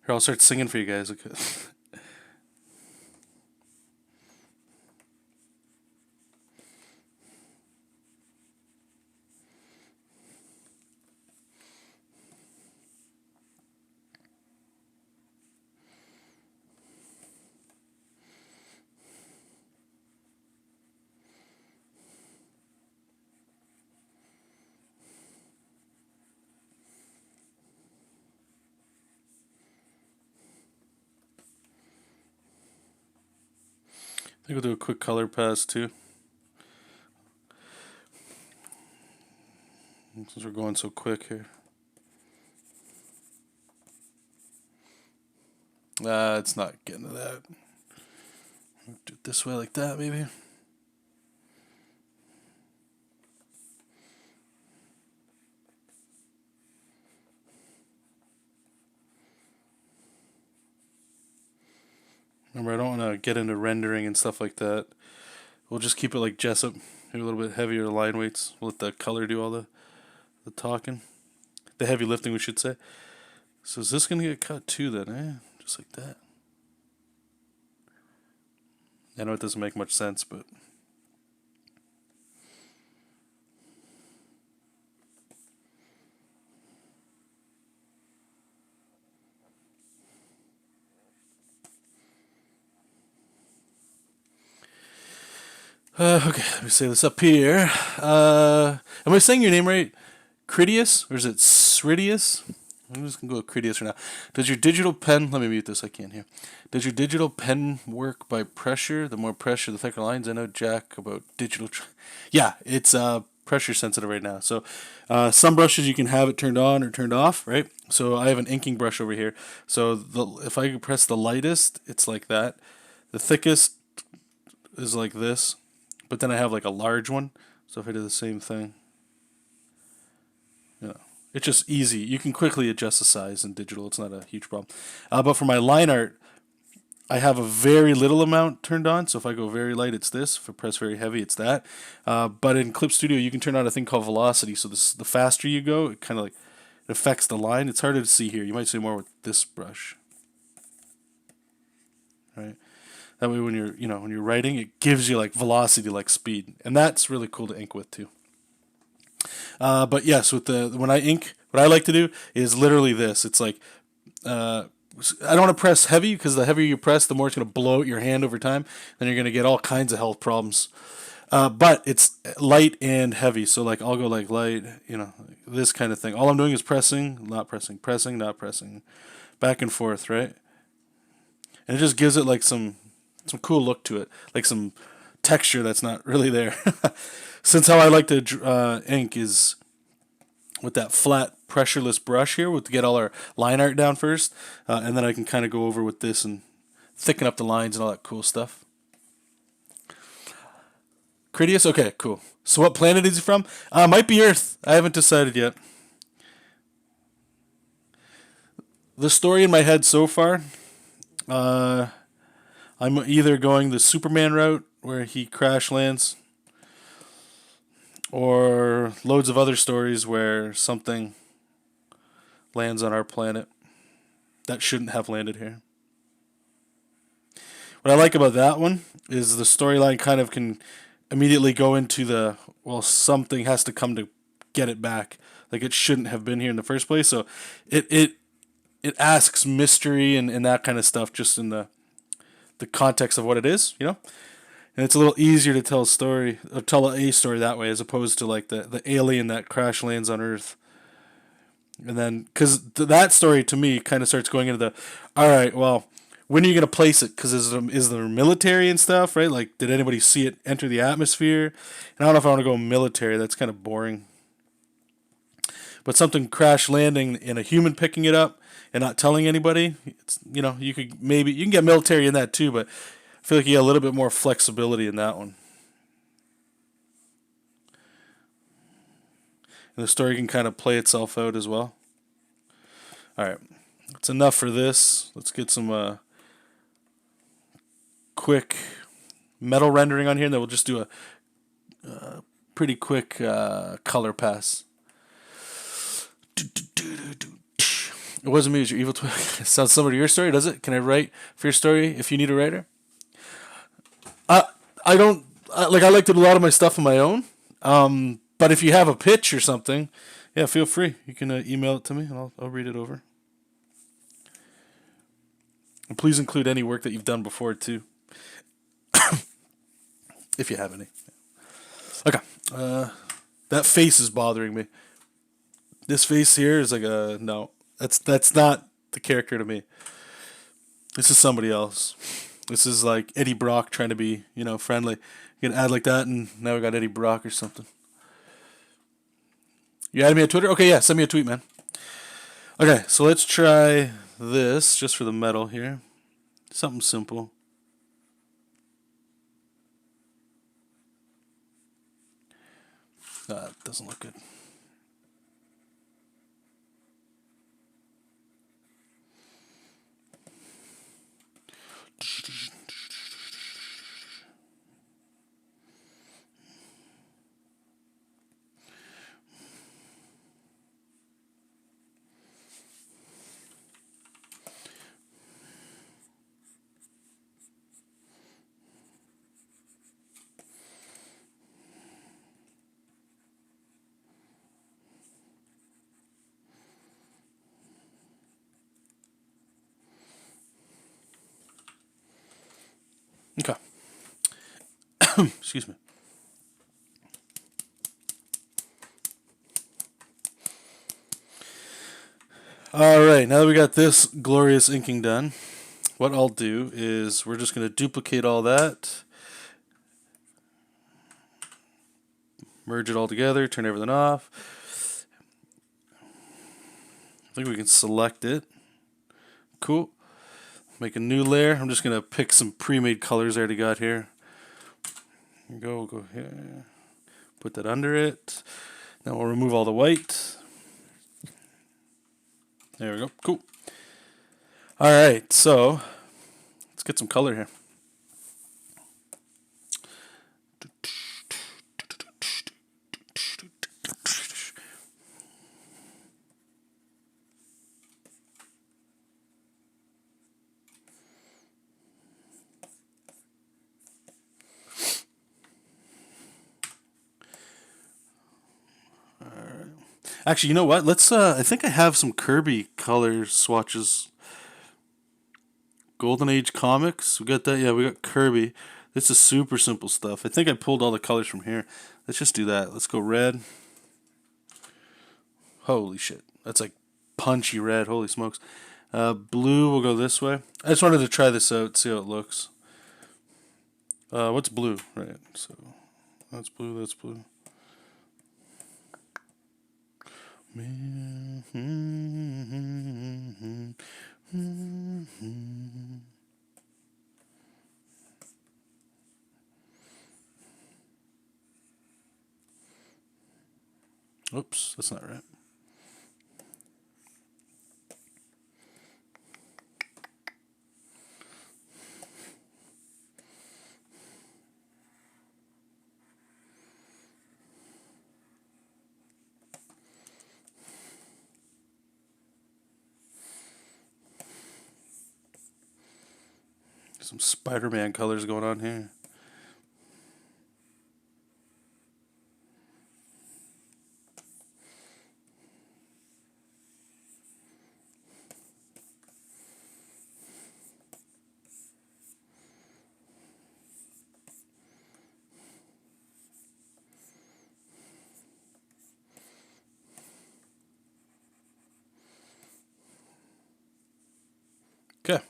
Here, I'll start singing for you guys. Okay. I think we'll do a quick color pass too. Since we're going so quick here. It's not getting to that. Do it this way like that, maybe. Remember, I don't want to get into rendering and stuff like that. We'll just keep it like JESOP, maybe a little bit heavier line weights. We'll let the color do all the talking. The heavy lifting, we should say. So is this going to get cut too then, Just like that. I know it doesn't make much sense, but... okay, let me say this up here. Am I saying your name right? Critius? Or is it Sridius? I'm just going to go with Critius for now. Does your digital pen... Let me mute this, I can't hear. Does your digital pen work by pressure? The more pressure, the thicker lines. I know, Jack, about digital... yeah, it's pressure sensitive right now. So some brushes you can have it turned on or turned off, right? So I have an inking brush over here. So if I press the lightest, it's like that. The thickest is like this. But then I have like a large one. So if I do the same thing, it's just easy. You can quickly adjust the size in digital. It's not a huge problem. But for my line art, I have a very little amount turned on. So if I go very light, it's this. If I press very heavy, it's that. But in Clip Studio, you can turn on a thing called velocity. So the faster you go, it kind of like it affects the line. It's harder to see here. You might see more with this brush. Right? That way, when you're writing, it gives you like velocity, like speed, and that's really cool to ink with too. But yes, when I ink, what I like to do is literally this. It's like I don't want to press heavy because the heavier you press, the more it's going to blow out your hand over time. Then you're going to get all kinds of health problems. But it's light and heavy, so like I'll go like light, this kind of thing. All I'm doing is pressing, not pressing, pressing, not pressing, back and forth, right? And it just gives it like some cool look to it, like some texture that's not really there. Since how I like to ink is with that flat pressureless brush here, to get all our line art down first, and then I can kind of go over with this and thicken up the lines and all that cool stuff. Critius? Okay, cool. So what planet is he from? Might be Earth. I haven't decided yet. The story in my head so far, I'm either going the Superman route, where he crash lands, or loads of other stories where something lands on our planet that shouldn't have landed here. What I like about that one is the storyline kind of can immediately go into something has to come to get it back. Like it shouldn't have been here in the first place. So it asks mystery and that kind of stuff just in the context of what it is, And it's a little easier to tell a story that way, as opposed to like the alien that crash lands on Earth. And then, because that story to me kind of starts going into all right, well, when are you going to place it? Because is there military and stuff, right? Like, did anybody see it enter the atmosphere? And I don't know if I want to go military. That's kind of boring. But something crash landing and a human picking it up and not telling anybody, you can get military in that too, but I feel like you get a little bit more flexibility in that one. And the story can kind of play itself out as well. Alright, that's enough for this. Let's get some quick metal rendering on here, and then we'll just do a pretty quick color pass. It wasn't me, it was your evil twin. Sounds similar to your story, does it? Can I write for your story if you need a writer? I don't I like to do a lot of my stuff on my own. But if you have a pitch or something, yeah, feel free. You can email it to me, and I'll read it over. And please include any work that you've done before too, if you have any. Okay, that face is bothering me. This face here is like no. That's not the character to me. This is somebody else. This is like Eddie Brock trying to be, friendly. You can add like that, and now we got Eddie Brock or something. You added me on Twitter? Okay, yeah, send me a tweet, man. Okay, so let's try this just for the metal here. Something simple. Doesn't look good. Okay. Excuse me. All right, now that we got this glorious inking done, what I'll do is we're just going to duplicate all that, merge it all together, turn everything off. I think we can select it. Cool. Make a new layer. I'm just going to pick some pre-made colors I already got here. Go here. Put that under it. Now we'll remove all the white. There we go. Cool. All right, so let's get some color here. Actually, you know what? Let's. I think I have some Kirby color swatches. Golden Age Comics. We got that. Yeah, we got Kirby. This is super simple stuff. I think I pulled all the colors from here. Let's just do that. Let's go red. Holy shit. That's like punchy red. Holy smokes. Blue, we'll go this way. I just wanted to try this out, see how it looks. What's blue? Right. So that's blue. That's blue. Oops, that's not right. Some Spider-Man colors going on here. Okay.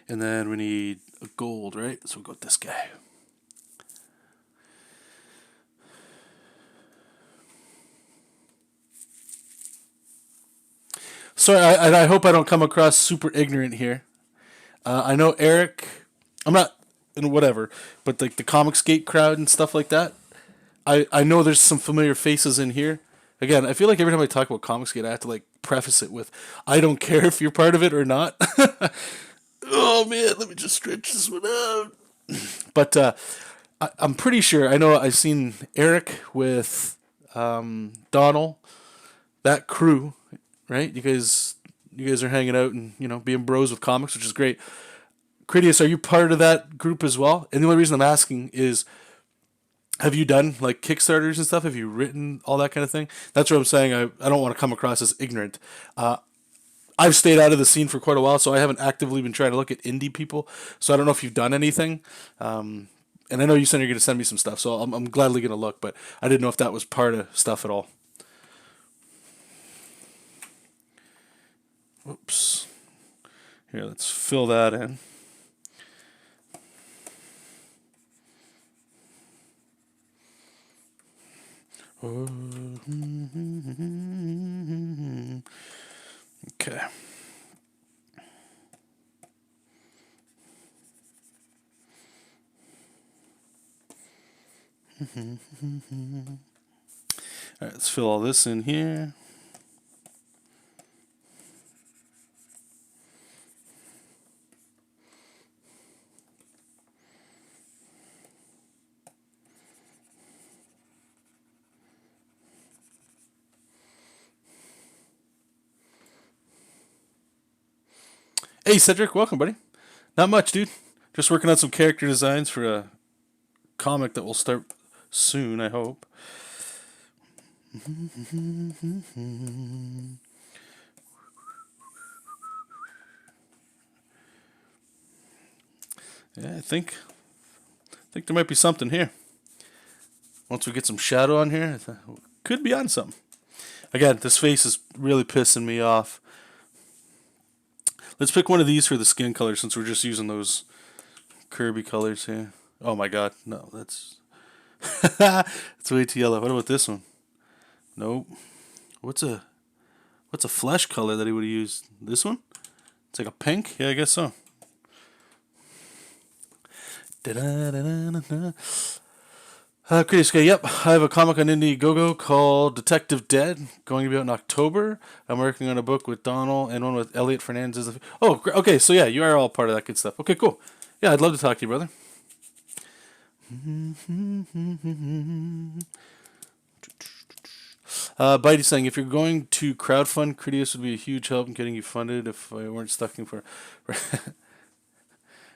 And then we need a gold, right? So we'll go with this guy. Sorry, I hope I don't come across super ignorant here. I know Eric. I'm not, whatever, but like the Comicsgate crowd and stuff like that. I know there's some familiar faces in here. Again, I feel like every time I talk about Comicsgate, I have to like preface it with, I don't care if you're part of it or not. Oh man, let me just stretch this one out. But I'm pretty sure. I know I've seen Eric with Donald, that crew, right? You guys are hanging out and being bros with comics, which is great. Critias, are you part of that group as well? And the only reason I'm asking is, have you done like Kickstarters and stuff? Have you written all that kind of thing? That's what I'm saying. I don't want to come across as ignorant. I've stayed out of the scene for quite a while, so I haven't actively been trying to look at indie people. So I don't know if you've done anything. And I know you said you're going to send me some stuff, so I'm gladly going to look, but I didn't know if that was part of stuff at all. Whoops. Here, let's fill that in. Okay. Alright, let's fill all this in here. Hey Cedric, welcome buddy. Not much, dude. Just working on some character designs for a comic that will start soon, I hope. Yeah, I think there might be something here. Once we get some shadow on here, could be on something. Again, this face is really pissing me off. Let's pick one of these for the skin color since we're just using those Kirby colors here. Oh my god, no, that's it's way too yellow. What about this one? Nope. What's a flesh color that he would have used? This one? It's like a pink? Yeah, I guess so. Yep, I have a comic on Indiegogo called Detective Dead, going to be out in October. I'm working on a book with Donald and one with Elliot Fernandez. Oh, okay, so yeah, you are all part of that good stuff. Okay, cool. Yeah, I'd love to talk to you, brother. Bitey saying, if you're going to crowdfund, Critias would be a huge help in getting you funded if I weren't stuck in for...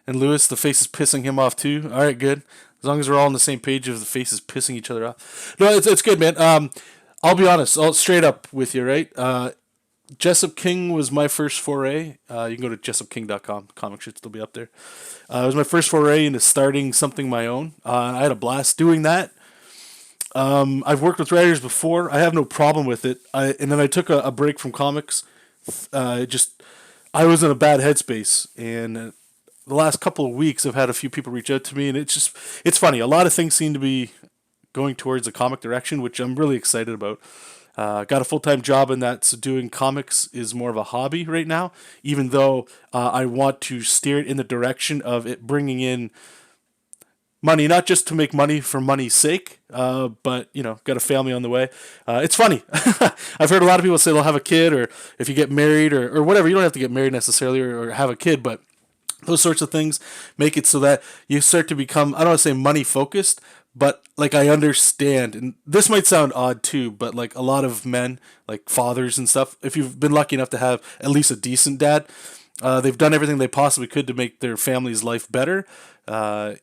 And Lewis, the face is pissing him off too. All right, good. As long as we're all on the same page of the faces pissing each other off. No, it's good, man. I'll be honest. I'll straight up with you, right? JESOP King was my first foray. You can go to JESOPKing.com. Comic should still be up there. It was my first foray into starting something my own. I had a blast doing that. I've worked with writers before. I have no problem with it. And then I took a break from comics. I was in a bad headspace, and the last couple of weeks I've had a few people reach out to me, and it's funny. A lot of things seem to be going towards the comic direction, which I'm really excited about. Got a full-time job in that, so doing comics is more of a hobby right now, even though I want to steer it in the direction of it bringing in money, not just to make money for money's sake, but, got a family on the way. It's funny. I've heard a lot of people say they'll have a kid, or if you get married, or whatever. You don't have to get married necessarily or have a kid, but those sorts of things make it so that you start to become, I don't want to say money focused, but like I understand, and this might sound odd too, but like a lot of men, like fathers and stuff, if you've been lucky enough to have at least a decent dad, they've done everything they possibly could to make their family's life better. And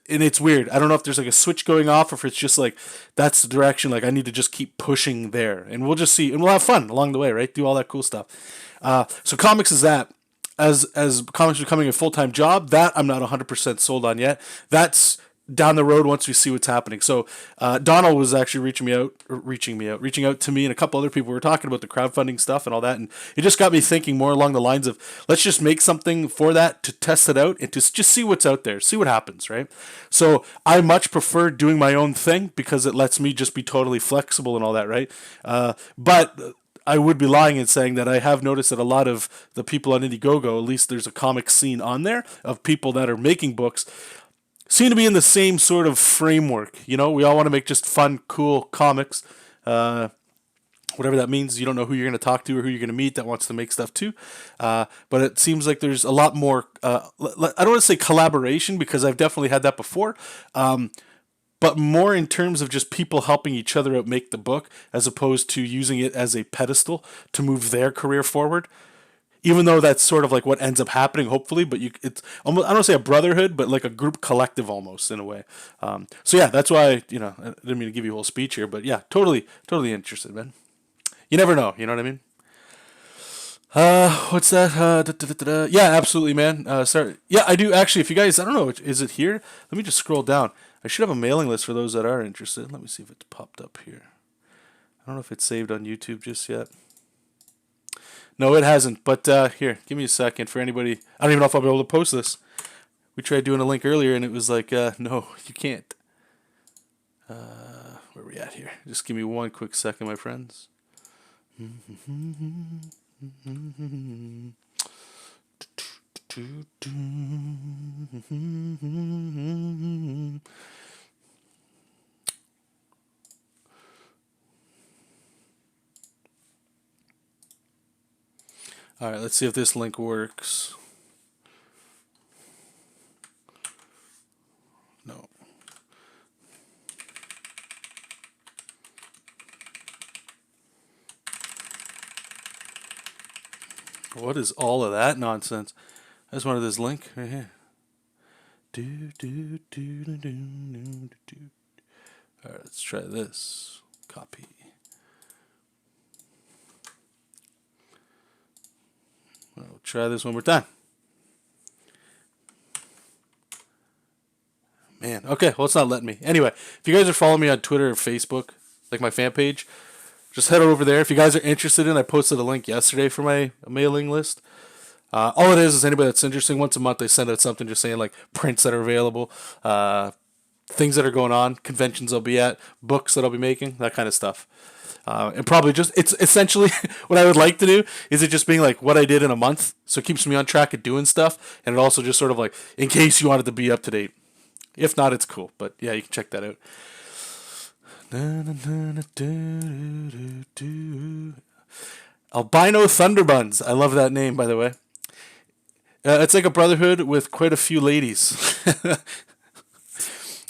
it's weird. I don't know if there's like a switch going off or if it's just like that's the direction. Like I need to just keep pushing there, and we'll just see, and we'll have fun along the way, right? Do all that cool stuff. So comics is that. As comics becoming a full-time job, that I'm not 100% sold on yet. That's down the road once we see what's happening. So Donald was actually reaching out to me and a couple other people. We were talking about the crowdfunding stuff and all that, and it just got me thinking more along the lines of let's just make something for that to test it out and to just see what's out there, see what happens, right? So I much prefer doing my own thing because it lets me just be totally flexible and all that, right? But I would be lying in saying that I have noticed that a lot of the people on Indiegogo, at least there's a comic scene on there of people that are making books, seem to be in the same sort of framework. We all want to make just fun, cool comics. Whatever that means. You don't know who you're going to talk to or who you're going to meet that wants to make stuff too. But it seems like there's a lot more, I don't want to say collaboration because I've definitely had that before. But more in terms of just people helping each other out make the book as opposed to using it as a pedestal to move their career forward. Even though that's sort of like what ends up happening, hopefully, but it's almost, I don't want to say a brotherhood, but like a group collective almost in a way. So yeah, that's why, I didn't mean to give you a whole speech here, but yeah, totally interested, man. You never know, you know what I mean? What's that? Yeah, absolutely, man. Sorry. Yeah, I do actually. If you guys, I don't know, is it here? Let me just scroll down. I should have a mailing list for those that are interested. Let me see if it's popped up here. I don't know if it's saved on YouTube just yet. No, it hasn't. But here, give me a second for anybody. I don't even know if I'll be able to post this. We tried doing a link earlier, and it was like, no, you can't. Where are we at here? Just give me one quick second, my friends. All right, let's see if this link works. No. What is all of that nonsense? I just wanted this link right here. All right, let's try this. Copy. We'll try this one more time. Man, okay, well, it's not letting me. Anyway, if you guys are following me on Twitter or Facebook, like my fan page, just head over there. If you guys are interested in, I posted a link yesterday for my mailing list. All it is anybody that's interested, once a month they send out something just saying like prints that are available, things that are going on, conventions I'll be at, books that I'll be making, that kind of stuff. And probably just, it's essentially what I would like to do is it just being like what I did in a month. So it keeps me on track of doing stuff. And it also just sort of like, in case you wanted to be up to date. If not, it's cool. But yeah, you can check that out. Albino Thunderbuns. I love that name, by the way. It's like a brotherhood with quite a few ladies.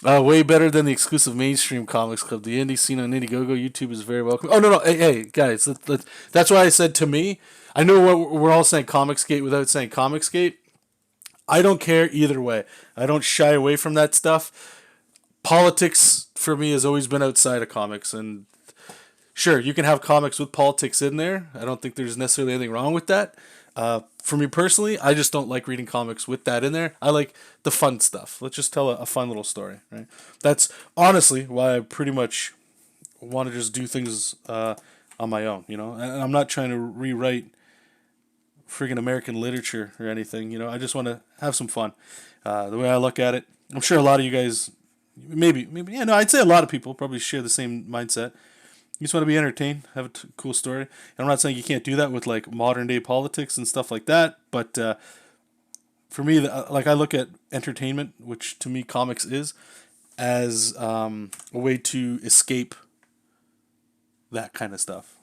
Way better than the exclusive mainstream comics club. The indie scene on Indiegogo, YouTube is very welcome. Oh, no. Hey guys. That's why I said to me, I know what we're all saying Comicsgate without saying Comicsgate. I don't care either way. I don't shy away from that stuff. Politics, for me, has always been outside of comics. And sure, you can have comics with politics in there. I don't think there's necessarily anything wrong with that. For me personally, I just don't like reading comics with that in there. I like the fun stuff. Let's just tell a fun little story, right? That's honestly why I pretty much want to just do things on my own, you know? And I'm not trying to rewrite friggin' American literature or anything, you know? I just want to have some fun. The way I look at it, I'm sure a lot of you guys, maybe, yeah, no, I'd say a lot of people probably share the same mindset. You just want to be entertained, have a cool story. And I'm not saying you can't do that with like modern day politics and stuff like that, but for me, like I look at entertainment, which to me comics is, as a way to escape that kind of stuff.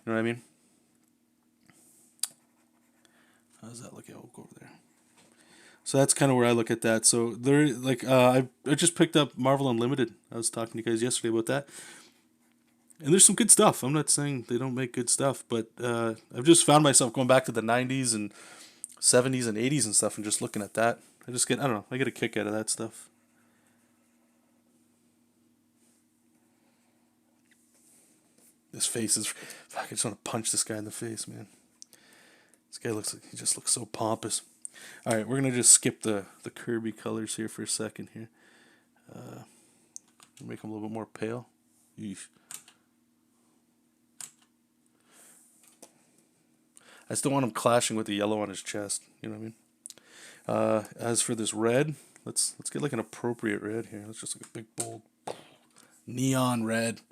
You know what I mean? How's that looking? I'll go over there. So that's kind of where I look at that. So there, like, I just picked up Marvel Unlimited. I was talking to you guys yesterday about that, and there's some good stuff. I'm not saying they don't make good stuff, but I've just found myself going back to the '90s and '70s and '80s and stuff, and just looking at that. I don't know, I get a kick out of that stuff. This face is, fuck, I just want to punch this guy in the face, man. This guy he just looks so pompous. All right, we're going to just skip the Kirby colors here for a second here. Make them a little bit more pale. Eesh. I still want him clashing with the yellow on his chest. You know what I mean? As for this red, let's get like an appropriate red here. Let's just like a big, bold, neon red.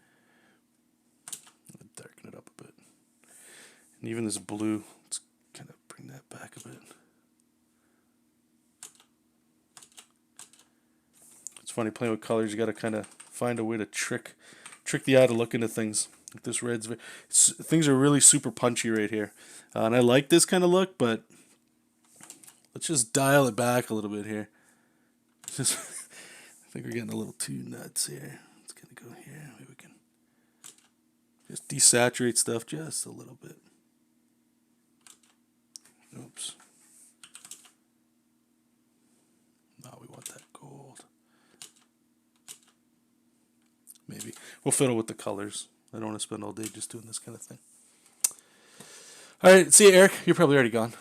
Darken it up a bit. And even this blue, let's kind of bring that back a bit. It's funny playing with colors. You got to kind of find a way to trick the eye to look into things. Like this red's things are really super punchy right here, and I like this kind of look. But let's just dial it back a little bit here. Just I think we're getting a little too nuts here. It's gonna go here. Maybe we can just desaturate stuff just a little bit. Oops. No, we want that gold. Maybe. We'll fiddle with the colors. I don't want to spend all day just doing this kind of thing. All right, see you, Eric. You're probably already gone.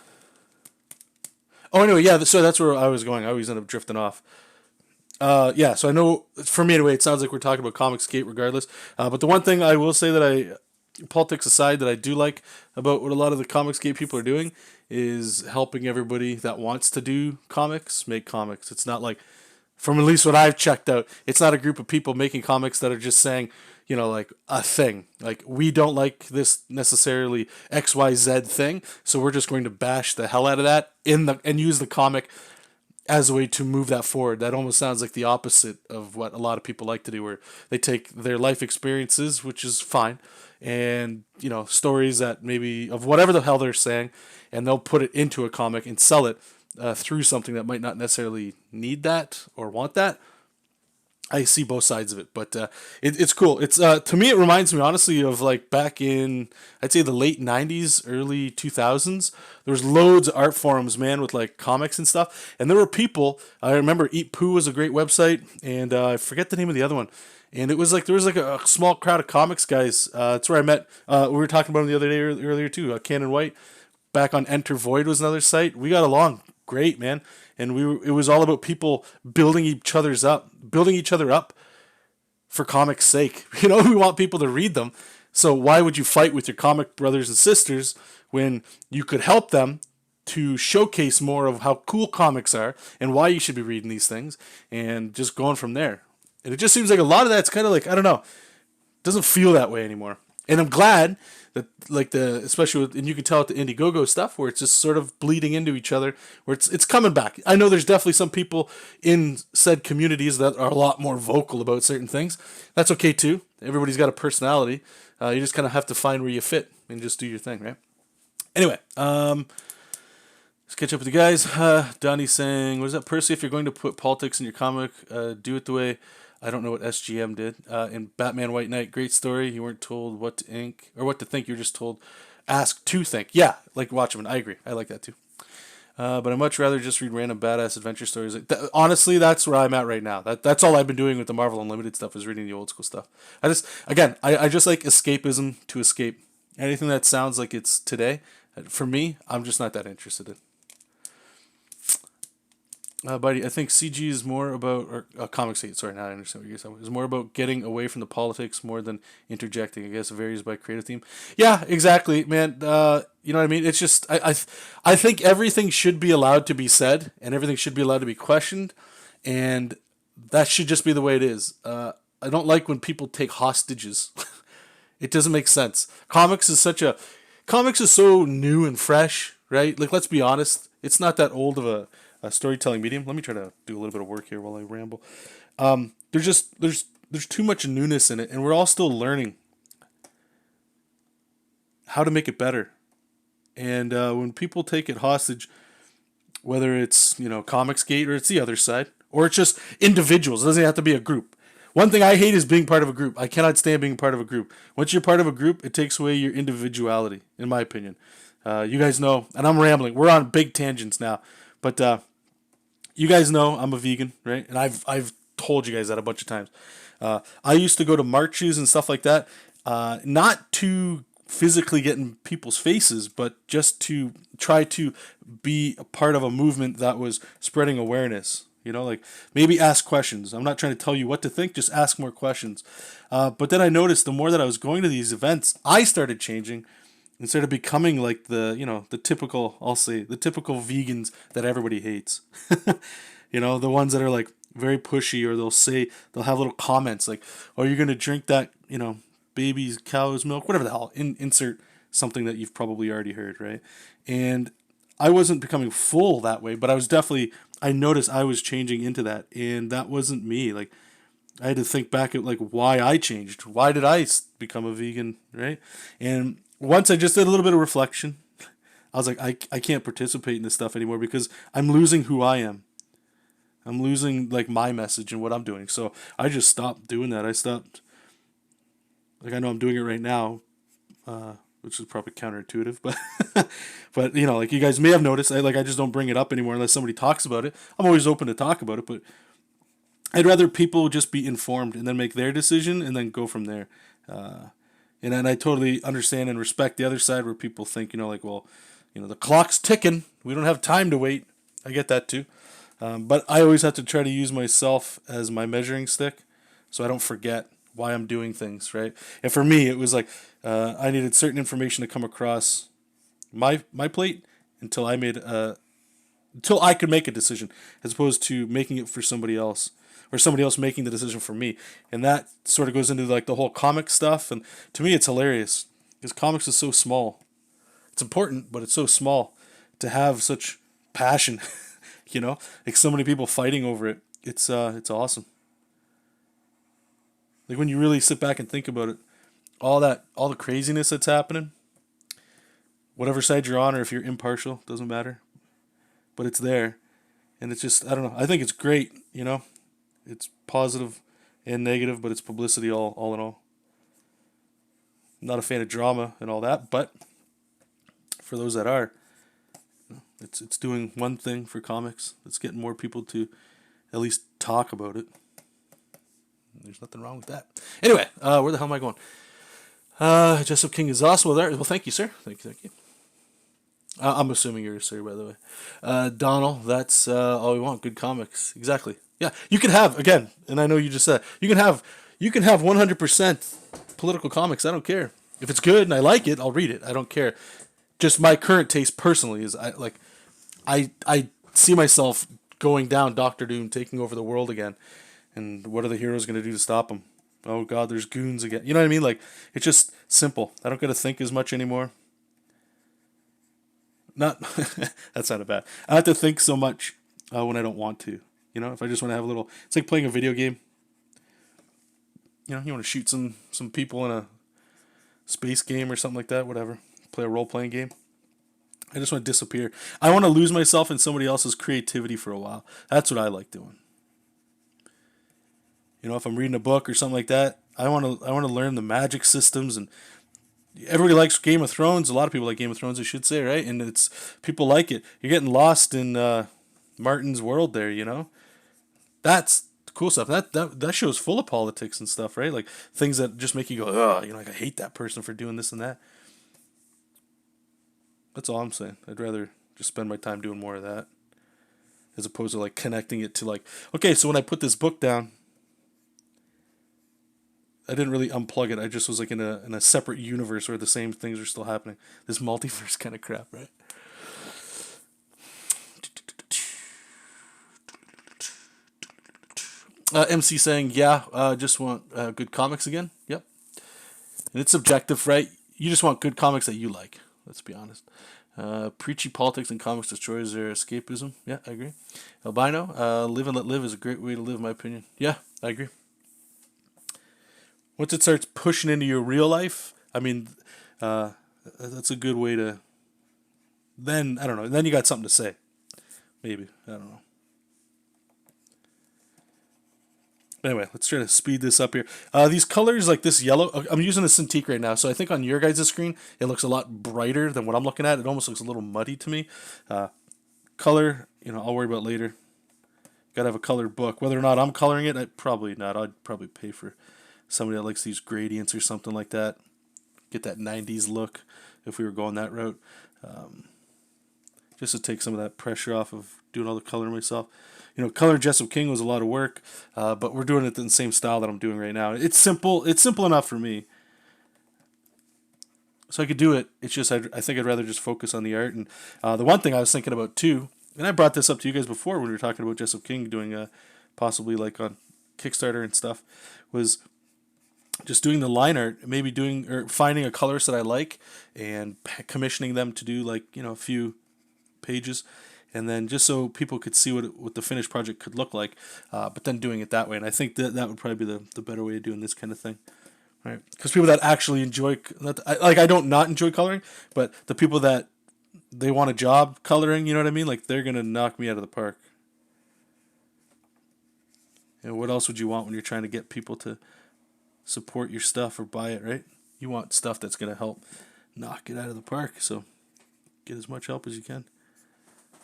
Oh, anyway, yeah, so that's where I was going. I always end up drifting off. Yeah, so I know, for me anyway, it sounds like we're talking about Comicsgate regardless. But the one thing I will say that politics aside, that I do like about what a lot of the Comicsgate people are doing is helping everybody that wants to do comics make comics. It's not like, from at least what I've checked out, it's not a group of people making comics that are just saying, you know, like a thing. Like, we don't like this necessarily XYZ thing, so we're just going to bash the hell out of that and use the comic as a way to move that forward. That almost sounds like the opposite of what a lot of people like to do, where they take their life experiences, which is fine, and stories that maybe of whatever the hell they're saying, and they'll put it into a comic and sell it through something that might not necessarily need that or want that. I see both sides of it, but it's cool. It's to me, it reminds me honestly of like back in, I'd say, the late '90s, early 2000s. There was loads of art forums, man, with like comics and stuff, and there were people. I remember Eat Poo was a great website, and I forget the name of the other one. And it was like there was like a small crowd of comics guys. That's where I met. We were talking about him the other day earlier too. Cannon White, back on Enter Void was another site. We got along great, man. And it was all about people building each other up for comics' sake. We want people to read them. So why would you fight with your comic brothers and sisters when you could help them to showcase more of how cool comics are and why you should be reading these things, and just going from there? And it just seems like a lot of that's kind of like, I don't know, doesn't feel that way anymore. And I'm glad that, like, especially with, and you can tell at the Indiegogo stuff, where it's just sort of bleeding into each other, where it's coming back. I know there's definitely some people in said communities that are a lot more vocal about certain things. That's okay too. Everybody's got a personality. You just kind of have to find where you fit and just do your thing, right? Anyway, let's catch up with you guys. Donnie's saying, what is that, Percy? If you're going to put politics in your comic, do it the way, I don't know what SGM did. In Batman White Knight, great story. You weren't told what to ink or what to think. You're just told, ask to think. Yeah, like Watchmen. I agree. I like that too. But I'd much rather just read random badass adventure stories. Honestly, that's where I'm at right now. That's all I've been doing with the Marvel Unlimited stuff, is reading the old school stuff. I just like escapism to escape. Anything that sounds like it's today, for me, I'm just not that interested in. Buddy, I think CG is more about, or comics, sorry, not I understand what you're saying. It's more about getting away from the politics more than interjecting. I guess it varies by creative team. Yeah, exactly, man. You know what I mean? It's just, I think everything should be allowed to be said, and everything should be allowed to be questioned, and that should just be the way it is. I don't like when people take hostages. It doesn't make sense. Comics is so new and fresh, right? Like, let's be honest. It's not that old of a storytelling medium. Let me try to do a little bit of work here while I ramble. There's too much newness in it, and we're all still learning how to make it better. And when people take it hostage, whether it's Comicsgate or it's the other side, or it's just individuals, it doesn't have to be a group. One thing I hate is being part of a group. I cannot stand being part of a group. Once you're part of a group, it takes away your individuality, in my opinion. You guys know, and I'm rambling. We're on big tangents now, but you guys know I'm a vegan, right? And I've told you guys that a bunch of times. I used to go to marches and stuff like that, not to physically get in people's faces, but just to try to be a part of a movement that was spreading awareness. Like, maybe ask questions. I'm not trying to tell you what to think, just ask more questions. But then I noticed the more that I was going to these events, I started changing and started becoming like the typical, I'll say, the typical vegans that everybody hates. The ones that are like very pushy, or they'll have little comments like, "Oh, you're gonna drink that, baby's cow's milk," whatever the hell. Insert something that you've probably already heard, right? And I wasn't becoming full that way, but I noticed I was changing into that, and that wasn't me. Like, I had to think back at like why I changed. Why did I become a vegan, right? And once I just did a little bit of reflection, I was like, I can't participate in this stuff anymore because I'm losing who I am. I'm losing like my message and what I'm doing. So I just stopped doing that. I stopped. Like, I know I'm doing it right now, which is probably counterintuitive, but but like you guys may have noticed, I just don't bring it up anymore unless somebody talks about it. I'm always open to talk about it, but I'd rather people just be informed and then make their decision and then go from there. And then I totally understand and respect the other side where people think, the clock's ticking. We don't have time to wait. I get that too. But I always have to try to use myself as my measuring stick so I don't forget why I'm doing things, right? And for me, it was like I needed certain information to come across my plate until I could make a decision, as opposed to making it for somebody else, or somebody else making the decision for me. And that sort of goes into like the whole comic stuff. And to me, it's hilarious because comics is so small. It's important, but it's so small to have such passion You know, like so many people fighting over it. It's awesome. Like when you really sit back and think about it, all the craziness that's happening, whatever side you're on, or if you're impartial, doesn't matter. But it's there, and it's just I don't know. I think it's great. You know, it's positive and negative, but it's publicity all in all. I'm not a fan of drama and all that, but for those that are, it's doing one thing for comics. It's getting more people to at least talk about it. There's nothing wrong with that. Anyway, where the hell am I going? Jessup King is awesome. Well, thank you, sir. Thank you. I'm assuming you're a sir, by the way. Donald, that's all we want. Good comics. Exactly. Yeah, you can have, again, and I know you just said, you can have 100% political comics. I don't care. If it's good and I like it, I'll read it. I don't care. Just my current taste personally is I see myself going down Doctor Doom, taking over the world again. And what are the heroes going to do to stop him? Oh God, there's goons again. You know what I mean? Like, it's just simple. I don't got to think as much anymore. Not that sounded bad. I have to think so much when I don't want to. You know, if I just want to have a little, it's like playing a video game. You know, you want to shoot some people in a space game or something like that. Whatever. Play a role playing game. I just want to disappear. I want to lose myself in somebody else's creativity for a while. That's what I like doing. You know, if I'm reading a book or something like that, I want to learn the magic systems, and everybody likes Game of Thrones. A lot of people like Game of Thrones, I should say, right? And it's people like it. You're getting lost in Martin's world there, you know. That's cool stuff. That show's full of politics and stuff, right? Like things that just make you go, oh, you know, like I hate that person for doing this and that. That's all I'm saying. I'd rather just spend my time doing more of that, as opposed to like connecting it to like, okay, so when I put this book down, I didn't really unplug it. I just was like in a separate universe where the same things are still happening. This multiverse kind of crap, right? MC saying, yeah, just want good comics again. Yep. And it's subjective, right? You just want good comics that you like. Let's be honest. Preachy politics and comics destroys their escapism. Yeah, I agree. Albino, live and let live is a great way to live, in my opinion. Yeah, I agree. Once it starts pushing into your real life, I mean, that's a good way to. Then I don't know. Then you got something to say. Maybe I don't know. Anyway, let's try to speed this up here. These colors, like this yellow, I'm using a Cintiq right now, so I think on your guys' screen it looks a lot brighter than what I'm looking at. It almost looks a little muddy to me. Color, you know, I'll worry about later. Got to have a colored book. Whether or not I'm coloring it, probably not. I'd probably pay for somebody that likes these gradients or something like that. Get that 90s look if we were going that route. Just to take some of that pressure off of doing all the coloring myself. You know, coloring Jessup King was a lot of work, but we're doing it in the same style that I'm doing right now. It's simple. It's simple enough for me. So I could do it. It's just I think I'd rather just focus on the art. And the one thing I was thinking about too, and I brought this up to you guys before when we were talking about Jessup King doing possibly like on Kickstarter and stuff, was just doing the line art, maybe doing or finding a colorist that I like and commissioning them to do like, you know, a few pages, and then just so people could see what the finished project could look like, but then doing it that way. And I think that would probably be the better way of doing this kind of thing, right? Because people that actually enjoy, I don't not enjoy coloring, but the people that they want a job coloring, you know what I mean? Like they're gonna knock me out of the park. And what else would you want when you're trying to get people to support your stuff or buy it, right? You want stuff that's gonna help knock it out of the park. So get as much help as you can.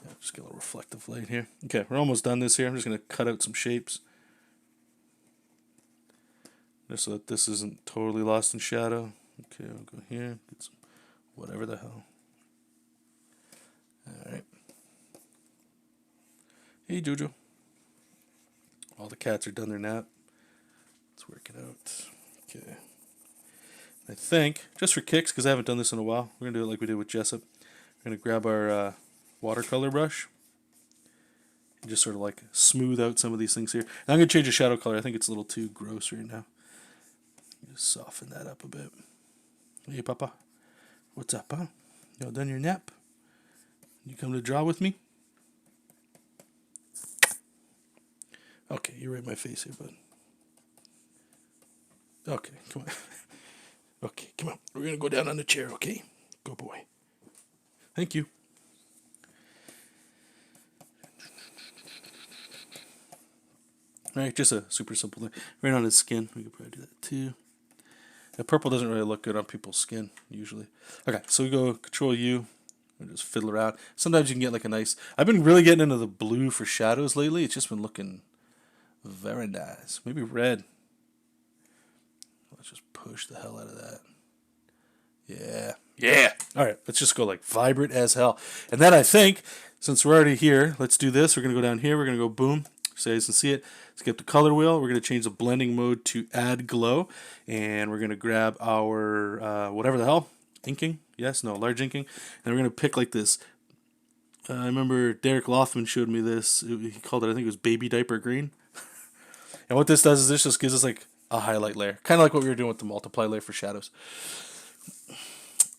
Yeah, just get a little reflective light here. Okay, we're almost done this here. I'm just going to cut out some shapes, just so that this isn't totally lost in shadow. Okay, I'll go here, get some whatever the hell. Alright. Hey, Jojo. All the cats are done their nap. Let's work it out. Okay. I think, just for kicks, because I haven't done this in a while, we're going to do it like we did with Jessup. We're going to grab our watercolor brush and just sort of like smooth out some of these things here. And I'm going to change the shadow color. I think it's a little too gross right now. Just soften that up a bit. Hey, Papa. What's up, huh? You all done your nap? You come to draw with me? Okay, you're right in my face here, bud. Okay, come on. Okay, come on. We're going to go down on the chair, okay? Good boy. Thank you. All right, just a super simple thing. Right on his skin. We could probably do that too. The purple doesn't really look good on people's skin, usually. Okay, so we go Control U. And just fiddle around. Sometimes you can get like a nice... I've been really getting into the blue for shadows lately. It's just been looking very nice. Maybe red. Let's just push the hell out of that. Yeah. Yeah. All right, let's just go like vibrant as hell. And then I think, since we're already here, let's do this. We're going to go down here. We're going to go boom. So you guys can see it. Let's get the color wheel. We're going to change the blending mode to add glow. And we're going to grab our whatever the hell. Inking. Yes, no, large inking. And we're going to pick like this. I remember Derek Lothman showed me this. He called it, I think it was baby diaper green. And what this does is this just gives us like a highlight layer. Kind of like what we were doing with the multiply layer for shadows.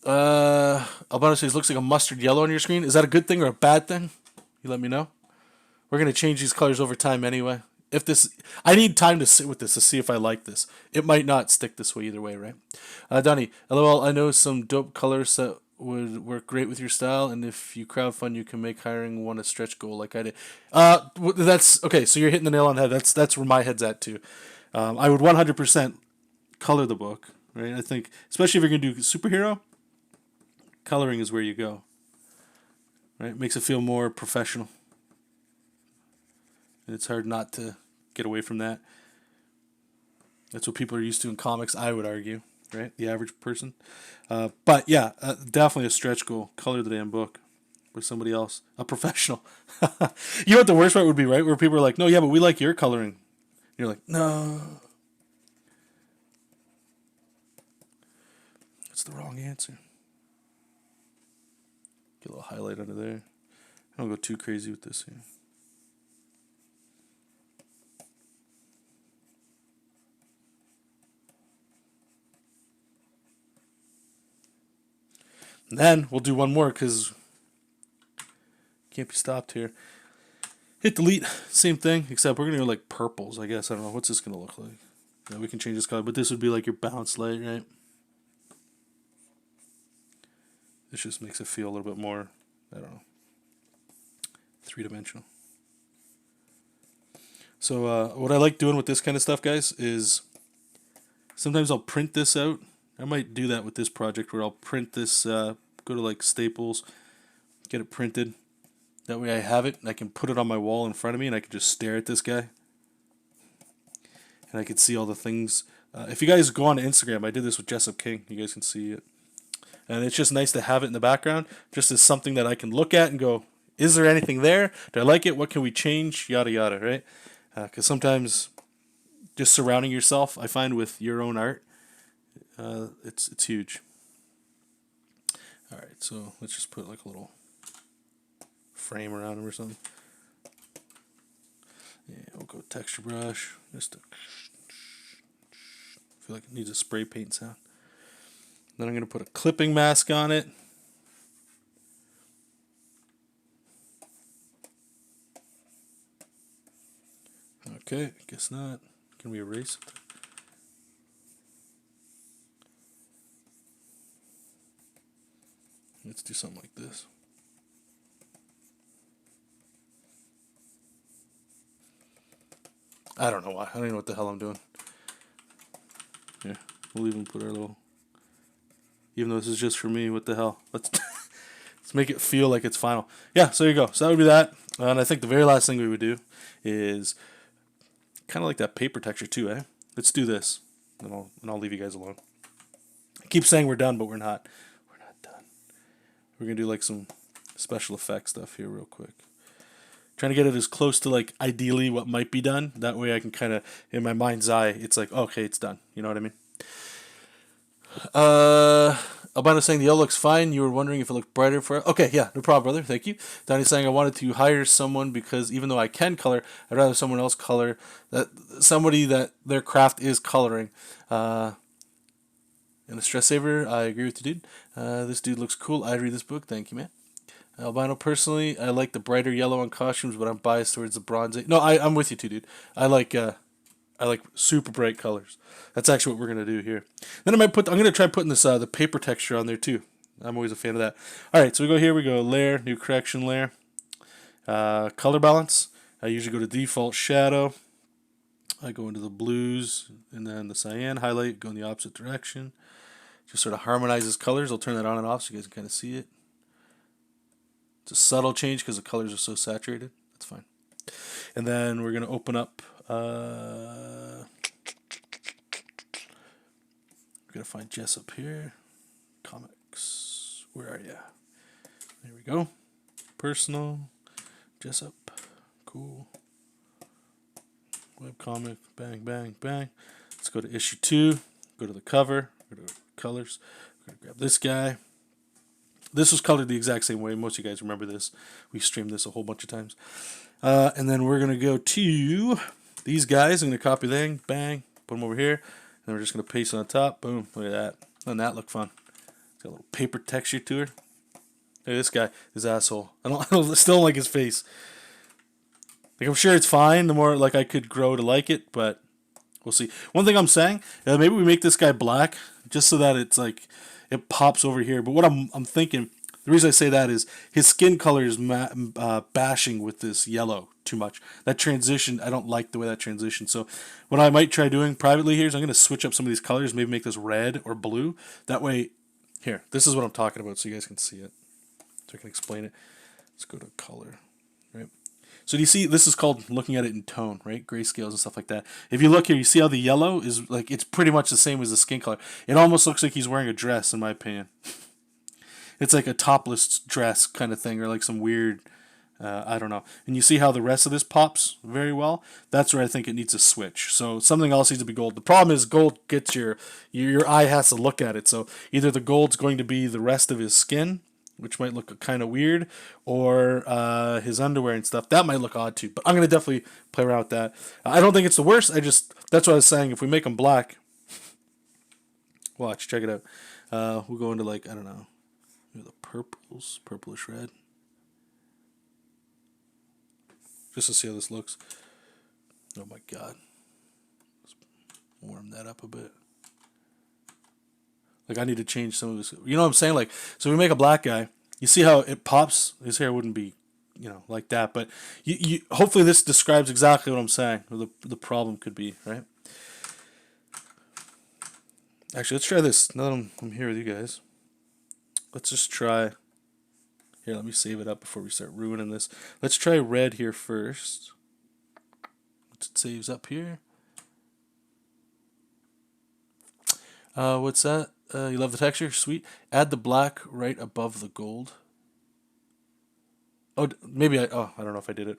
Albano says looks like a mustard yellow on your screen. Is that a good thing or a bad thing? You let me know. We're going to change these colors over time anyway. If this, I need time to sit with this to see if I like this. It might not stick this way either way, right? Donnie, LOL, I know some dope colors that would work great with your style, and if you crowdfund, you can make hiring one a stretch goal like I did. That's okay. So you're hitting the nail on the head. That's where my head's at too. I would 100% color the book, right? I think, especially if you're gonna do superhero, coloring is where you go. Right? It makes it feel more professional. And it's hard not to get away from that. That's what people are used to in comics, I would argue, right? The average person. But yeah, definitely a stretch goal. Color the damn book with somebody else, a professional. You know what the worst part would be, right? Where people are like, no, yeah, but we like your coloring. And you're like, no. That's the wrong answer. Get a little highlight under there. I don't go too crazy with this here. And then we'll do one more because can't be stopped here. Hit delete, same thing, except we're going to go like purples, I guess. I don't know. What's this going to look like? Yeah, we can change this color, but this would be like your bounce light, right? This just makes it feel a little bit more, I don't know, three-dimensional. So what I like doing with this kind of stuff, guys, is sometimes I'll print this out. I might do that with this project where I'll print this, go to like Staples, get it printed. That way I have it and I can put it on my wall in front of me and I can just stare at this guy. And I can see all the things. If you guys go on Instagram, I did this with JESOP King. You guys can see it. And it's just nice to have it in the background, just as something that I can look at and go, is there anything there? Do I like it? What can we change? Yada, yada, right? Because sometimes just surrounding yourself, I find with your own art, it's huge. All right, so let's just put like a little frame around him or something. Yeah, we'll go texture brush. Just to, I feel like it needs a spray paint sound. Then I'm going to put a clipping mask on it. Okay, guess not. Can we erase it? Let's do something like this. I don't know why. I don't even know what the hell I'm doing. Here, we'll even put our little... Even though this is just for me, what the hell? Let's make it feel like it's final. Yeah, so there you go. So that would be that. And I think the very last thing we would do is kind of like that paper texture too, eh? Let's do this. And I'll leave you guys alone. I keep saying we're done, but we're not. We're not done. We're going to do like some special effects stuff here real quick. Trying to get it as close to like ideally what might be done. That way I can kind of, in my mind's eye, it's like, okay, it's done. You know what I mean? Albano saying the yellow looks fine. You were wondering if it looked brighter for... Okay, yeah, no problem, brother. Thank you. Donnie's saying I wanted to hire someone because even though I can color, I'd rather someone else color. Somebody that their craft is coloring. And a stress saver, I agree with you, dude. This dude looks cool. I'd read this book. Thank you, man. Albino, personally, I like the brighter yellow on costumes, but I'm biased towards the bronze. No, I'm with you too, dude. I like super bright colors. That's actually what we're gonna do here. Then I'm gonna try putting this the paper texture on there too. I'm always a fan of that. All right, so we go here. We go layer, new correction layer, color balance. I usually go to default shadow. I go into the blues and then the cyan highlight. Go in the opposite direction. Just sort of harmonizes colors. I'll turn that on and off so you guys can kind of see it. It's a subtle change because the colors are so saturated. That's fine. And then we're gonna open up. We're gonna find JESOP here. Comics. Where are ya? There we go. Personal. JESOP. Cool. Webcomic. Bang, bang, bang. Let's go to issue 2. Go to the cover. Go to colors. We're gonna grab this guy. This was colored the exact same way. Most of you guys remember this. We streamed this a whole bunch of times. And then we're gonna go to these guys. I'm gonna copy them. Bang. Put them over here. And we're just gonna paste it on top. Boom. Look at that. Doesn't that look fun? It's got a little paper texture to it. Hey, this guy, his asshole. I still don't like his face. Like, I'm sure it's fine. The more like I could grow to like it, but we'll see. One thing I'm saying, maybe we make this guy black just so that it's like it pops over here. But what I'm thinking, the reason I say that is his skin color is bashing with this yellow too much. That transition, I don't like the way that transition. So what I might try doing privately here is I'm going to switch up some of these colors, maybe make this red or blue. That way, here, this is what I'm talking about so you guys can see it. So I can explain it. Let's go to color, right? So do you see, this is called looking at it in tone, right? Grayscales and stuff like that. If you look here, you see how the yellow is like, it's pretty much the same as the skin color. It almost looks like he's wearing a dress, in my opinion. It's like a topless dress kind of thing, or like some weird, I don't know. And you see how the rest of this pops very well? That's where I think it needs a switch. So something else needs to be gold. The problem is gold gets your eye has to look at it. So either the gold's going to be the rest of his skin, which might look kind of weird, or his underwear and stuff. That might look odd too. But I'm going to definitely play around with that. I don't think it's the worst. That's what I was saying. If we make him black, watch, check it out. We'll go into like, I don't know, the purples, purplish red. Just to see how this looks. Oh my god. Let's warm that up a bit. Like, I need to change some of this. You know what I'm saying? Like, so we make a black guy. You see how it pops? His hair wouldn't be, like that. But you hopefully this describes exactly what I'm saying, or the problem could be, right? Actually, let's try this. Now that I'm here with you guys, let's just try. Here, let me save it up before we start ruining this. Let's try red here first. Once it saves up here. What's that? You love the texture? Sweet. Add the black right above the gold. Oh, maybe I don't know if I did it.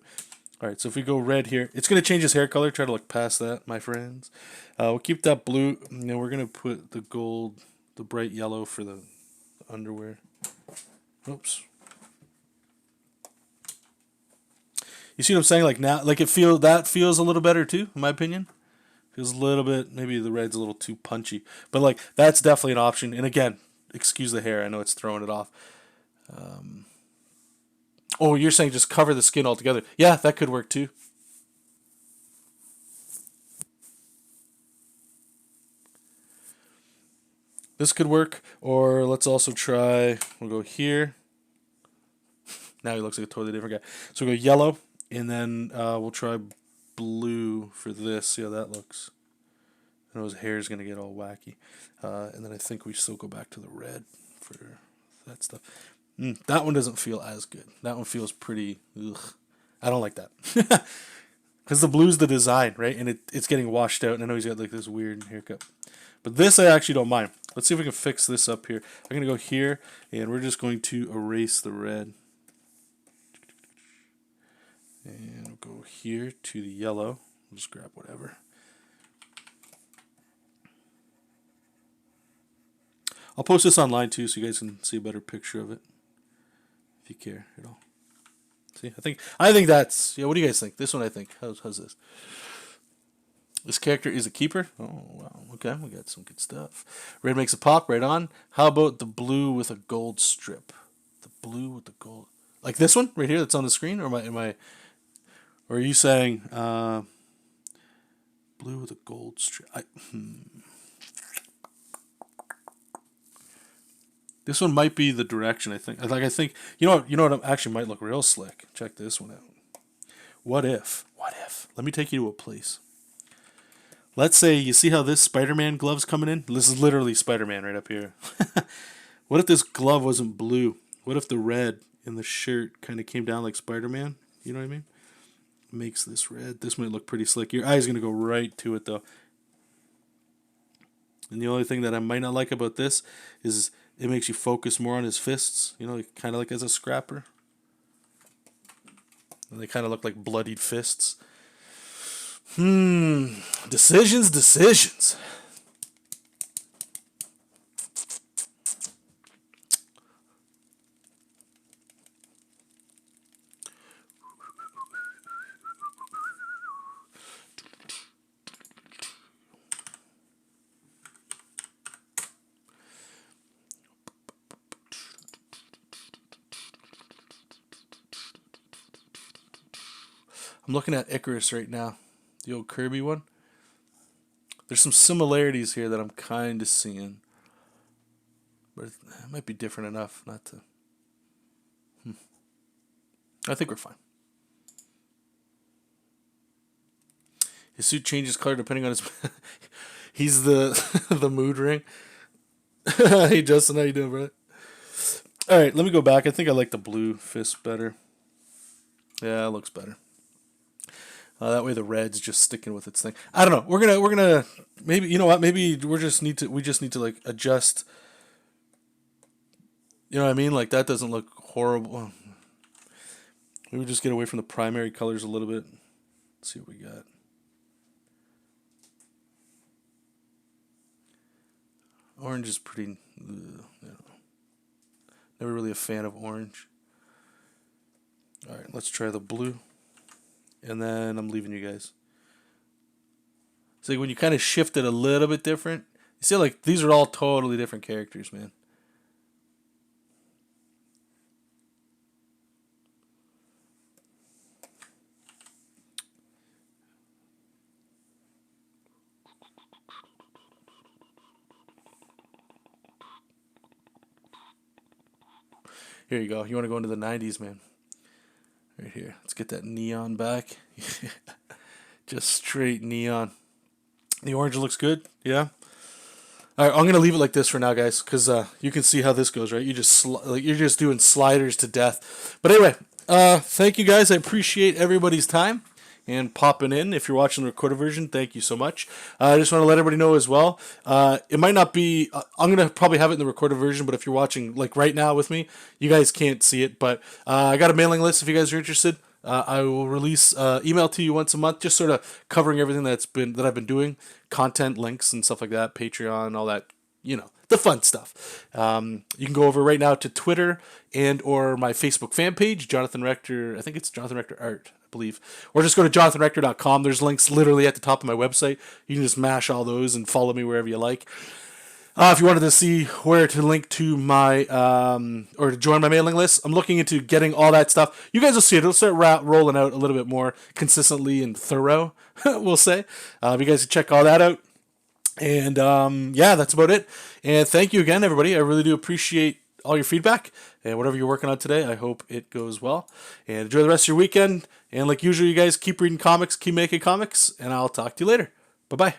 All right, so if we go red here, it's going to change his hair color. Try to look past that, my friends. We'll keep that blue. And then we're going to put the gold, the bright yellow for the underwear. Oops. You see what I'm saying? Like now, like that feels a little better too, in my opinion. Feels a little bit, maybe the red's a little too punchy. But like, that's definitely an option. And again, excuse the hair. I know it's throwing it off. Oh, you're saying just cover the skin altogether. Yeah, that could work too. This could work. Or let's also try, we'll go here. Now he looks like a totally different guy. So we'll go yellow. And then we'll try blue for this. See how that looks. I know his hair is going to get all wacky. And then I think we still go back to the red for that stuff. That one doesn't feel as good. That one feels pretty, ugh. I don't like that. Because the blue's the design, right? And it's getting washed out. And I know he's got like this weird haircut. But this I actually don't mind. Let's see if we can fix this up here. I'm going to go here. And we're just going to erase the red. And we'll go here to the yellow. We'll just grab whatever. I'll post this online too so you guys can see a better picture of it. If you care at all. See, I think that's, yeah, what do you guys think? This one I think. How's this? This character is a keeper. Oh, wow. Okay, we got some good stuff. Red makes a pop right on. How about the blue with a gold strip? The blue with the gold. Like this one right here that's on the screen, or or are you saying blue with a gold strip? This one might be the direction, I think. I think you know what actually might look real slick. Check this one out. What if? Let me take you to a place. Let's say you see how this Spider-Man glove's coming in? This is literally Spider-Man right up here. What if this glove wasn't blue? What if the red in the shirt kind of came down like Spider-Man? You know what I mean? Makes this red. This might look pretty slick. Your eye's going to go right to it, though. And the only thing that I might not like about this is it makes you focus more on his fists. You know, kind of like as a scrapper. And they kind of look like bloodied fists. Decisions. I'm looking at Icarus right now, the old Kirby one. There's some similarities here that I'm kind of seeing, but it might be different enough not to. I think we're fine. His suit changes color depending on his. He's the mood ring. Hey Justin, how you doing, brother? All right, let me go back. I think I like the blue fist better. Yeah, it looks better. That way the red's just sticking with its thing. I don't know. We're gonna maybe, you know what? Maybe we just need to like adjust. You know what I mean? Like that doesn't look horrible. Maybe just get away from the primary colors a little bit. Let's see what we got. Orange is pretty. Never really a fan of orange. All right, let's try the blue. And then I'm leaving you guys. So when you kind of shift it a little bit different, you see like these are all totally different characters, man. Here you go. You want to go into the 90s, man. Right here. Let's get that neon back. Just straight neon. The orange looks good. Yeah. All right, I'm gonna leave it like this for now, guys, because you can see how this goes, right? You just you're just doing sliders to death. But anyway, thank you guys. I appreciate everybody's time and popping in. If you're watching the recorded version, thank you so much. I just want to let everybody know as well. It might not be. I'm gonna probably have it in the recorded version, but if you're watching like right now with me, you guys can't see it. But I got a mailing list if you guys are interested. I will release email to you once a month, just sort of covering everything that I've been doing, content, links, and stuff like that, Patreon, all that, you know, the fun stuff. You can go over right now to Twitter and or my Facebook fan page, Jonathan Rector. I think it's Jonathan Rector Art, I believe, or just go to jonathanrector.com. There's links literally at the top of my website. You can just mash all those and follow me wherever you like. If you wanted to see where to link to my, or to join my mailing list, I'm looking into getting all that stuff. You guys will see it. It'll start rolling out a little bit more consistently and thorough, we'll say. You guys can check all that out. And, yeah, that's about it. And thank you again, everybody. I really do appreciate all your feedback. And whatever you're working on today, I hope it goes well. And enjoy the rest of your weekend. And like usual, you guys keep reading comics, keep making comics, and I'll talk to you later. Bye-bye.